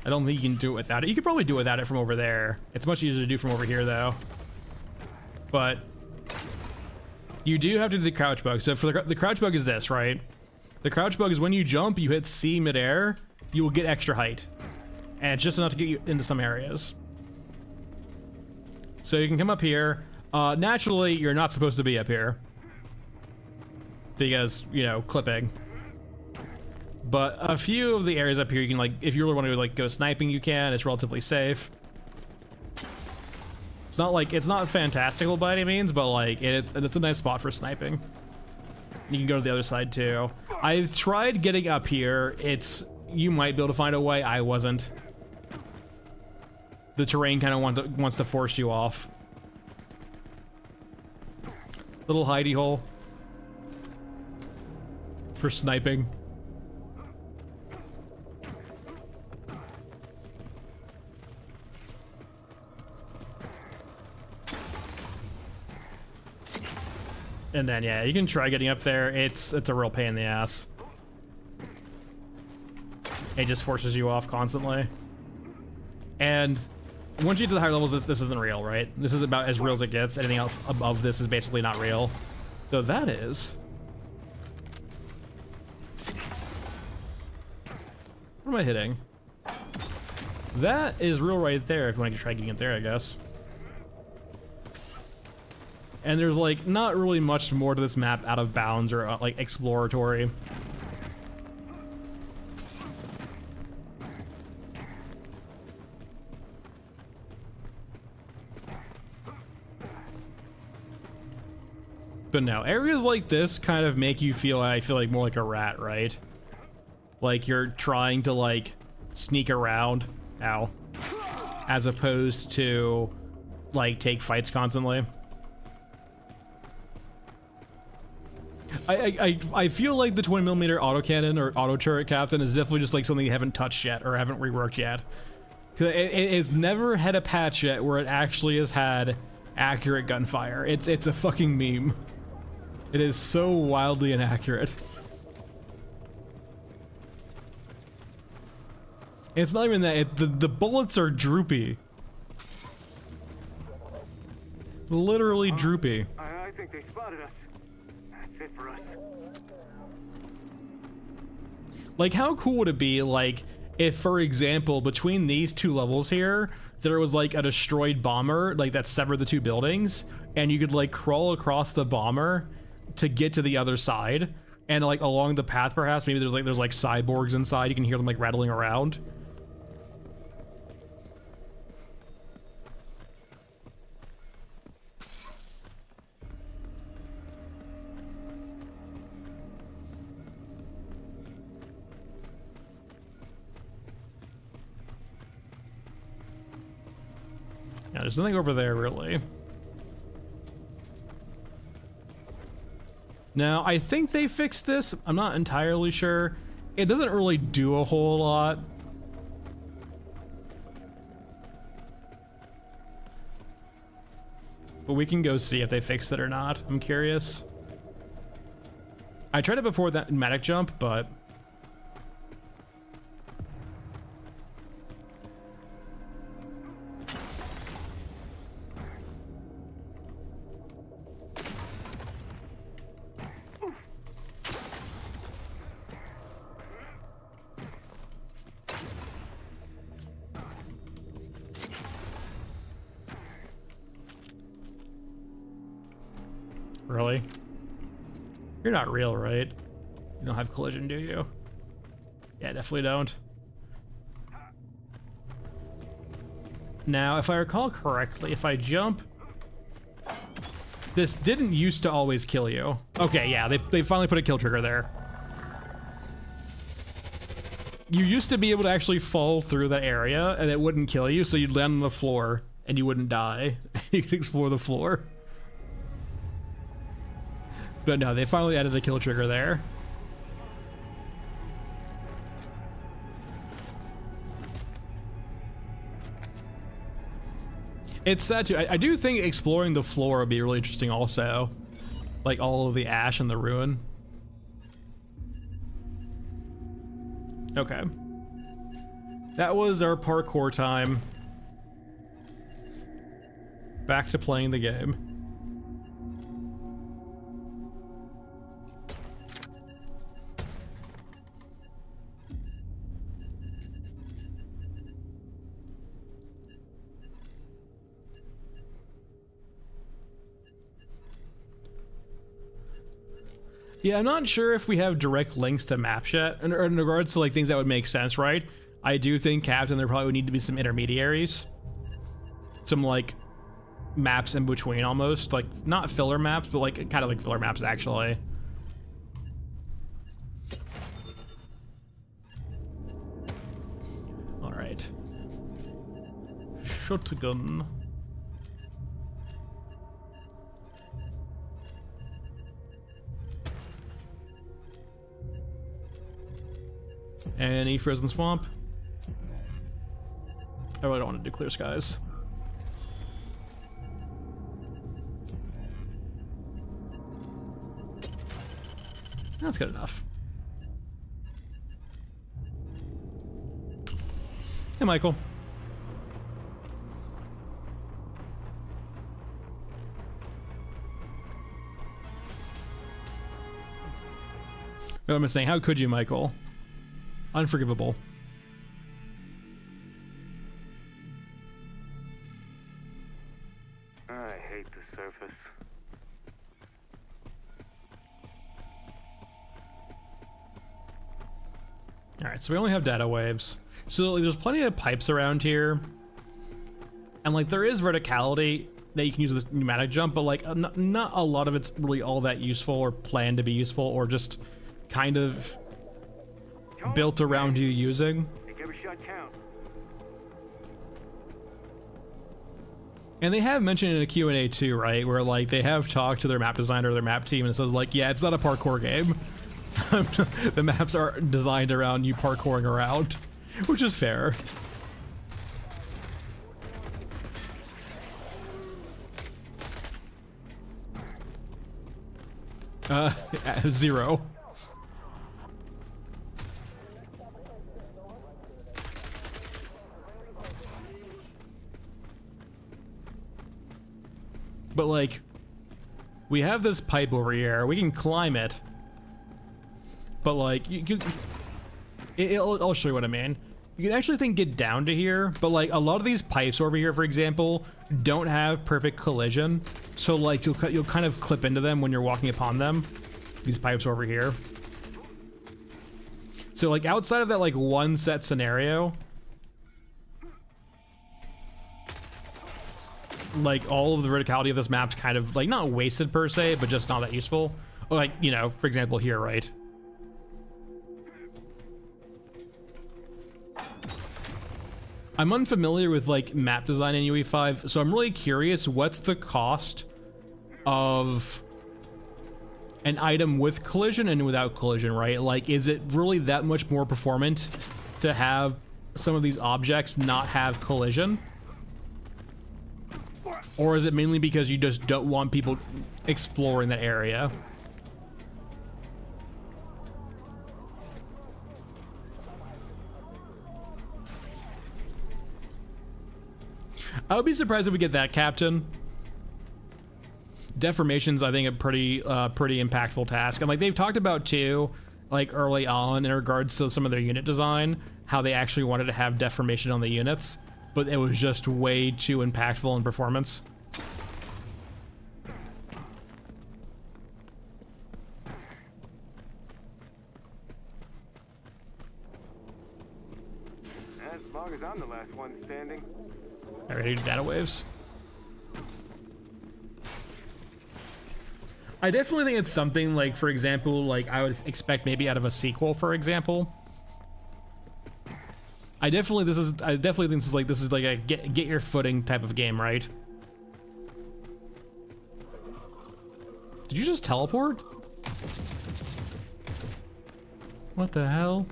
[SPEAKER 6] I don't think you can do it without it. You could probably do it without it from over there. It's much easier to do from over here though. But you do have to do the crouch bug. So for the crouch bug is this, right? The crouch bug is when you jump, you hit C midair, you will get extra height. And it's just enough to get you into some areas. So you can come up here. Naturally, you're not supposed to be up here. Because, you know, clipping. But a few of the areas up here, you can, like, if you really want to, like, go sniping, you can. It's relatively safe. It's not, like, it's not fantastical by any means, but, like, it's a nice spot for sniping. You can go to the other side, too. I've tried getting up here. You might be able to find a way. I wasn't. The terrain kind of wants to force you off. Little hidey hole. For sniping. And then, yeah, you can try getting up there. It's a real pain in the ass. It just forces you off constantly. And once you get to the higher levels, this isn't real, right? This is about as real as it gets. Anything else above this is basically not real. Though that is... What am I hitting? That is real right there if you want to try getting up there, I guess. And there's, like, not really much more to this map out of bounds or, like, exploratory. But no, areas like this kind of make you feel, I feel like, more like a rat, right? Like you're trying to, like, sneak around, ow, as opposed to, like, take fights constantly. I feel like the 20mm autocannon or auto turret captain is definitely just like something you haven't touched yet or haven't reworked yet. Cause it's never had a patch yet where it actually has had accurate gunfire. It's a fucking meme. It is so wildly inaccurate. It's not even that, the bullets are droopy. Literally droopy.
[SPEAKER 2] I think they spotted us. That's it for us.
[SPEAKER 6] Like, how cool would it be, like, if, for example, between these two levels here, there was, like, a destroyed bomber, like, that severed the two buildings, and you could, like, crawl across the bomber to get to the other side, and, like, along the path, perhaps, maybe there's like cyborgs inside, you can hear them, like, rattling around. Yeah, there's nothing over there, really. Now, I think they fixed this. I'm not entirely sure. It doesn't really do a whole lot. But we can go see if they fixed it or not. I'm curious. I tried it before that medic jump, but... Really? You're not real, right? You don't have collision, do you? Yeah, definitely don't. Now, if I recall correctly, if I jump... This didn't used to always kill you. Okay, yeah, they finally put a kill trigger there. You used to be able to actually fall through that area and it wouldn't kill you, so you'd land on the floor and you wouldn't die. You could explore the floor. But no, they finally added a kill trigger there. It's sad too. I do think exploring the floor would be really interesting also. Like all of the ash and the ruin. Okay. That was our parkour time. Back to playing the game. Yeah, I'm not sure if we have direct links to maps yet, in regards to like things that would make sense, right? I do think, Captain, there probably would need to be some intermediaries. Some like maps in between almost, like not filler maps, but like kind of like filler maps actually. All right. Shotgun. Any frozen swamp? I really don't want to do clear skies. That's good enough. Hey, Michael. What am I saying? How could you, Michael? Unforgivable.
[SPEAKER 2] I hate the surface.
[SPEAKER 6] Alright, so we only have data waves. So like, there's plenty of pipes around here. And like there is verticality that you can use with this pneumatic jump, but like not a lot of it's really all that useful or planned to be useful or just kind of built around you using.
[SPEAKER 2] Make every shot count.
[SPEAKER 6] And they have mentioned in a Q&A too, right? Where like they have talked to their map designer or their map team and it says like, yeah, it's not a parkour game. The maps are designed around you parkouring around, which is fair. Zero. But like, we have this pipe over here. We can climb it. But like, I'll show you what I mean. You can actually get down to here, but like a lot of these pipes over here, for example, don't have perfect collision. So like you'll kind of clip into them when you're walking upon them. These pipes over here. So like outside of that like one set scenario, like all of the verticality of this map's kind of like not wasted per se, but just not that useful. Like, you know, for example here, right? I'm unfamiliar with like map design in UE5, so I'm really curious what's the cost of an item with collision and without collision, right? Like, is it really that much more performant to have some of these objects not have collision? Or is it mainly because you just don't want people exploring that area? I would be surprised if we get that, Captain. Deformation's, I think, a pretty impactful task. And like they've talked about too, like early on in regards to some of their unit design, how they actually wanted to have deformation on the units, but it was just way too impactful in performance.
[SPEAKER 2] As long as I'm the last one standing.
[SPEAKER 6] All right, data waves. I definitely think it's something like, for example, like I would expect maybe out of a sequel, for example. I definitely think this is like a get your footing type of game, right? Did you just teleport? What the hell?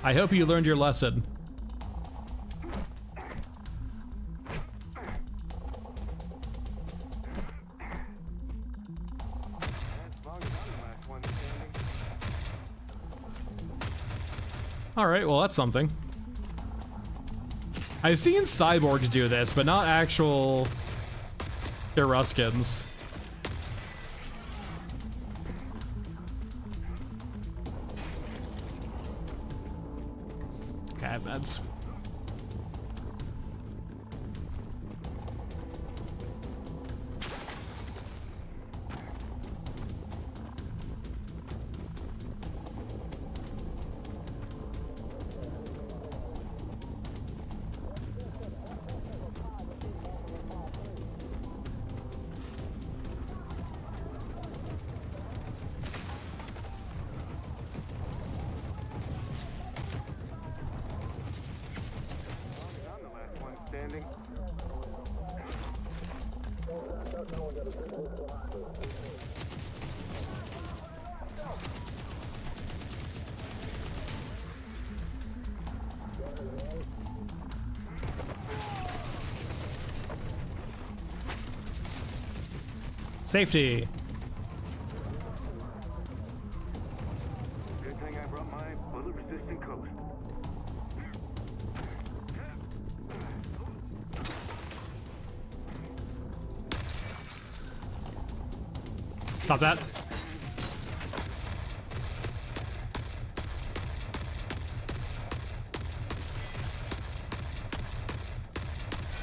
[SPEAKER 6] I hope you learned your lesson. All right, well, that's something. I've seen cyborgs do this, but not actual Eruskins. Okay, meds. Safety.
[SPEAKER 2] Good thing I brought my bullet-resistant coat.
[SPEAKER 6] Stop that.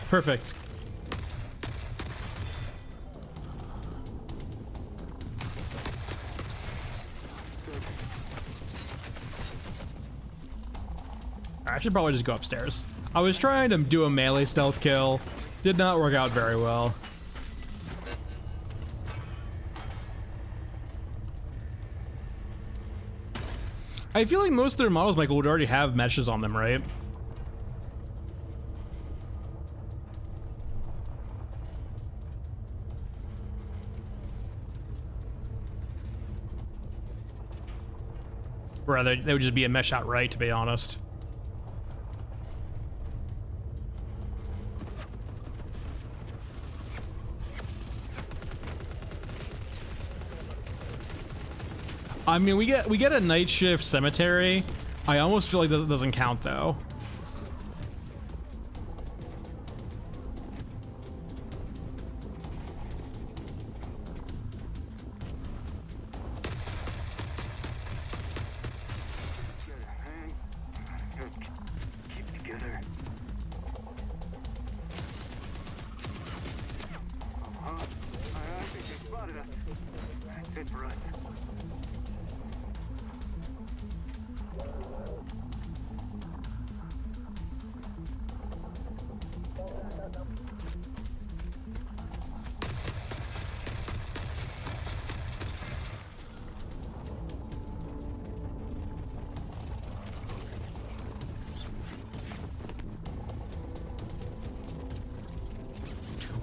[SPEAKER 6] Perfect. I should probably just go upstairs. I was trying to do a melee stealth kill. Did not work out very well. I feel like most of their models, Michael, would already have meshes on them, right? Rather, they would just be a mesh outright, to be honest. I mean, we get a night shift cemetery. I almost feel like that doesn't count though.
[SPEAKER 2] Keep it together. I think they spotted us. That's it for us.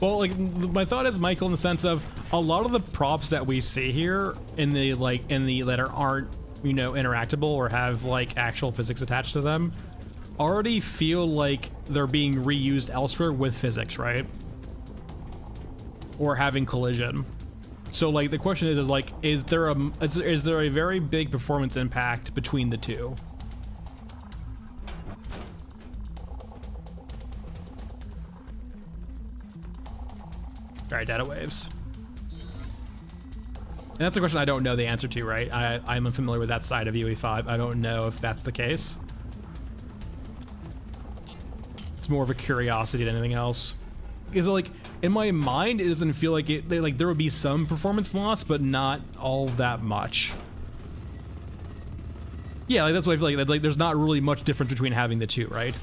[SPEAKER 6] Well, like, my thought is, Michael, in the sense of a lot of the props that we see here in the that aren't, you know, interactable or have like actual physics attached to them already feel like they're being reused elsewhere with physics, right? Or having collision. So like the question is like, is there a very big performance impact between the two? All right, data waves. And that's a question I don't know the answer to, right? I'm unfamiliar with that side of UE5. I don't know if that's the case. It's more of a curiosity than anything else. Because like, in my mind, it doesn't feel like there would be some performance loss, but not all that much. Yeah, like that's what I feel like there's not really much difference between having the two, right?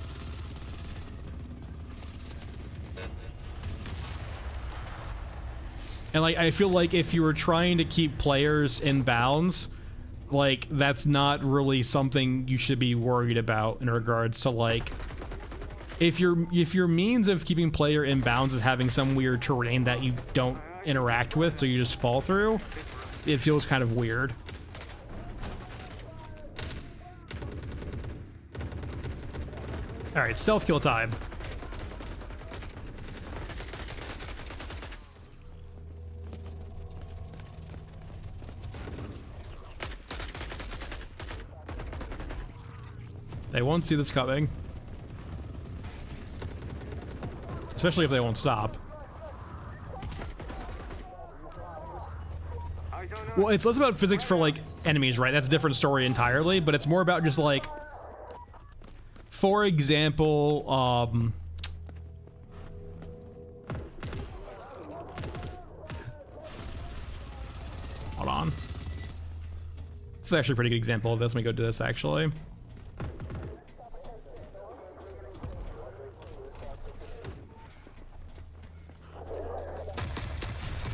[SPEAKER 6] And like, I feel like if you were trying to keep players in bounds, like that's not really something you should be worried about in regards to like, if your means of keeping player in bounds is having some weird terrain that you don't interact with, so you just fall through, it feels kind of weird. All right, stealth kill time. They won't see this coming. Especially if they won't stop. Well, it's less about physics for, like, enemies, right? That's a different story entirely, but it's more about just, like... For example, hold on. This is actually a pretty good example of this. Let me go do this, actually.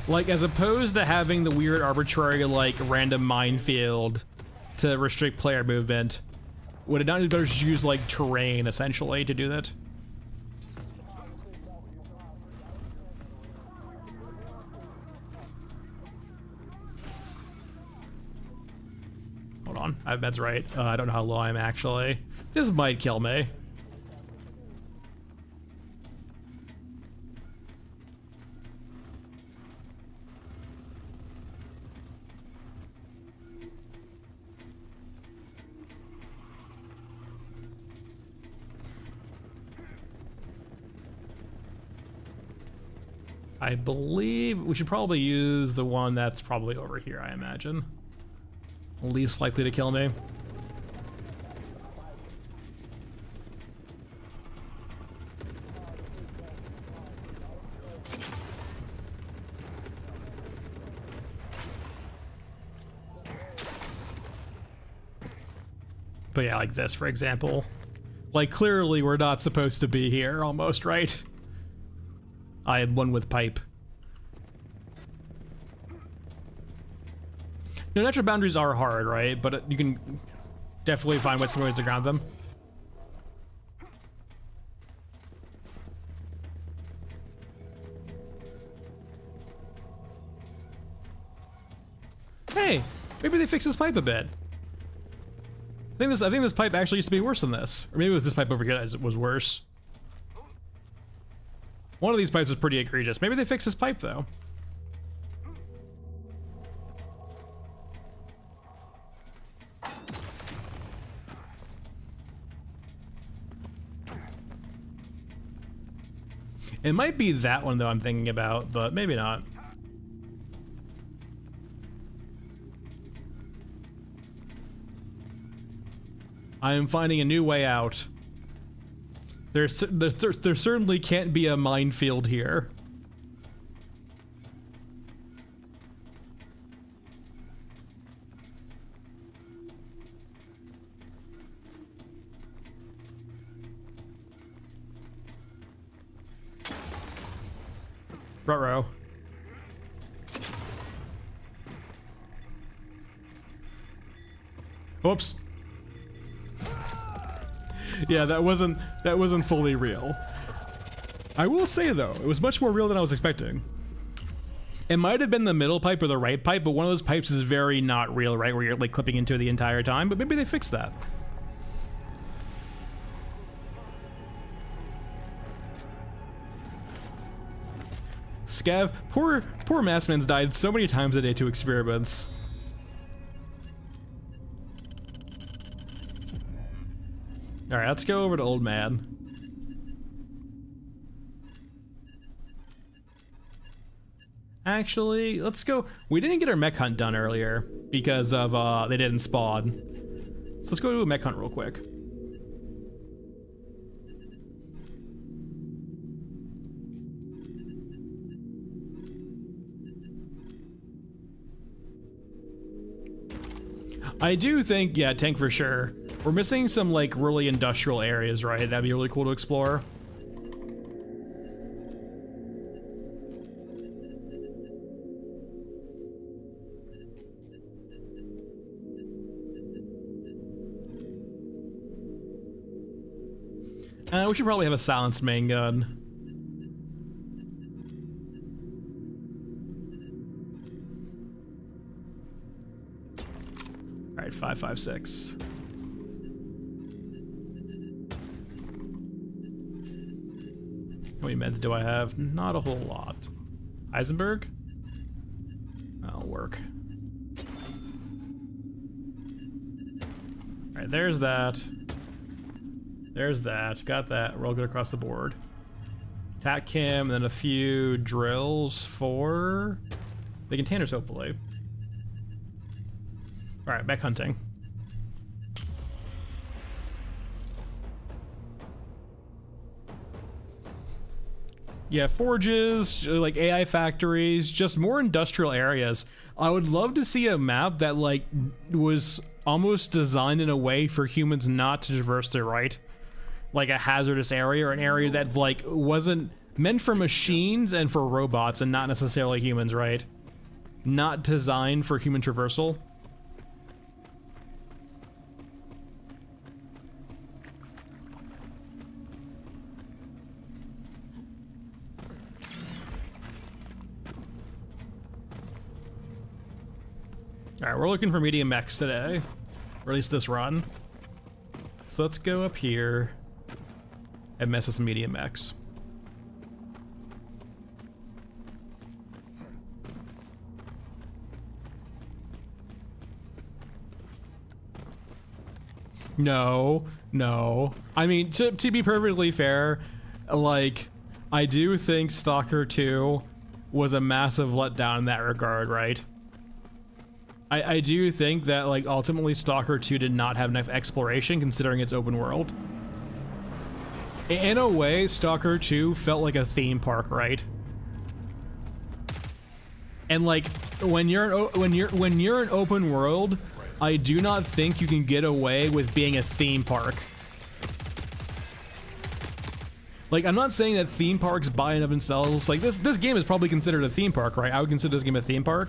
[SPEAKER 6] Like, as opposed to having the weird arbitrary, like, random minefield to restrict player movement, would it not be better to use, like, terrain, essentially, to do that? Hold on, I have meds right. I don't know how low I am, actually. This might kill me. I believe we should probably use the one that's probably over here, I imagine. Least likely to kill me. But yeah, like this, for example. Like, clearly we're not supposed to be here, almost, right? I had one with pipe. No, natural boundaries are hard, right? But you can definitely find ways to ground them. Hey, maybe they fixed this pipe a bit. I think this pipe actually used to be worse than this. Or maybe it was this pipe over here that was worse. One of these pipes is pretty egregious. Maybe they fixed this pipe, though. It might be that one, though, I'm thinking about, but maybe not. I am finding a new way out. There certainly can't be a minefield here. Ruh-roh. Oops. Yeah, that wasn't fully real. I will say though, it was much more real than I was expecting. It might have been the middle pipe or the right pipe, but one of those pipes is very not real, right? Where you're like clipping into it the entire time, but maybe they fixed that. Scav, poor Massman's died so many times a day to experiments. All right, let's go over to Old Man. Actually, let's go. We didn't get our mech hunt done earlier because of they didn't spawn. So let's go do a mech hunt real quick. I do think, yeah, tank for sure. We're missing some, like, really industrial areas, right? That'd be really cool to explore. We should probably have a silenced main gun. right, 556. How many meds do I have? Not a whole lot. Heisenberg? That'll work. Alright, there's that. There's that. Got that. We're all good across the board. Tac cam, and then a few drills for the containers, hopefully. Alright, back hunting. Yeah, forges, like AI factories, just more industrial areas. I would love to see a map that like was almost designed in a way for humans not to traverse through, right? Like a hazardous area or an area that like wasn't meant for machines and for robots and not necessarily humans, right? Not designed for human traversal. Alright, we're looking for medium mechs today. Or at least this run. So let's go up here and mess with some medium mechs. No, no. I mean, to be perfectly fair, like, I do think Stalker 2 was a massive letdown in that regard, right? I do think that, like, ultimately Stalker 2 did not have enough exploration considering its open world. In a way, Stalker 2 felt like a theme park, right? And like, when you're an open world, I do not think you can get away with being a theme park. Like, I'm not saying that theme parks by and of themselves, like this game is probably considered a theme park, right? I would consider this game a theme park.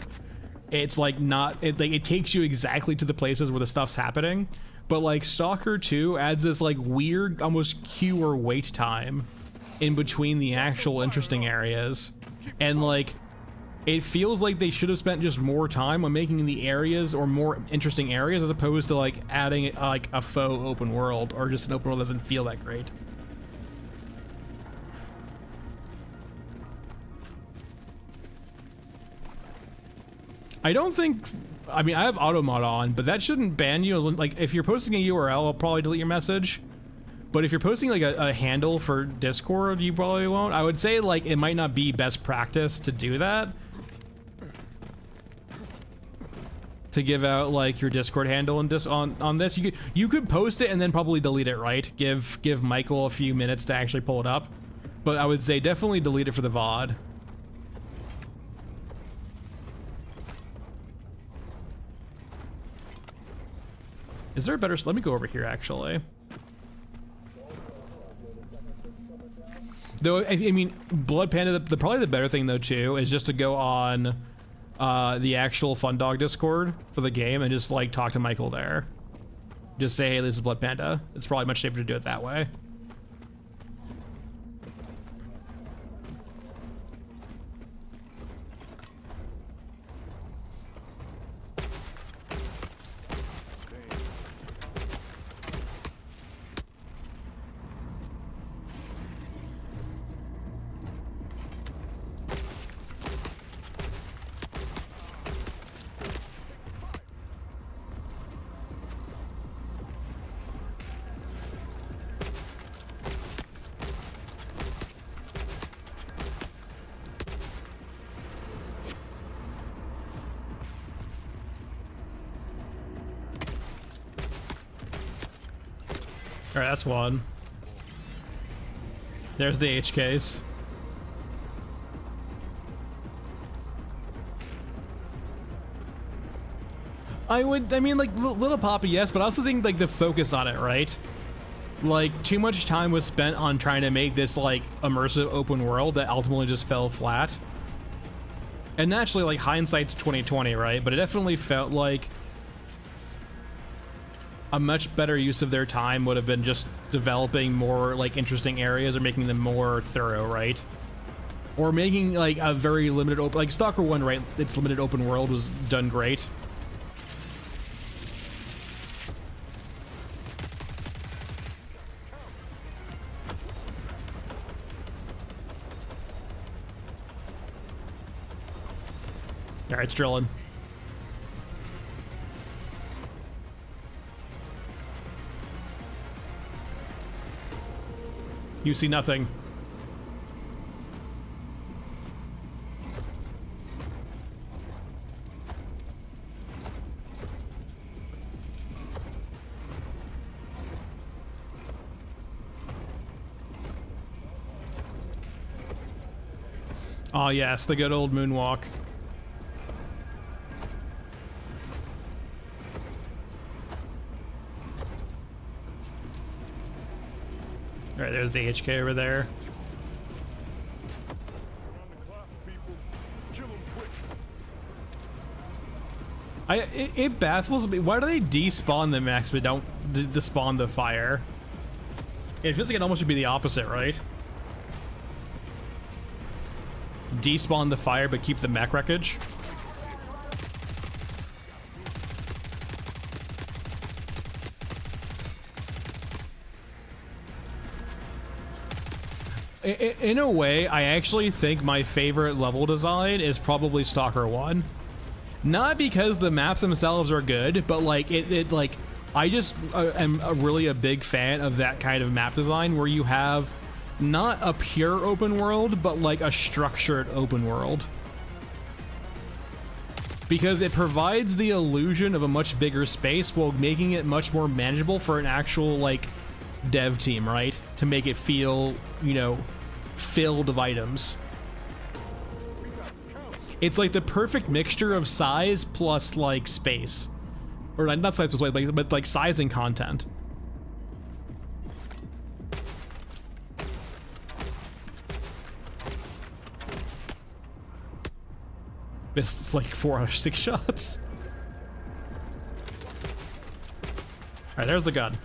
[SPEAKER 6] It's like not, it takes you exactly to the places where the stuff's happening. But like Stalker 2 adds this like weird, almost queue or wait time in between the actual interesting areas. And like, it feels like they should have spent just more time on making the areas or more interesting areas as opposed to like adding like a faux open world or just an open world that doesn't feel that great. I don't think, I mean, I have auto mod on, but that shouldn't ban you. Like, if you're posting a URL, I'll probably delete your message. But if you're posting like a handle for Discord, you probably won't. I would say like it might not be best practice to do that. To give out like your Discord handle and on this, you could post it and then probably delete it, right? Give Michael a few minutes to actually pull it up. But I would say definitely delete it for the VOD. Is there a better? Let me go over here actually. Though I mean, Blood Panda, probably the better thing though too is just to go on the actual Fun Dog Discord for the game and just like talk to Michael there. Just say, hey, this is Blood Panda. It's probably much safer to do it that way. Alright, that's one. There's the HKs. I mean, like, Little Poppy, yes, but I also think, like, the focus on it, right? Like, too much time was spent on trying to make this, like, immersive open world that ultimately just fell flat. And naturally, like, hindsight's 2020, right? But it definitely felt like a much better use of their time would have been just developing more like interesting areas or making them more thorough, right? Or making like a very limited open, like Stalker 1, right? Its limited open world was done great. Alright, it's drilling. You see nothing. Oh yes, the good old moonwalk. Alright, there's the HK over there.
[SPEAKER 5] Around the clock, people. Kill 'em quick.
[SPEAKER 6] It baffles me. Why do they despawn the max but don't despawn the fire? It feels like it almost should be the opposite, right? Despawn the fire but keep the mech wreckage. In a way, I actually think my favorite level design is probably Stalker 1. Not because the maps themselves are good, but like I just am really a big fan of that kind of map design where you have not a pure open world, but like a structured open world. Because it provides the illusion of a much bigger space while making it much more manageable for an actual like dev team, right? To make it feel, you know, filled of items. It's like the perfect mixture of size plus like space. Or not size plus weight, but like size and content. Missed like 4 out of 6 shots. Alright, there's the gun.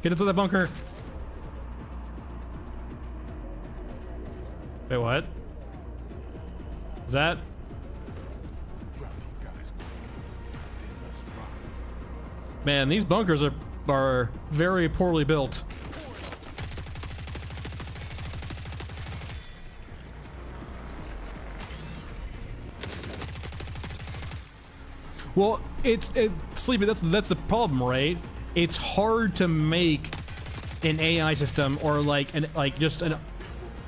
[SPEAKER 6] Get into the bunker. Wait, what? Is that?
[SPEAKER 5] Drop these guys. Then let's rock.
[SPEAKER 6] Man, these bunkers are very poorly built. Well, Sleepy, that's the problem, right? It's hard to make an AI system or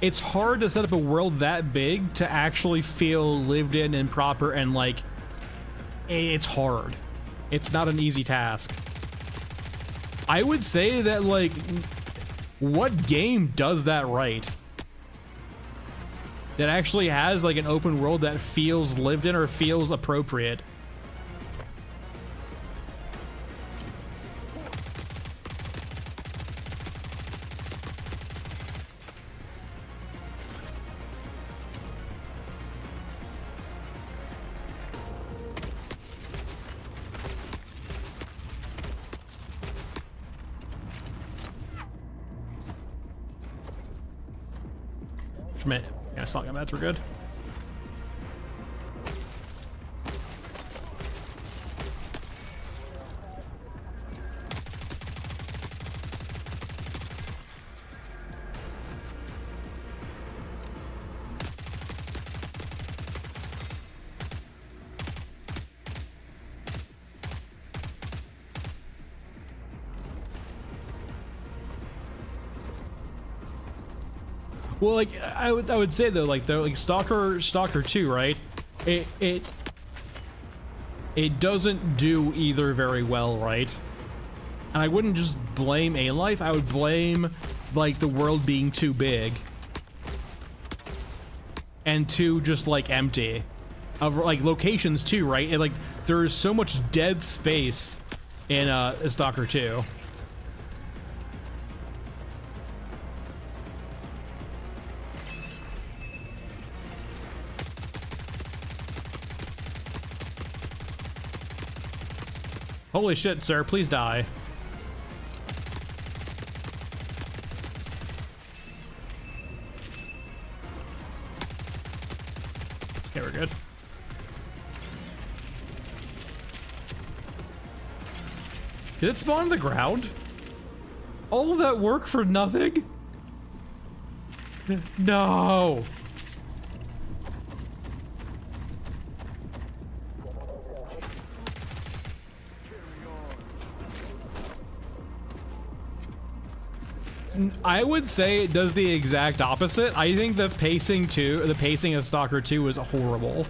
[SPEAKER 6] it's hard to set up a world that big to actually feel lived in and proper, and like it's hard. It's not an easy task. I would say that like what game does that right? That actually has like an open world that feels lived in or feels appropriate. Yeah, it's not gun mats were good. Well, like I would say though, like Stalker 2, right? It doesn't do either very well, right? And I wouldn't just blame A-Life, I would blame like the world being too big and too just like empty of like locations too, right? And like there's so much dead space in Stalker 2. Holy shit, sir, please die. Okay, we're good. Did it spawn on the ground? All of that work for nothing? No! I would say it does the exact opposite. I think the pacing of Stalker 2 is horrible.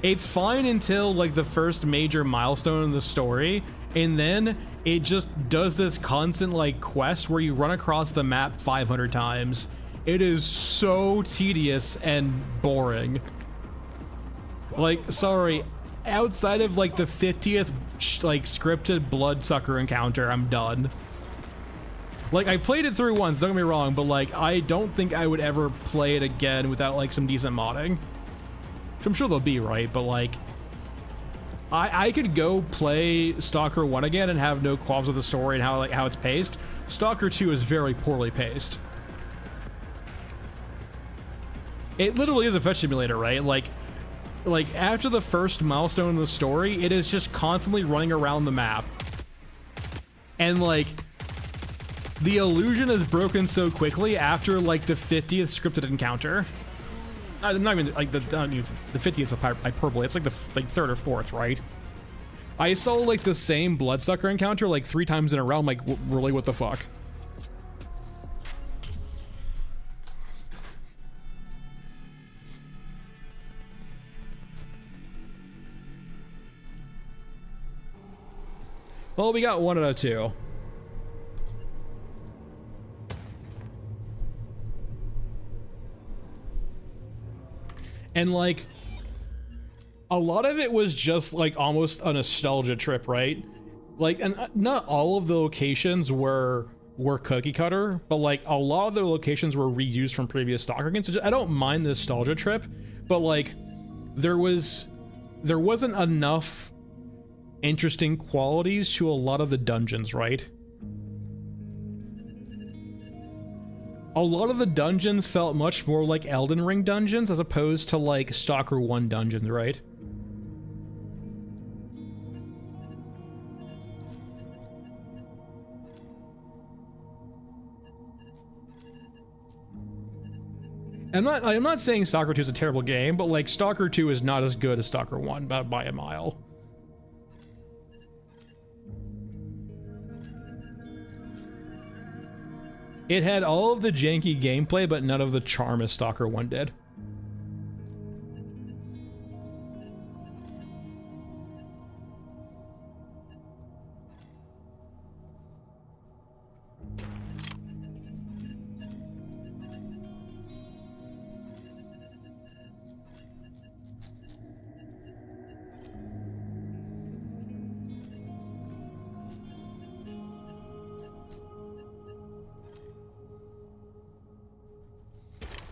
[SPEAKER 6] It's fine until like the first major milestone in the story, and then it just does this constant like quest where you run across the map 500 times. It is so tedious and boring. Like, sorry, outside of like the 50th like scripted bloodsucker encounter, I'm done. Like, I played it through once, don't get me wrong, but like, I don't think I would ever play it again without like some decent modding. Which I'm sure there'll be, right? But like, I could go play Stalker 1 again and have no qualms with the story and how it's paced. Stalker 2 is very poorly paced. It literally is a fetch simulator, right? Like after the first milestone in the story, it is just constantly running around the map. And like, the illusion is broken so quickly after like the 50th scripted encounter. Not even like the 50th is hyperbole. It's like the third or fourth, right? I saw like the same bloodsucker encounter like 3 times in a row. I'm like, really, what the fuck? Well, we got 1 out of 2. And like, a lot of it was just like almost a nostalgia trip, right? Like, and not all of the locations were cookie cutter, but like a lot of the locations were reused from previous Stalker games. I don't mind the nostalgia trip, but like, there wasn't enough interesting qualities to a lot of the dungeons, right? A lot of the dungeons felt much more like Elden Ring dungeons as opposed to like Stalker 1 dungeons, right? I'm not saying Stalker 2 is a terrible game, but like Stalker 2 is not as good as Stalker 1 by a mile. It had all of the janky gameplay, but none of the charm as Stalker 1 did.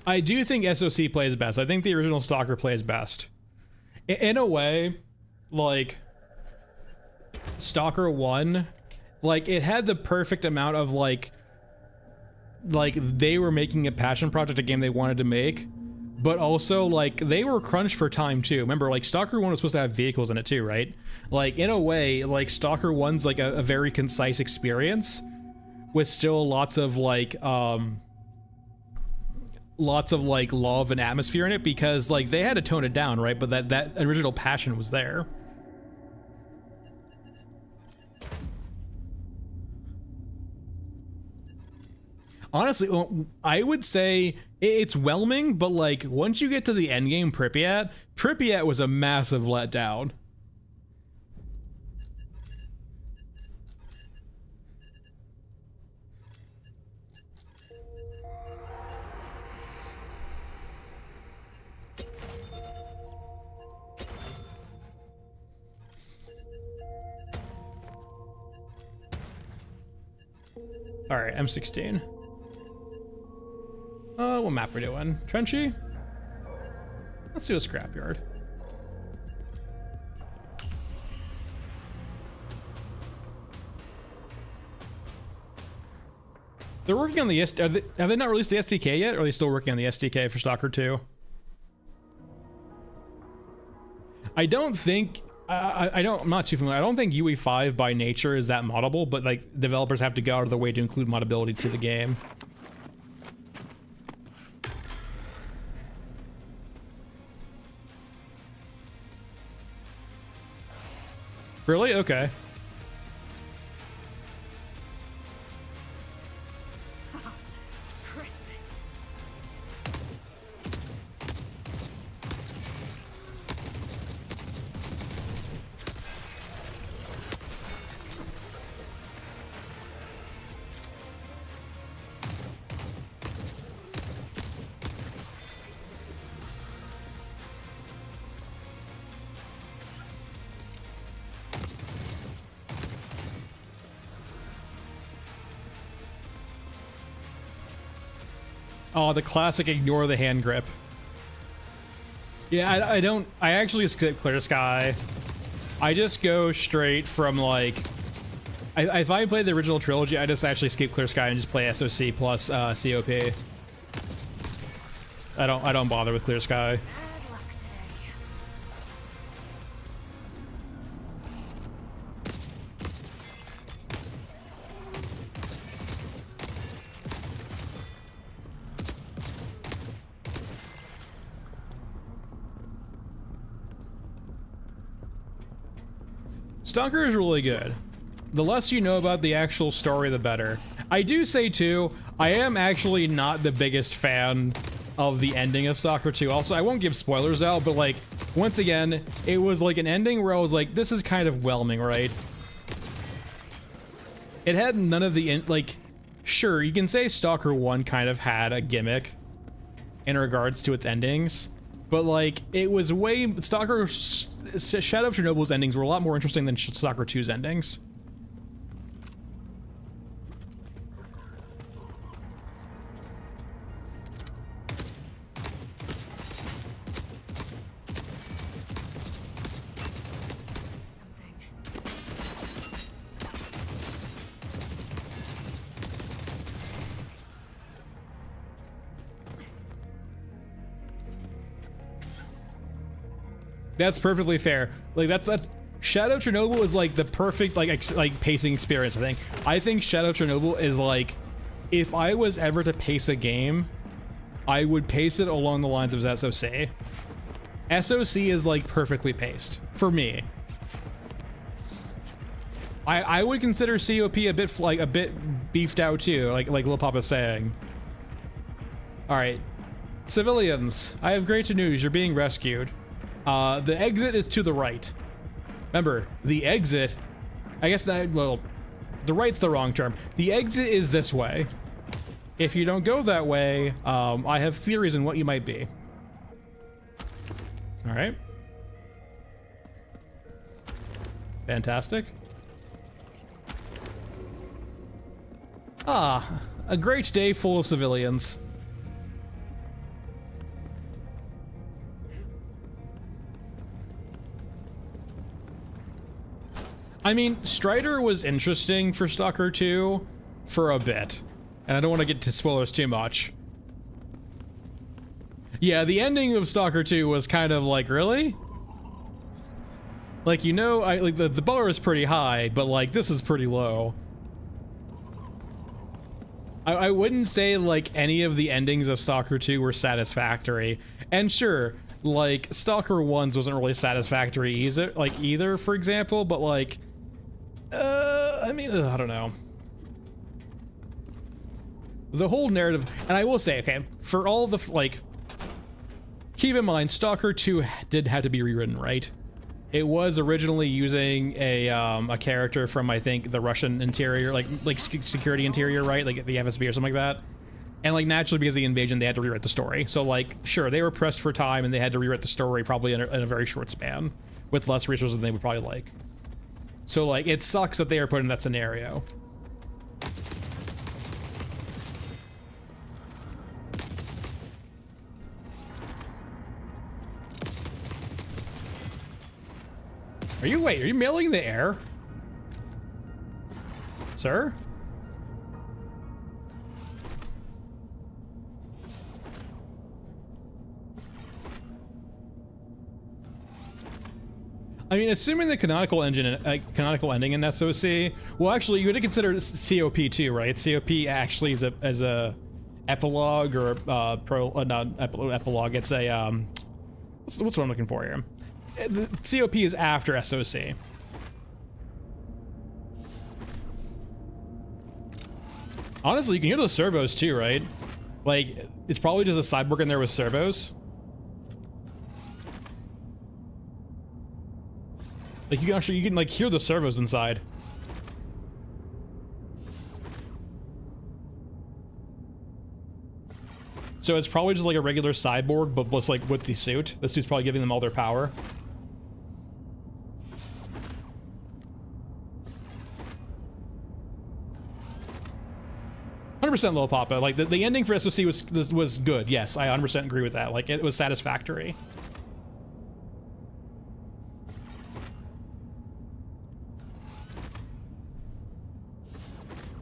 [SPEAKER 6] I do think SOC plays best. I think the original Stalker plays best. In a way, like, Stalker 1, like, it had the perfect amount of, like, they were making a passion project, a game they wanted to make, but also, like, they were crunched for time, too. Remember, like, Stalker 1 was supposed to have vehicles in it, too, right? Like, in a way, like, Stalker 1's, like, a very concise experience with still lots of, like, love and atmosphere in it, because like they had to tone it down, right? But that original passion was there. Honestly, I would say it's whelming, but like once you get to the end game, Pripyat was a massive letdown. All right, M16. What map we doing? Trenchy? Let's do a scrapyard. They're working on the have they not released the SDK yet, or are they still working on the SDK for Stalker 2? I don't think I'm not too familiar. I don't think UE5 by nature is that moddable, but like developers have to go out of their way to include moddability to the game. Really? Okay. Oh, the classic ignore the hand grip. Yeah, I actually skip Clear Sky. I just go straight from like, if I play the original trilogy, I just actually skip Clear Sky and just play SOC plus COP. I don't bother with Clear Sky.
[SPEAKER 3] Bad luck today.
[SPEAKER 6] Stalker is really good. The less you know about the actual story, the better. I do say too, I am actually not the biggest fan of the ending of Stalker 2. Also, I won't give spoilers out, but like, once again, it was like an ending where I was like, this is kind of whelming, right? It had none of the, like, sure, you can say Stalker 1 kind of had a gimmick in regards to its endings, but like, it was way, Stalker, Shadow of Chernobyl's endings were a lot more interesting than Stalker 2's endings. That's perfectly fair. Like that's Shadow of Chernobyl is like the perfect like pacing experience. I think Shadow of Chernobyl is like, if I was ever to pace a game, I would pace it along the lines of SOC. SOC is like perfectly paced for me. I would consider COP a bit beefed out too, like Lil Papa's saying. All right, civilians, I have great news. You're being rescued. The exit is to the right. Remember, the exit, I guess that, well, the right's the wrong term. The exit is this way. If you don't go that way, I have theories on what you might be. All right. Fantastic. Ah, a great day full of civilians. I mean, Strider was interesting for Stalker 2 for a bit, and I don't want to get to spoilers too much. Yeah, the ending of Stalker 2 was kind of like, really? Like, you know, like the bar is pretty high, but like this is pretty low. I wouldn't say like any of the endings of Stalker 2 were satisfactory. And sure, like Stalker 1's wasn't really satisfactory either, for example, but like, I mean, I don't know. The whole narrative, and I will say, okay, for all the, like, keep in mind, Stalker 2 did have to be rewritten, right? It was originally using a character from, I think, the Russian interior, like security interior, right? Like the FSB or something like that. And like naturally, because of the invasion, they had to rewrite the story. So like, sure, they were pressed for time and they had to rewrite the story probably in a very short span with less resources than they would probably like. So like, it sucks that they are put in that scenario. Are you mailing the air? Sir? I mean, assuming the canonical ending in SOC, well, actually, you would consider COP too, right? COP actually is a epilogue or not epilogue. It's a what's what I'm looking for here? The COP is after SOC. Honestly, you can hear those servos too, right? Like, it's probably just a cyborg in there with servos. Like, you can like hear the servos inside. So it's probably just like a regular cyborg, but just like with the suit. The suit's probably giving them all their power. 100% Lil Papa. Like the ending for SOC was good. Yes, I 100% agree with that. Like it was satisfactory.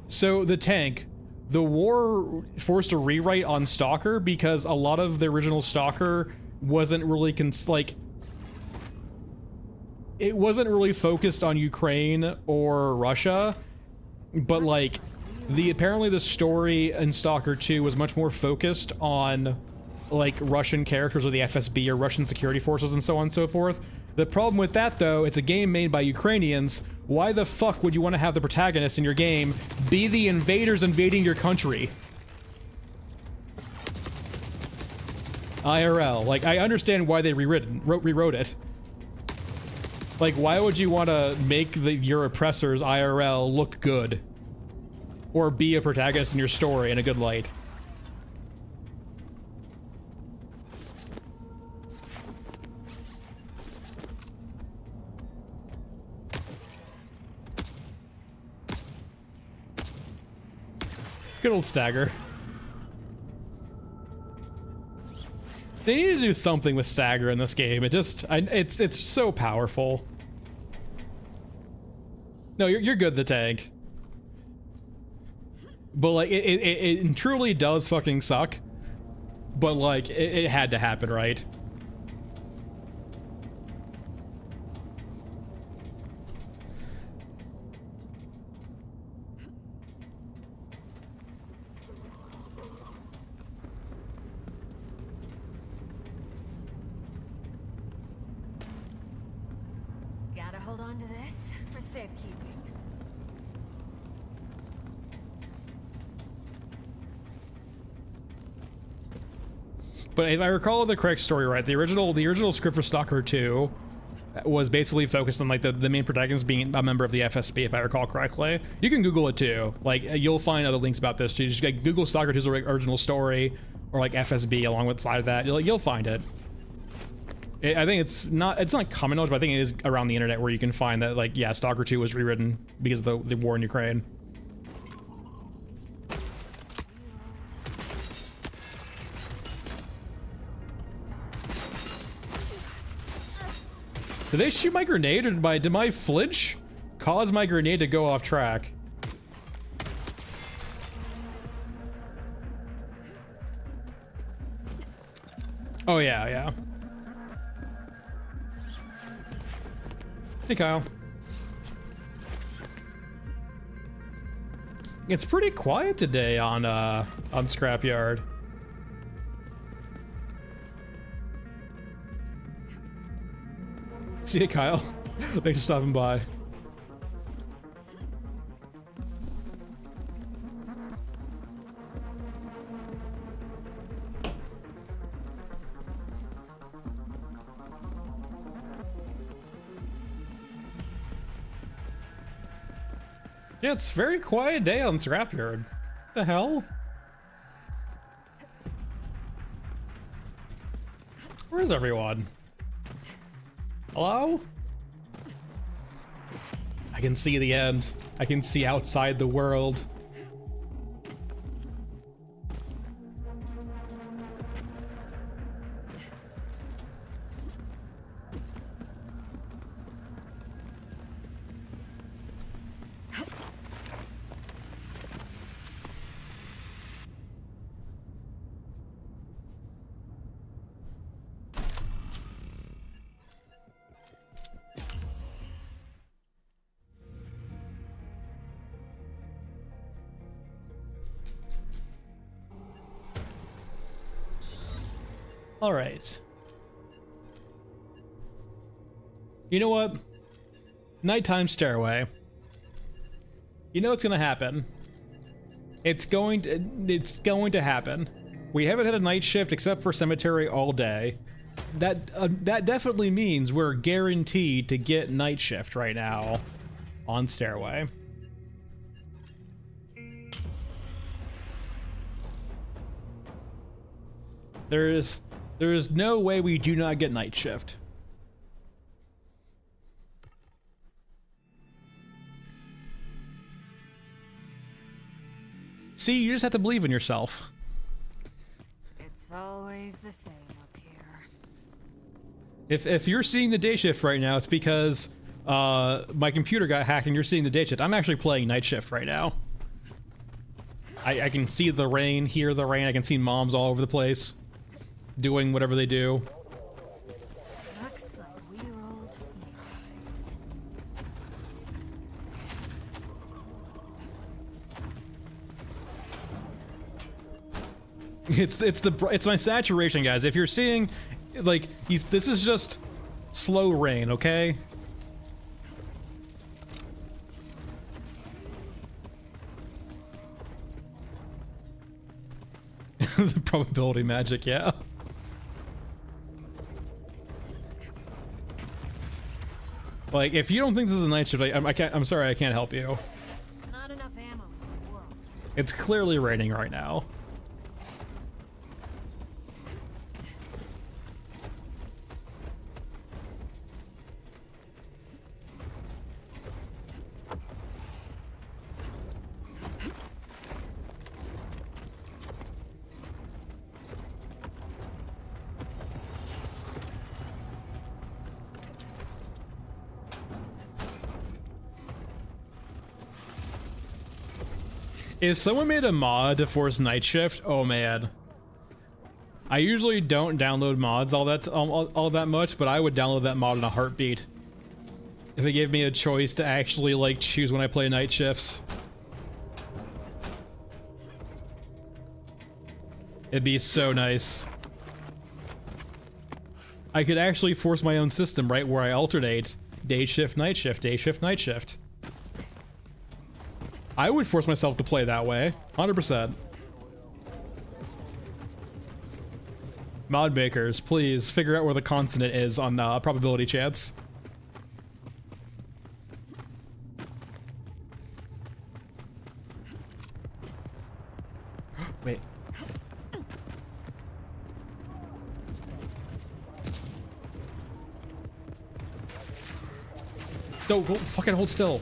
[SPEAKER 6] So the tank, the war forced a rewrite on Stalker because a lot of the original Stalker wasn't really it wasn't really focused on Ukraine or Russia, but like apparently the story in Stalker 2 was much more focused on like Russian characters or the FSB or Russian security forces and so on and so forth. The problem with that though, it's a game made by Ukrainians. Why the fuck would you want to have the protagonist in your game be the invaders invading your country? IRL. Like, I understand why they rewrote it. Like, why would you want to make your oppressors IRL look good? Or be a protagonist in your story in a good light? Good old Stagger. They need to do something with Stagger in this game. It's so powerful. No, you're good, the tank. But like, it truly does fucking suck. But like, it had to happen, right?
[SPEAKER 3] Gotta hold on to this for safekeeping.
[SPEAKER 6] But if I recall the correct story right, the original script for Stalker 2 was basically focused on like the main protagonist being a member of the FSB, if I recall correctly. You can Google it too. Like you'll find other links about this too. Just like, Google Stalker 2's original story or like FSB along with side of that. You'll find it. I think it's not common knowledge, but I think it is around the internet where you can find that like, yeah, Stalker 2 was rewritten because of the war in Ukraine. Did they shoot my grenade, or did my flinch cause my grenade to go off track? Oh yeah, yeah. Hey Kyle. It's pretty quiet today on Scrapyard. See you, Kyle. Thanks for stopping by. Yeah, it's a very quiet day on Scrapyard. What the hell? Where's everyone? Hello? I can see the end. I can see outside the world. All right. You know what? Nighttime stairway. You know what's gonna happen. It's going to happen. We haven't had a night shift except for cemetery all day. That definitely means we're guaranteed to get night shift right now on stairway. There is no way we do not get night shift. See, you just have to believe in yourself.
[SPEAKER 3] It's always the same up here.
[SPEAKER 6] If you're seeing the day shift right now, it's because my computer got hacked and you're seeing the day shift. I'm actually playing night shift right now. I can see the rain, hear the rain. I can see moms all over the place doing whatever they do.
[SPEAKER 3] Looks like we're old snake eyes.
[SPEAKER 6] It's my saturation, guys. If you're seeing, like, this is just slow rain, okay? The probability magic, yeah. Like, if you don't think this is a night shift, I'm sorry, I can't help you.
[SPEAKER 3] Not enough ammo in the world.
[SPEAKER 6] It's clearly raining right now. If someone made a mod to force night shift, oh man. I usually don't download mods all that much, but I would download that mod in a heartbeat. If it gave me a choice to actually like choose when I play night shifts. It'd be so nice. I could actually force my own system, right, where I alternate day shift, night shift, day shift, night shift. I would force myself to play that way, 100%. Mod makers, please figure out where the consonant is on probability chance. Wait. No, go fucking hold still.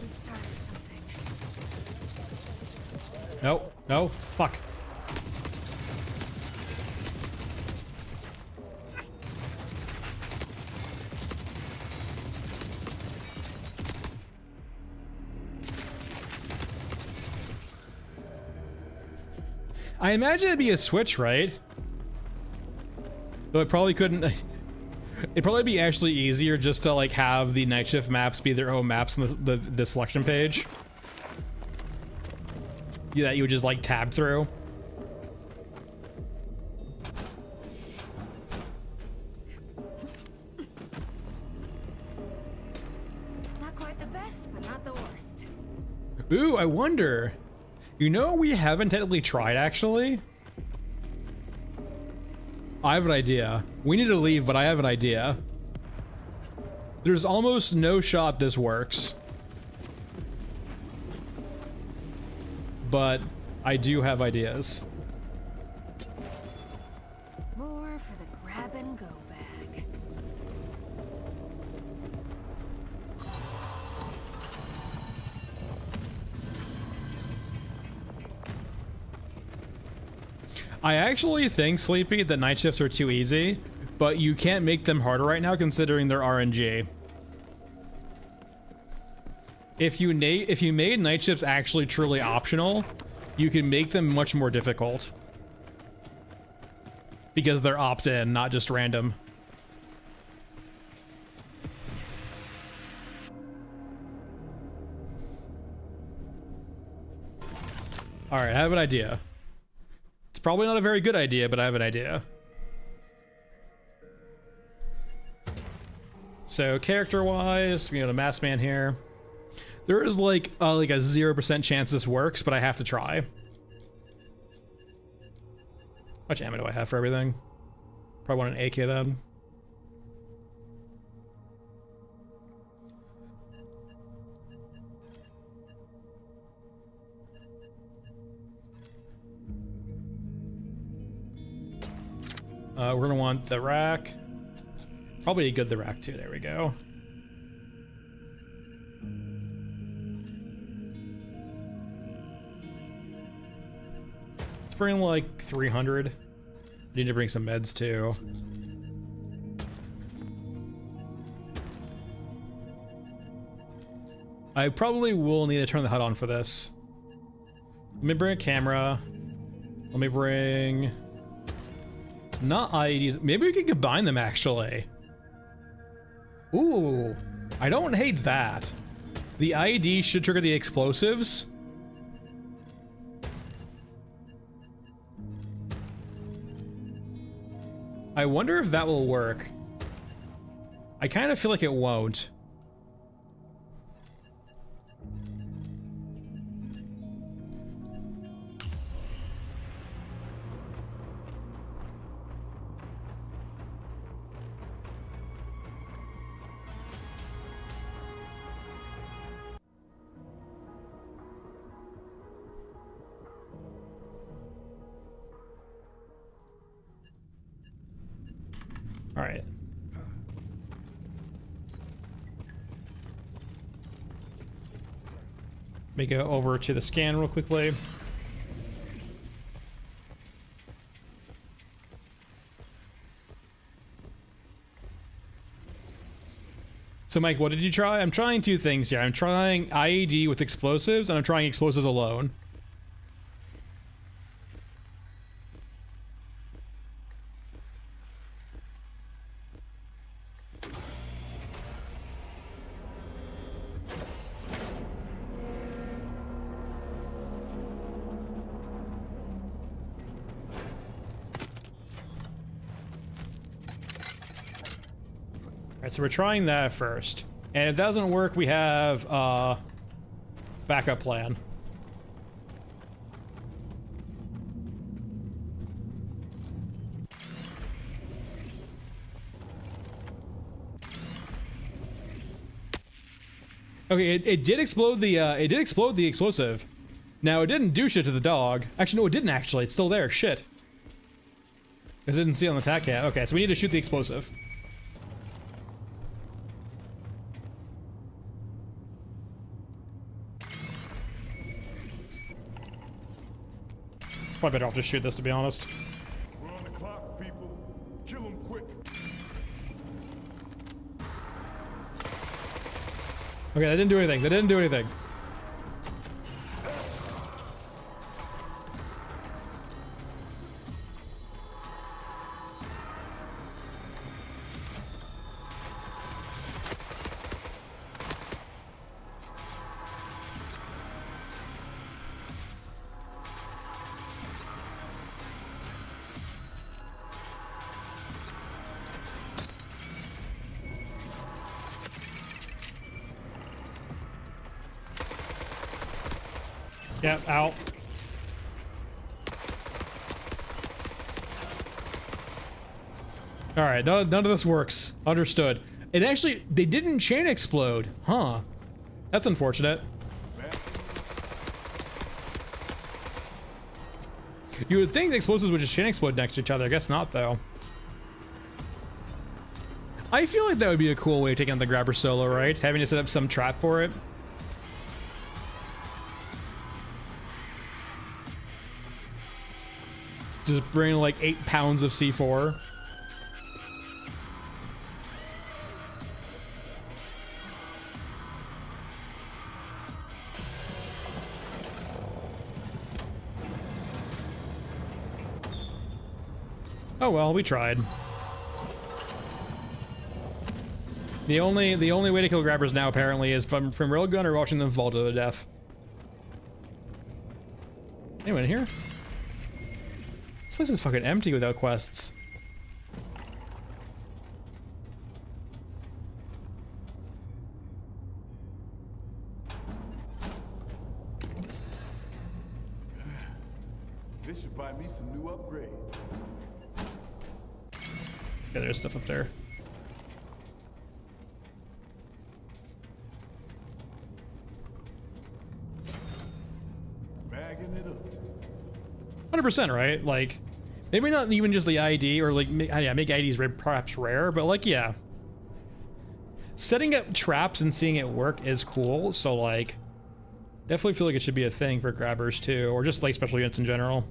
[SPEAKER 6] No, no, fuck. I imagine it'd be a switch, right? Though it probably couldn't. It'd probably be actually easier just to like have the night shift maps be their own maps in the selection page. That you would just like tab through.
[SPEAKER 3] Not quite the best, but not the worst.
[SPEAKER 6] Ooh, I wonder. You know, we haven't technically tried actually. I have an idea. We need to leave, but I have an idea. There's almost no shot this works. But I do have ideas.
[SPEAKER 3] More for the grab and go bag.
[SPEAKER 6] I actually think, Sleepy, that night shifts are too easy, but you can't make them harder right now considering they're RNG. If you made night shifts actually truly optional, you can make them much more difficult. Because they're opt-in, not just random. Alright, I have an idea. It's probably not a very good idea, but I have an idea. So, character-wise, we got a masked man here. There is like a 0% chance this works, but I have to try. How much ammo do I have for everything? Probably want an AK then. We're gonna want the rack. Probably a good the rack too. There we go. bring like 300. Need to bring some meds too. I probably will need to turn the HUD on for this. Let me bring a camera. Let me bring... Not IEDs. Maybe we can combine them, actually. Ooh. I don't hate that. The IED should trigger the explosives. I wonder if that will work. I kind of feel like it won't. All right. Let me go over to the scan real quickly. So Mike, what did you try? I'm trying two things here. I'm trying IED with explosives, and I'm trying explosives alone. Alright, so we're trying that first. And if that doesn't work, we have a backup plan. Okay, it did explode the explosive. Now it didn't do shit to the dog. Actually, no, it didn't actually. It's still there. Shit. Because it didn't see it on the attack cat. Okay, so we need to shoot the explosive. Probably better off to shoot this, to be honest.
[SPEAKER 5] We're on the clock, people. Kill them quick.
[SPEAKER 6] Okay, that didn't do anything. That didn't do anything. Yep, out. Alright, none of this works. Understood. It actually, they didn't chain explode. Huh. That's unfortunate. You would think the explosives would just chain explode next to each other. I guess not, though. I feel like that would be a cool way to take on the grabber solo, right? Having to set up some trap for it. Just bring like 8 pounds of C4. Oh well, we tried. The only way to kill grabbers now apparently is from railgun or watching them fall to their death. Anyone in here? This place is fucking empty without quests.
[SPEAKER 5] This should buy me some new upgrades.
[SPEAKER 6] Yeah, there's stuff up there.
[SPEAKER 5] Bagging it up.
[SPEAKER 6] 100%, right? Like, maybe not even just the ID, or like, yeah, make IDs perhaps rare, but like, yeah. Setting up traps and seeing it work is cool, so like, definitely feel like it should be a thing for grabbers too, or just like special units in general.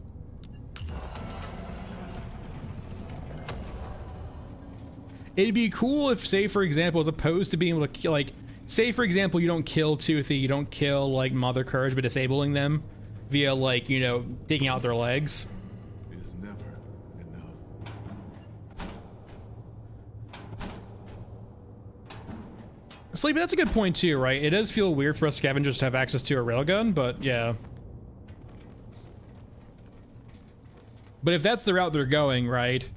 [SPEAKER 6] it'd be cool if, say for example, as opposed to being able to kill, like, say for example, you don't kill Toothy, you don't kill like Mother Courage, but disabling them via, like, you know, taking out their legs.
[SPEAKER 5] It's never enough.
[SPEAKER 6] Sleepy, that's a good point too, right? It does feel weird for us scavengers to have access to a railgun, but yeah. But if that's the route they're going, right?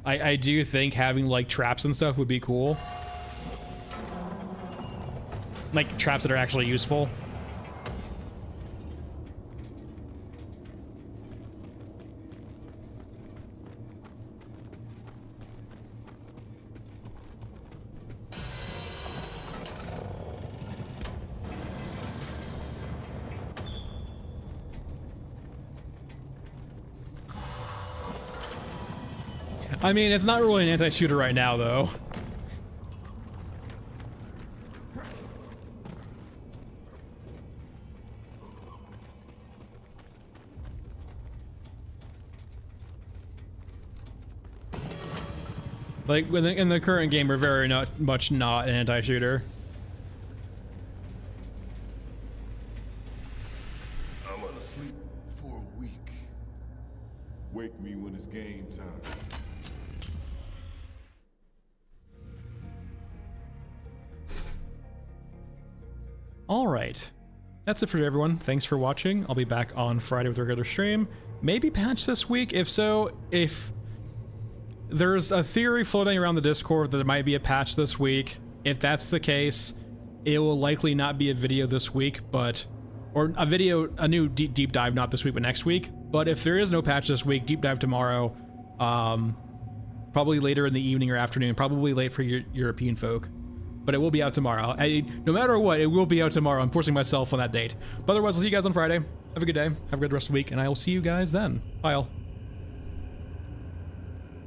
[SPEAKER 6] I do think having like traps and stuff would be cool. Like traps that are actually useful. I mean, it's not really an anti-shooter right now, though. Like, in the current game, we're very much not an anti-shooter.
[SPEAKER 5] I'm gonna sleep for a week. Wake me when it's game time.
[SPEAKER 6] All right, that's it for everyone. Thanks for watching. I'll be back on Friday with a regular stream. Maybe patch this week. If so, if there's a theory floating around the Discord that there might be a patch this week, if that's the case, it will likely not be a video this week, but or a new deep dive, not this week but next week. But if there is no patch this week, deep dive tomorrow, probably later in the evening or afternoon, probably late for your European folk. But it will be out tomorrow. No matter what, it will be out tomorrow. I'm forcing myself on that date. But otherwise, I'll see you guys on Friday. Have a good day. Have a good rest of the week, and I will see you guys then. Bye, all.